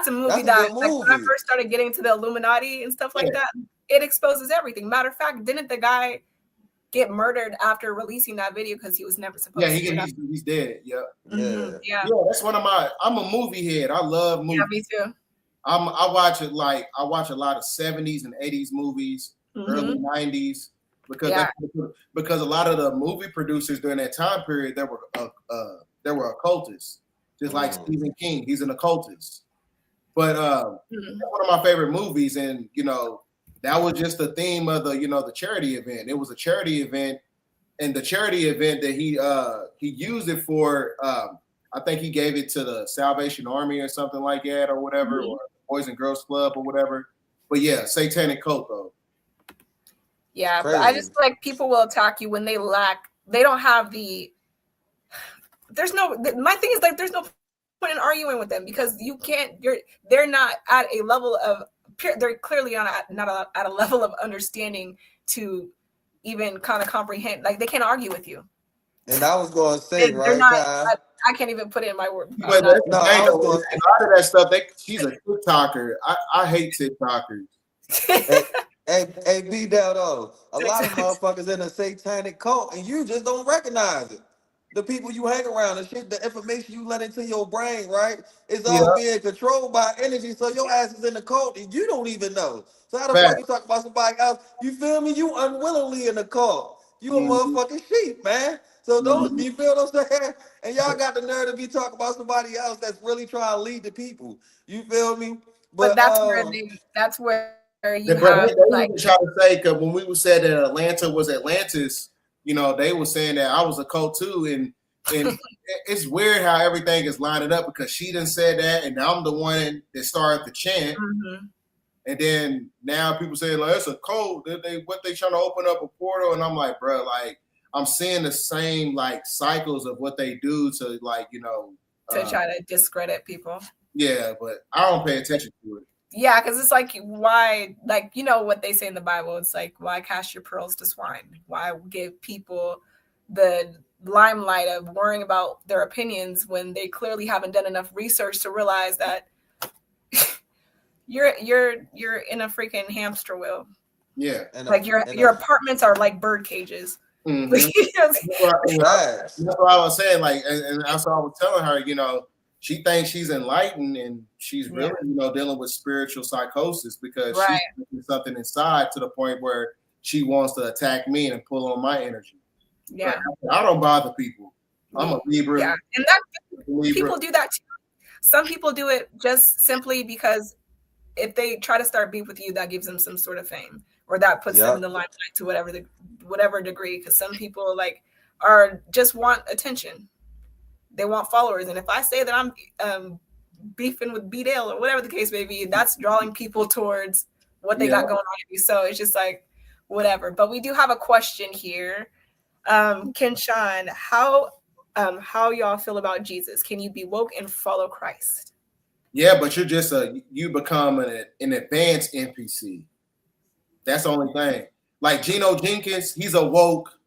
a movie that movie. Like when I first started getting into the Illuminati and stuff like that, it exposes everything. Matter of fact, didn't the guy get murdered after releasing that video because he was never supposed to? Yeah, he's dead. Yeah. Mm-hmm. Yeah. That's one of I'm a movie head. I love movies. Yeah, me too. I watch a lot of 70s and 80s movies. early 90s, because a lot of the movie producers during that time period there were occultists, just like Stephen King. He's an occultist. But one of my favorite movies, and that was just the theme of the charity event. It was a charity event, and the charity event that he used it for, I think he gave it to the Salvation Army or something like that, or whatever, or Boys and Girls Club or whatever. But yeah, satanic cult though. Yeah, but I just like people will attack you when they don't have my thing is like, there's no point in arguing with them because they're not at a level of, they're clearly not at a level of understanding to even kind of comprehend, like they can't argue with you. And I was going to say, they're not, I can't even put it in my word. But a lot of that stuff, she's a TikToker. I hate TikTokers. Hey, Brydell though, a lot of motherfuckers in a satanic cult, and you just don't recognize it. The people you hang around, the shit, the information you let into your brain, right? It's all being controlled by energy. So your ass is in the cult, and you don't even know. So how the fuck you talk about somebody else? You feel me? You unwillingly in the cult. You a motherfucking sheep, man. So don't you feel what I'm saying? And y'all got the nerve to be talking about somebody else that's really trying to lead the people. You feel me? But that's where you have like trying to say, because when we said that Atlanta was Atlantis, they were saying that I was a cult too, and it's weird how everything is lining up because she done said that, and I'm the one that started the chant, and then now people say like it's a cult. They trying to open up a portal, and I'm like, bro, like I'm seeing the same like cycles of what they do to like to try to discredit people. Yeah, but I don't pay attention to it. Yeah, because it's like, why, like, what they say in the Bible, it's like, why cast your pearls to swine? Why give people the limelight of worrying about their opinions when they clearly haven't done enough research to realize that you're in a freaking hamster wheel. Yeah. Like your apartments are like bird cages. Mm-hmm. That's what I was saying. Like, and that's what I was telling her, she thinks she's enlightened and she's really, dealing with spiritual psychosis because she's doing something inside to the point where she wants to attack me and pull on my energy. Yeah. But I don't bother people. I'm a Libra. Yeah. And people do that too. Some people do it just simply because if they try to start beef with you, that gives them some sort of fame or that puts them in the limelight to whatever degree. Because some people just want attention. They want followers, and if I say that I'm beefing with Brydell or whatever the case may be, that's drawing people towards what they got going on. So it's just like whatever. But we do have a question here. Kenshawn, how y'all feel about Jesus? Can you be woke and follow Christ? Yeah, but you're just you become an advanced NPC. That's the only thing. Like Geno Jenkins, he's a woke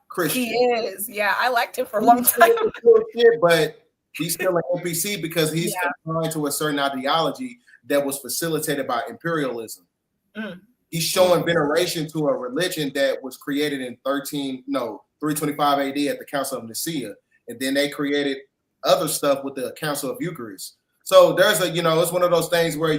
Christian. He is. Yeah, I liked him for a long time. But he's still an NPC because he's confined to a certain ideology that was facilitated by imperialism. He's showing veneration to a religion that was created in 325 AD at the Council of Nicaea. And then they created other stuff with the Council of Eucharist. So there's it's one of those things where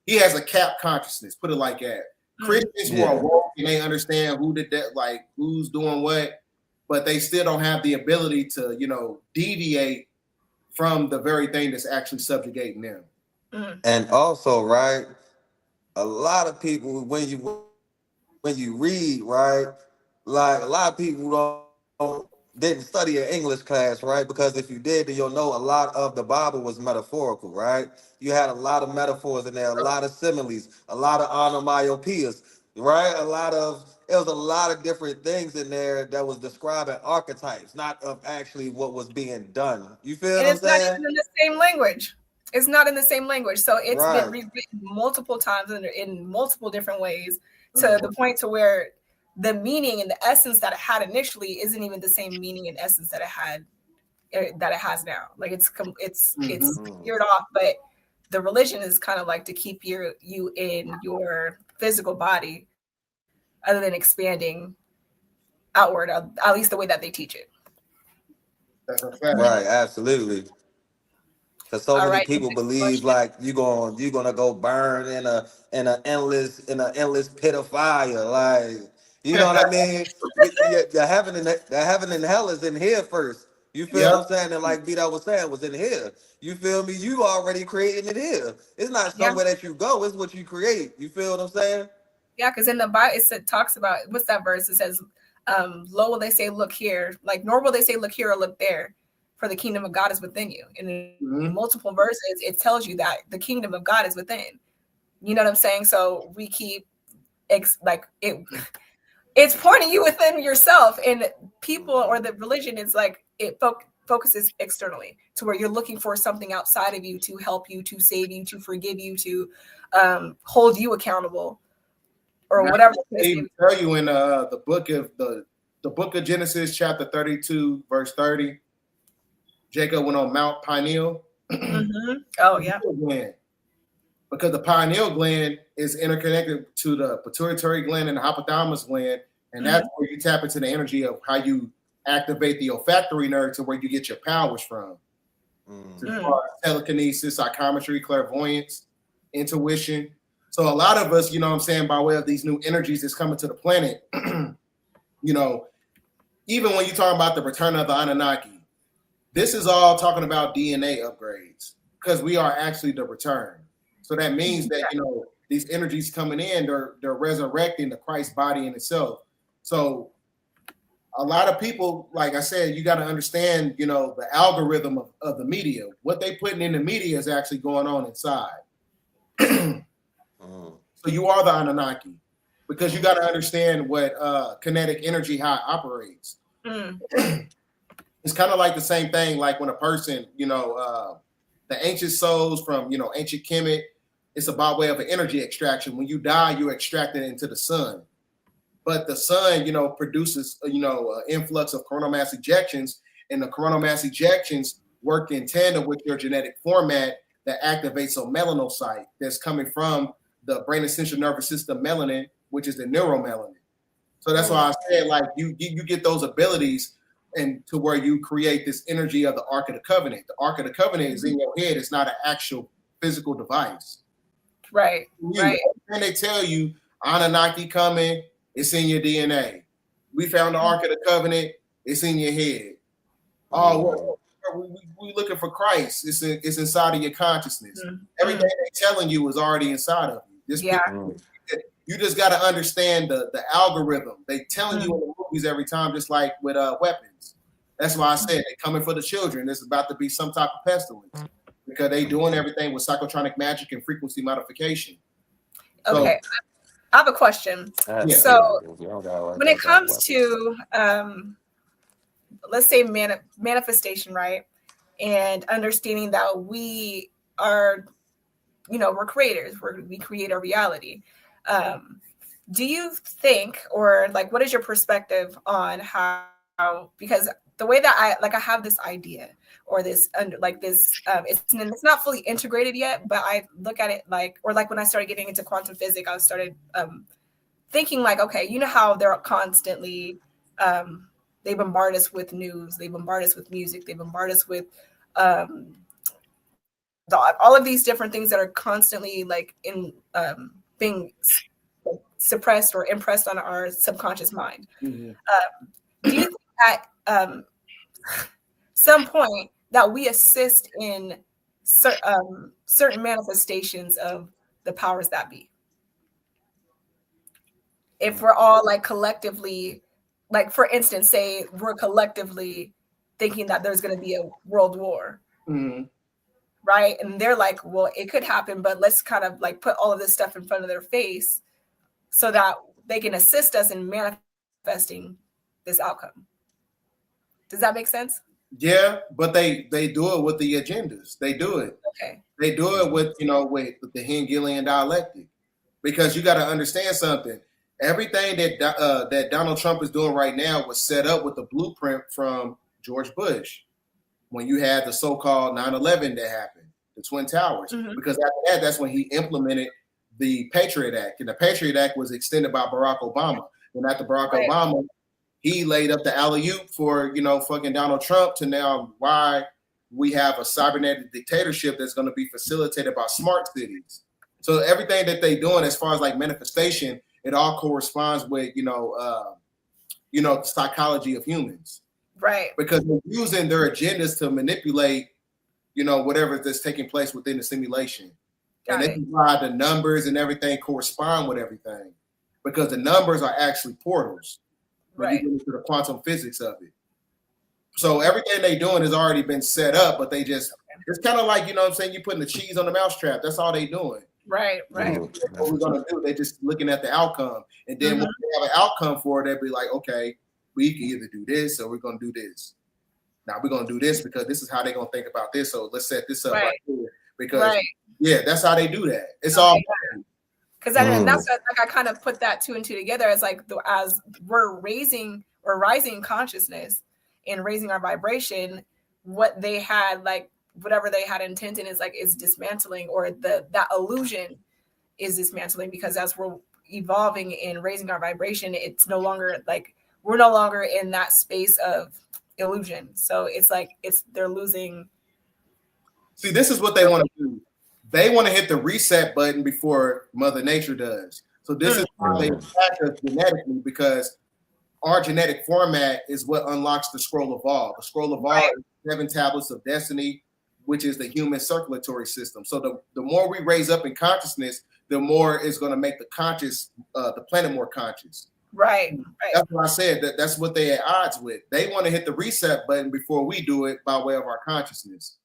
he has a capped consciousness, put it like that. Christians who are woke and they understand who did that, like who's doing what, but they still don't have the ability to, deviate from the very thing that's actually subjugating them. And also, right, a lot of people, when you read, right, like a lot of people didn't study an English class, right? Because if you did, then you'll know a lot of the Bible was metaphorical, right? You had a lot of metaphors in there, a lot of similes, a lot of onomatopoeias, right? It was a lot of different things in there that was describing archetypes, not of actually what was being done. You feel what I'm saying? It's not even in the same language. It's not in the same language. So it's been rewritten multiple times in multiple different ways to the point to where the meaning and the essence that it had initially isn't even the same meaning and essence that it has now. Like it's geared off, but the religion is kind of like to keep you in your physical body, other than expanding outward, at least the way that they teach it. That's a fact. Right, absolutely. Cause so All many right. people believe like you're gonna go burn in an endless pit of fire. Like, you know what I mean? The heaven and hell is in here first. You feel Yep. what I'm saying? And like B that was saying, was in here. You feel me? You already creating it here. It's not Yeah. somewhere that you go, it's what you create. You feel what I'm saying? Yeah, because in the Bible it talks about, what's that verse? It says, low will they say, look here, like nor will they say, look here or look there, for the kingdom of God is within you. And in multiple verses, it tells you that the kingdom of God is within. You know what I'm saying? So we keep it's pointing you within yourself, and people or the religion is like it focuses externally to where you're looking for something outside of you to help you, to save you, to forgive you, to hold you accountable, or whatever. They even tell you in the book of Genesis, chapter 32, verse 30. Jacob went on Mount Pineal. Oh yeah. Because the pineal gland is interconnected to the pituitary gland and the hypothalamus gland, and that's where you tap into the energy of how you activate the olfactory nerve to where you get your powers from. Telekinesis, psychometry, clairvoyance, intuition. So a lot of us, you know what I'm saying, by way of these new energies that's coming to the planet, you know, even when you're talking about the return of the Anunnaki, this is all talking about DNA upgrades because we are actually the return. So that means that, you know, these energies coming in, they're resurrecting the Christ body in itself. So a lot of people, like I said, you got to understand, you know, the algorithm of the media. What they putting in the media is actually going on inside. So you are the Anunnaki because you got to understand what kinetic energy, how it operates. It's kind of like the same thing, like when a person, you know, the ancient souls from, you know, ancient Kemet, it's about way of an energy extraction. When you die, you're extracted into the sun. But the sun, you know, produces, you know, influx of coronal mass ejections, and the coronal mass ejections work in tandem with your genetic format that activates a melanocyte that's coming from the brain essential nervous system melanin, which is the neuromelanin. So that's why I said, like, you get those abilities and to where you create this energy of the Ark of the Covenant. The Ark of the Covenant is in your head. It's not an actual physical device. Right. Right. And they tell you Anunnaki coming, it's in your DNA. We found the Ark of the Covenant, it's in your head. Oh, we looking for Christ. It's inside of your consciousness. Everything they're telling you is already inside of you. You just got to understand the algorithm. They telling you in the movies every time, just like with weapons. That's why I said they're coming for the children. There's about to be some type of pestilence because they doing everything with psychotronic magic and frequency modification. Okay, so, I have a question. So when it comes to, let's say manifestation, right? And understanding that we are, you know, we're creators, we create our reality. Do you think, or like, what is your perspective on how, because the way that I have this idea or this it's not fully integrated yet, but I look at it like, or like when I started getting into quantum physics, I started thinking like, okay, you know how they're constantly, they bombard us with news, they bombard us with music, they bombard us with all of these different things that are constantly like in being suppressed or impressed on our subconscious mind. Do you think at some point that we assist in certain manifestations of the powers that be? If we're all like collectively, like for instance, say we're collectively thinking that there's going to be a world war, right? And they're like, well, it could happen, but let's kind of like put all of this stuff in front of their face so that they can assist us in manifesting this outcome. Does that make sense? Yeah, but they do it with the agendas. They do it. Okay. They do it with, you know, with the Hegelian dialectic, because you got to understand something. Everything that Donald Trump is doing right now was set up with the blueprint from George Bush when you had the so-called 9/11 that happened, the Twin Towers. Because after that, that's when he implemented the Patriot Act, and the Patriot Act was extended by Barack Obama. And after Barack Obama, he laid up the alley-oop for, you know, fucking Donald Trump to now why we have a cybernetic dictatorship that's going to be facilitated by smart cities. So everything that they're doing as far as like manifestation, it all corresponds with, the psychology of humans. Right. Because they're using their agendas to manipulate, whatever that's taking place within the simulation. And this is why the numbers and everything correspond with everything. Because the numbers are actually portals. When you get into the quantum physics of it. So everything they're doing has already been set up, but it's kind of like, you putting the cheese on the mousetrap. That's all they're doing. Right. What we're going to do, they're just looking at the outcome. And then when they have an outcome for it, they'll be like, okay, we can either do this or we're going to do this. Now we're going to do this because this is how they're going to think about this. So let's set this up right here. Because, that's how they do that. It's all. Because that's like I kind of put that 2 and 2 together as like as we're rising consciousness and raising our vibration, what they had, like whatever they had intended is dismantling, or that illusion is dismantling, because as we're evolving and raising our vibration, it's no longer like we're no longer in that space of illusion. So it's like they're losing. See, this is what they want to do. They want to hit the reset button before Mother Nature does. So this is how they attack us genetically, because our genetic format is what unlocks the scroll of all. The scroll of all is 7 tablets of destiny, which is the human circulatory system. So the more we raise up in consciousness, the more it's going to make the planet more conscious. Right. That's what I said. That's what they're at odds with. They want to hit the reset button before we do it by way of our consciousness.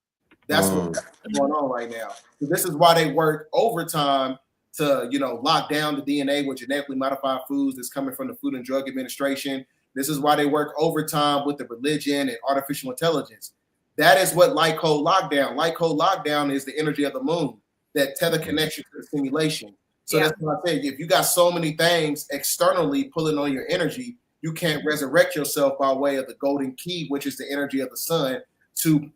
That's what's going on right now. So this is why they work overtime to, lock down the DNA with genetically modified foods that's coming from the Food and Drug Administration. This is why they work overtime with the religion and artificial intelligence. That is what light code lockdown. Light code lockdown is the energy of the moon, that tether connection to the simulation. So that's what I said. If you got so many things externally pulling on your energy, you can't resurrect yourself by way of the golden key, which is the energy of the sun, to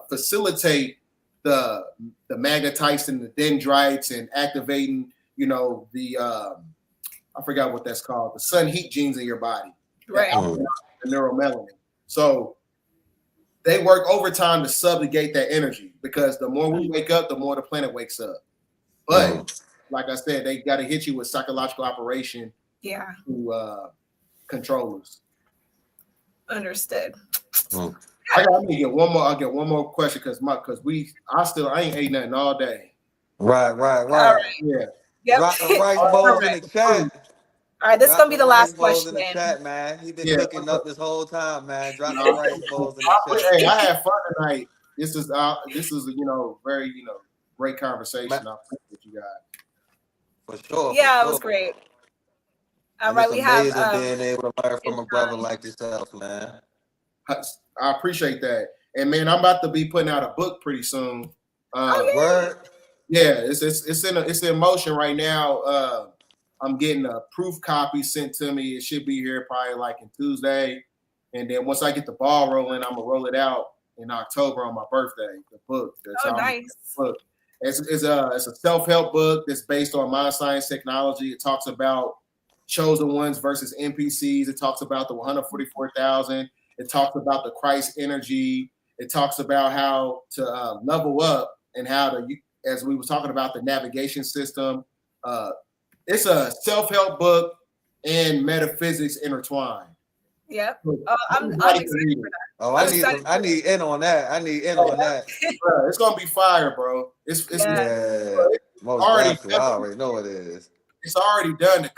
facilitate the magnetites and the dendrites and activating, I forgot what that's called, the sun heat genes in your body, the neuromelanin. So they work overtime to subjugate that energy, because the more we wake up, the more the planet wakes up. But like I said, they got to hit you with psychological operation to control us. Understood. I get one more. I'll get one more question because I ain't ate nothing all day. Right. All right. Yeah. Yep. Drop the rice bowls in the chat. All right, this is gonna be the last question. In the chat, man. He's been cooking up this whole time, man. Drop the rice bowls in the chat. Hey, I had fun tonight. This is very great conversation. I appreciate you guys. For sure. Yeah, it was great. All right, we have being able to learn from a brother like yourself, man. I appreciate that. And man, I'm about to be putting out a book pretty soon. Word. Yeah, it's in motion right now. I'm getting a proof copy sent to me. It should be here probably like in Tuesday. And then once I get the ball rolling, I'm gonna roll it out in October on my birthday. The book. Nice. Book. It's a self-help book that's based on mind science technology. It talks about chosen ones versus NPCs. It talks about the 144,000. It talks about the Christ energy. It talks about how to level up and how to, as we were talking about, the navigation system. It's a self-help book and metaphysics intertwined. Yep. I'm excited for that. Oh, I need in on that. I need in on that. Bro, it's gonna be fire, bro. It's already done. I already know it is. It's already done. The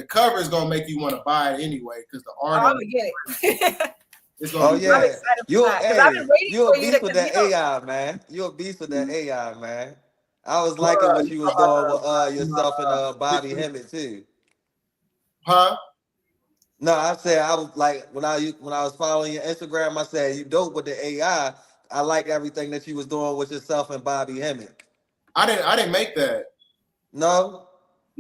cover is gonna make you want to buy it anyway, because the art. I'm gonna get it. You're a beast with that AI, man. You're a beast with that AI, man. I was liking what you was doing with yourself and Bobby Hemmett too. Huh? No, I said I was like when I was following your Instagram, I said you dope with the AI. I like everything that you was doing with yourself and Bobby Hemmett. I didn't make that. No,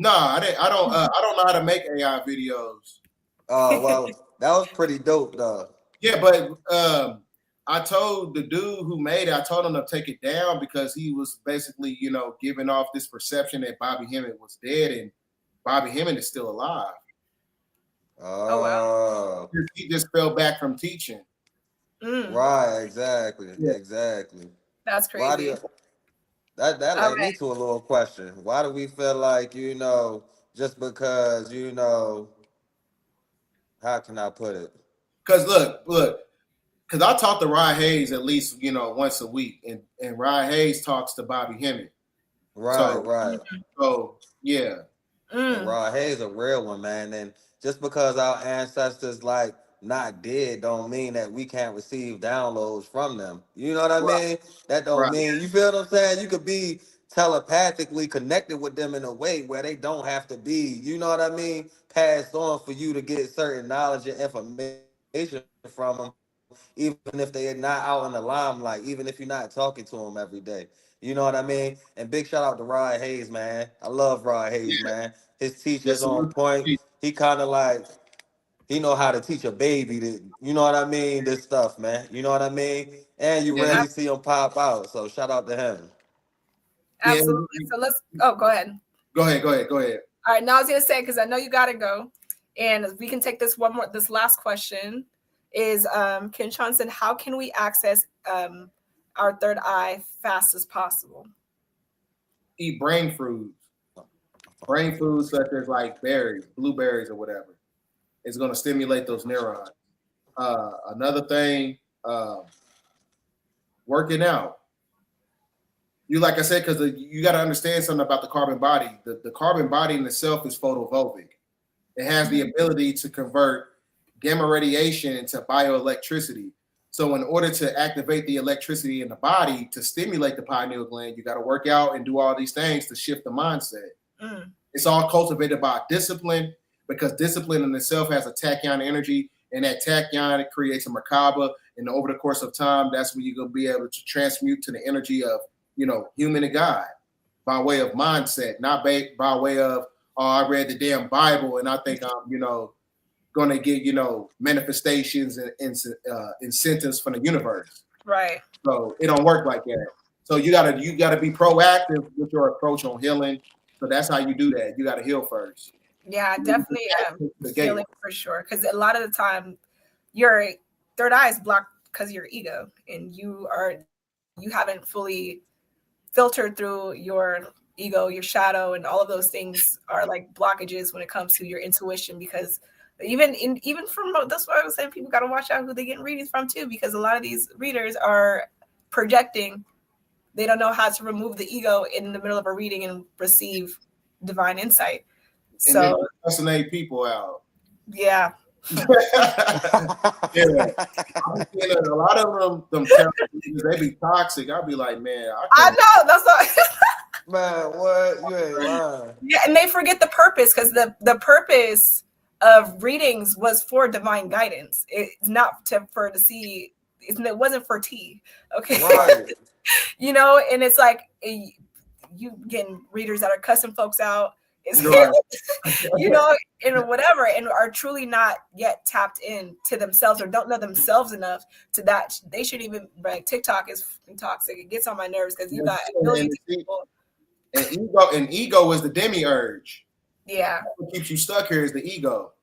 I didn't. I don't know how to make AI videos. Oh well, that was pretty dope though. Yeah, but I told the dude who made it, I told him to take it down because he was basically, giving off this perception that Bobby Hemmett was dead, and Bobby Hemmett is still alive. Oh, wow. He just fell back from teaching. Right, exactly, Yeah. exactly. That's Why do crazy. you, that All led me right. to a little question. Why do we feel like, just because, how can I put it? Because look, because I talk to Ryan Hayes at least once a week, and Ryan Hayes talks to Bobby Hemmett. Right, So right. yeah, And Rod Hayes a real one, man. And just because our ancestors like not dead don't mean that we can't receive downloads from them. You know what I right, mean? That don't right. mean, you feel what I'm saying? You could be telepathically connected with them in a way where they don't have to be, you know what I mean, passed on for you to get certain knowledge and information from them, even if they're not out in the limelight, even if you're not talking to them every day. You know what I mean? And big shout out to Rod Hayes, man. I love Rod Hayes, Yeah, man. His teachers yes, on point. He kind of like he know how to teach a baby to, you know what I mean, this stuff, man. You know what I mean? And you yeah, rarely see him pop out. So shout out to him. yeah. Absolutely. So let's. Oh, go ahead. Go ahead. All right. Now I was gonna say, because I know you gotta go, and we can take this one more. This last question is, Ken Johnson, how can we access our third eye fast as possible? Eat brain foods such as like berries, blueberries, or whatever. It's going to stimulate those neurons. Another thing, working out. You like I said, because you got to understand something about the carbon body. The carbon body in itself is photovoltaic. It has the ability to convert gamma radiation into bioelectricity. So in order to activate the electricity in the body to stimulate the pineal gland, you got to work out and do all these things to shift the mindset. It's all cultivated by discipline, because discipline in itself has a tachyon energy, and that tachyon creates a Merkaba. And over the course of time, that's when you're going to be able to transmute to the energy of, human and God by way of mindset, not by way of, oh, I read the damn Bible and I think I'm, going to get, manifestations and incentives from the universe. Right. So it don't work like that. So you gotta be proactive with your approach on healing. So that's how you do that. You gotta heal first. Yeah, definitely healing for sure. Because a lot of the time, your third eye is blocked because of your ego, and you haven't fully filtered through your ego, your shadow, and all of those things are like blockages when it comes to your intuition. Because even from, that's why I was saying people got to watch out who they get readings from too, because a lot of these readers are projecting. They don't know how to remove the ego in the middle of a reading and receive divine insight. So and they fascinate people out. Yeah. Yeah. I'm feeling a lot of them they be toxic. I'll be like, man, I know that's not man, what? You ain't lying. Yeah, and they forget the purpose, because the purpose of readings was for divine guidance. It's not for to see. It wasn't for tea. Okay. Right. And it's like you getting readers that are cussing folks out. Right. And whatever, and are truly not yet tapped in to themselves, or don't know themselves enough to that they should even, like, TikTok is toxic. It gets on my nerves because you got millions of people. And ego is the demiurge. Yeah. What keeps you stuck here is the ego.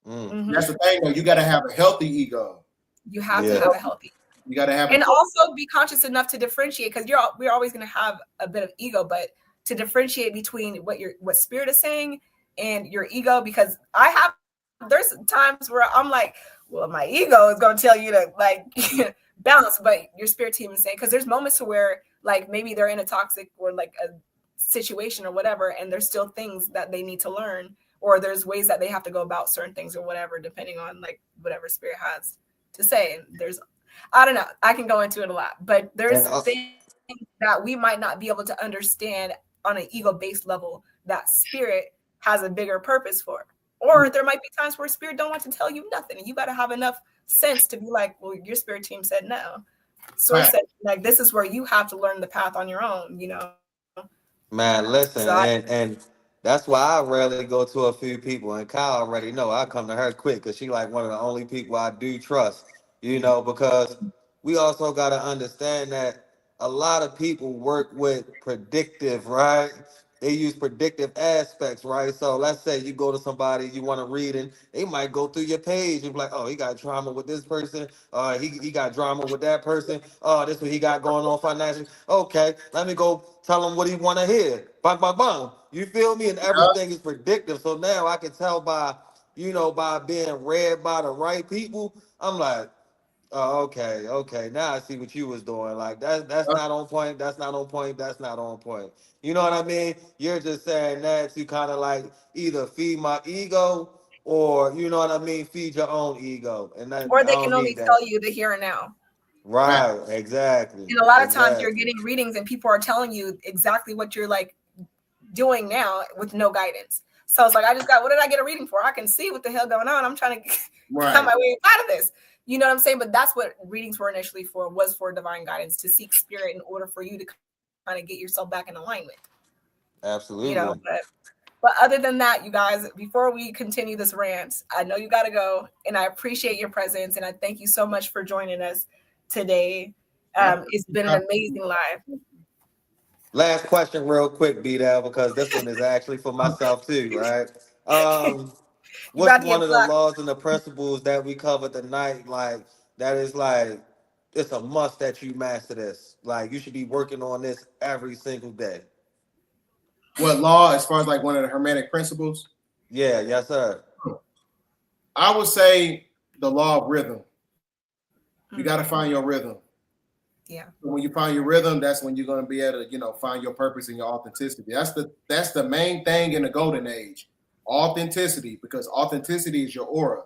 Mm-hmm. That's the thing, though. You got to have a healthy ego. You have to have a healthy. You got to have, and also be conscious enough to differentiate, because we're always going to have a bit of ego, but to differentiate between what spirit is saying and your ego. Because there's times where I'm like, well, my ego is going to tell you to like balance, but your spirit team is saying, because there's moments where like maybe they're in a toxic or like a situation or whatever, and there's still things that they need to learn, or there's ways that they have to go about certain things or whatever, depending on like whatever spirit has to say. And I don't know, I can go into it a lot, but there's things that we might not be able to understand on an ego-based level that spirit has a bigger purpose for. Or there might be times where spirit don't want to tell you nothing, and you got to have enough sense to be like, well, your spirit team said no. Source said, like, this is where you have to learn the path on your own, Man, listen, and that's why I rarely go to a few people, and Kyle already know I come to her quick, because she like one of the only people I do trust, because we also got to understand that a lot of people work with predictive, right? they use predictive aspects, right? So let's say you go to somebody, you want to read, and they might go through your page and be like, oh, he got drama with this person. He got drama with that person. Oh, this what he got going on financially. Okay, let me go tell him what he want to hear. Bang, bang, bang. You feel me? And everything is predictive. So now I can tell by, by being read by the right people. I'm like, oh, okay. Now I see what you was doing. Like that's not on point. That's not on point. That's not on point. You know what I mean? You're just saying that to kind of like either feed my ego or you know what I mean, feed your own ego. And that, or I they can don't only need that. tell you the here and now. Right. Exactly. And a lot of times you're getting readings and people are telling you exactly what you're like doing now with no guidance. So it's like, what did I get a reading for? I can see what the hell going on. I'm trying to find my way out of this. You know what I'm saying? But that's what readings were initially for, was for divine guidance, to seek spirit in order for you to kind of get yourself back in alignment. Absolutely. You know, but other than that, you guys, before we continue this rant, I know you got to go, and I appreciate your presence, and I thank you so much for joining us today. It's been an amazing live. Last question real quick, Brydell, because this one is actually for myself too, right? What's one of the laws and the principles that we covered tonight, like, that is like, it's a must that you master this? Like, you should be working on this every single day. What law, as far as like one of the Hermetic principles? Yeah, yes, sir. I would say the law of rhythm. You got to find your rhythm. Yeah. When you find your rhythm, that's when you're going to be able to, find your purpose and your authenticity. That's the main thing in the golden age. Authenticity, because authenticity is your aura.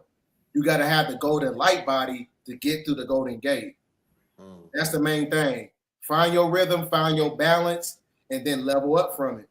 You got to have the golden light body to get through the golden gate. That's the main thing. Find your rhythm, find your balance, and then level up from it.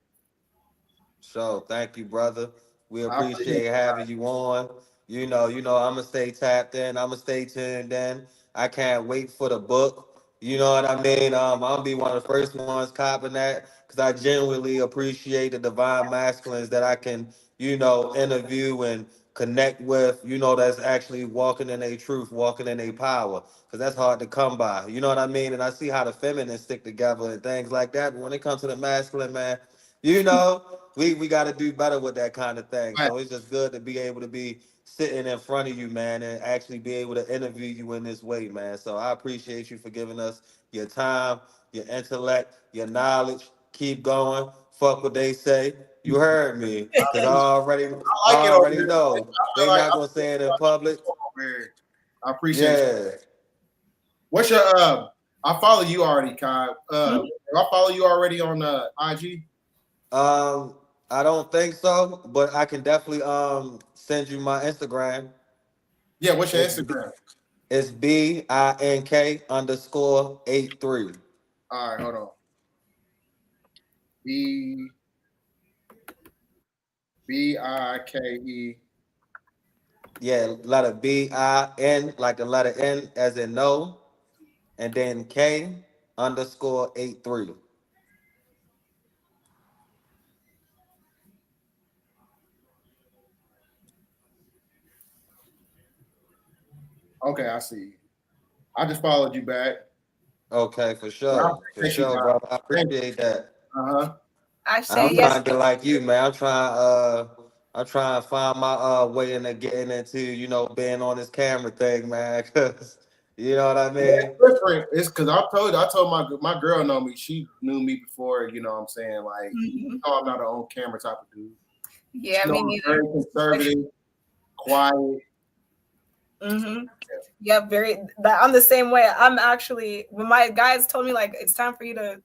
So thank you, brother. We appreciate having you on. I'm gonna stay tapped in. I'm gonna stay tuned in. I can't wait for the book. You know what I mean? I'll be one of the first ones copping that, because I genuinely appreciate the divine masculines that I can, interview and connect with, that's actually walking in their truth, walking in their power, because that's hard to come by. You know what I mean? And I see how the feminine stick together and things like that. But when it comes to the masculine, man, we got to do better with that kind of thing. So it's just good to be able to be sitting in front of you, man, and actually be able to interview you in this way, man. So I appreciate you for giving us your time, your intellect, your knowledge. Keep going. Fuck what they say. You heard me. Because I already know. They're not going to say it in public. I appreciate it. What's your, I follow you already, Kai. I follow you already on IG? I don't think so, but I can definitely send you my Instagram. Yeah, what's your Instagram? It's BINK_83. All right, hold on. BIKE. Yeah, letter BIN, like the letter N as in no, and then K_83. Okay, I see. I just followed you back. Okay, for sure. For sure, brother. I appreciate that. I say I'm trying to be like you, man. I'm trying to find my way into getting into, being on this camera thing, man. Cause you know what I mean? It's different. It's because I told my girl know me. She knew me before, you know what I'm saying? Like, I'm not an on camera type of dude. Yeah, me neither. Very conservative, quiet. Yeah, I'm the same way. I'm actually, when my guys told me like it's time for you to,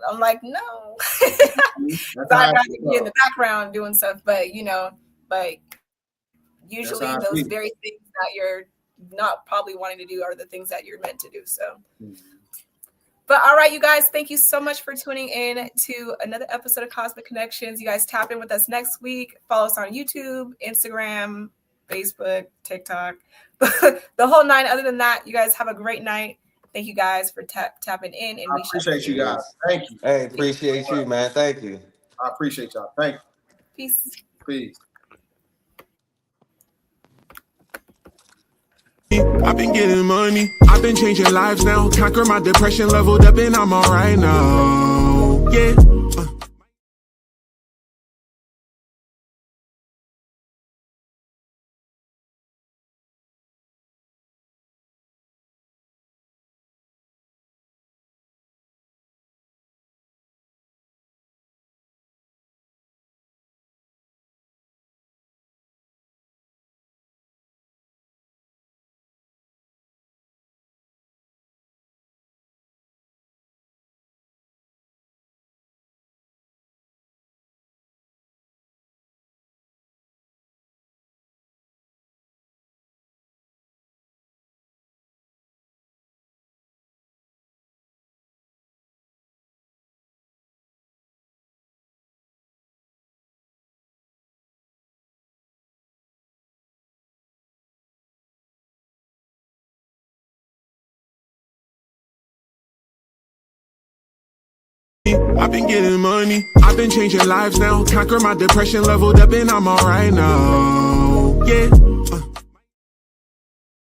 I'm like, no. I got to be in the background doing stuff, but usually those very things that you're not probably wanting to do are the things that you're meant to do. So but all right, you guys, thank you so much for tuning in to another episode of Cosmic Konnections. You guys tap in with us next week. Follow us on YouTube, Instagram, Facebook, TikTok, the whole nine. Other than that, you guys have a great night. Thank you guys for tapping in. And I appreciate you guys. Thank you. Hey, appreciate you, man. Thank you. I appreciate y'all. Thank you. Peace. Peace. I've been getting money. I've been changing lives now. Conquer my depression, leveled up, and I'm alright now. Yeah. I've been getting money, I've been changing lives now. Conquer my depression, leveled up, and I'm alright now. Yeah.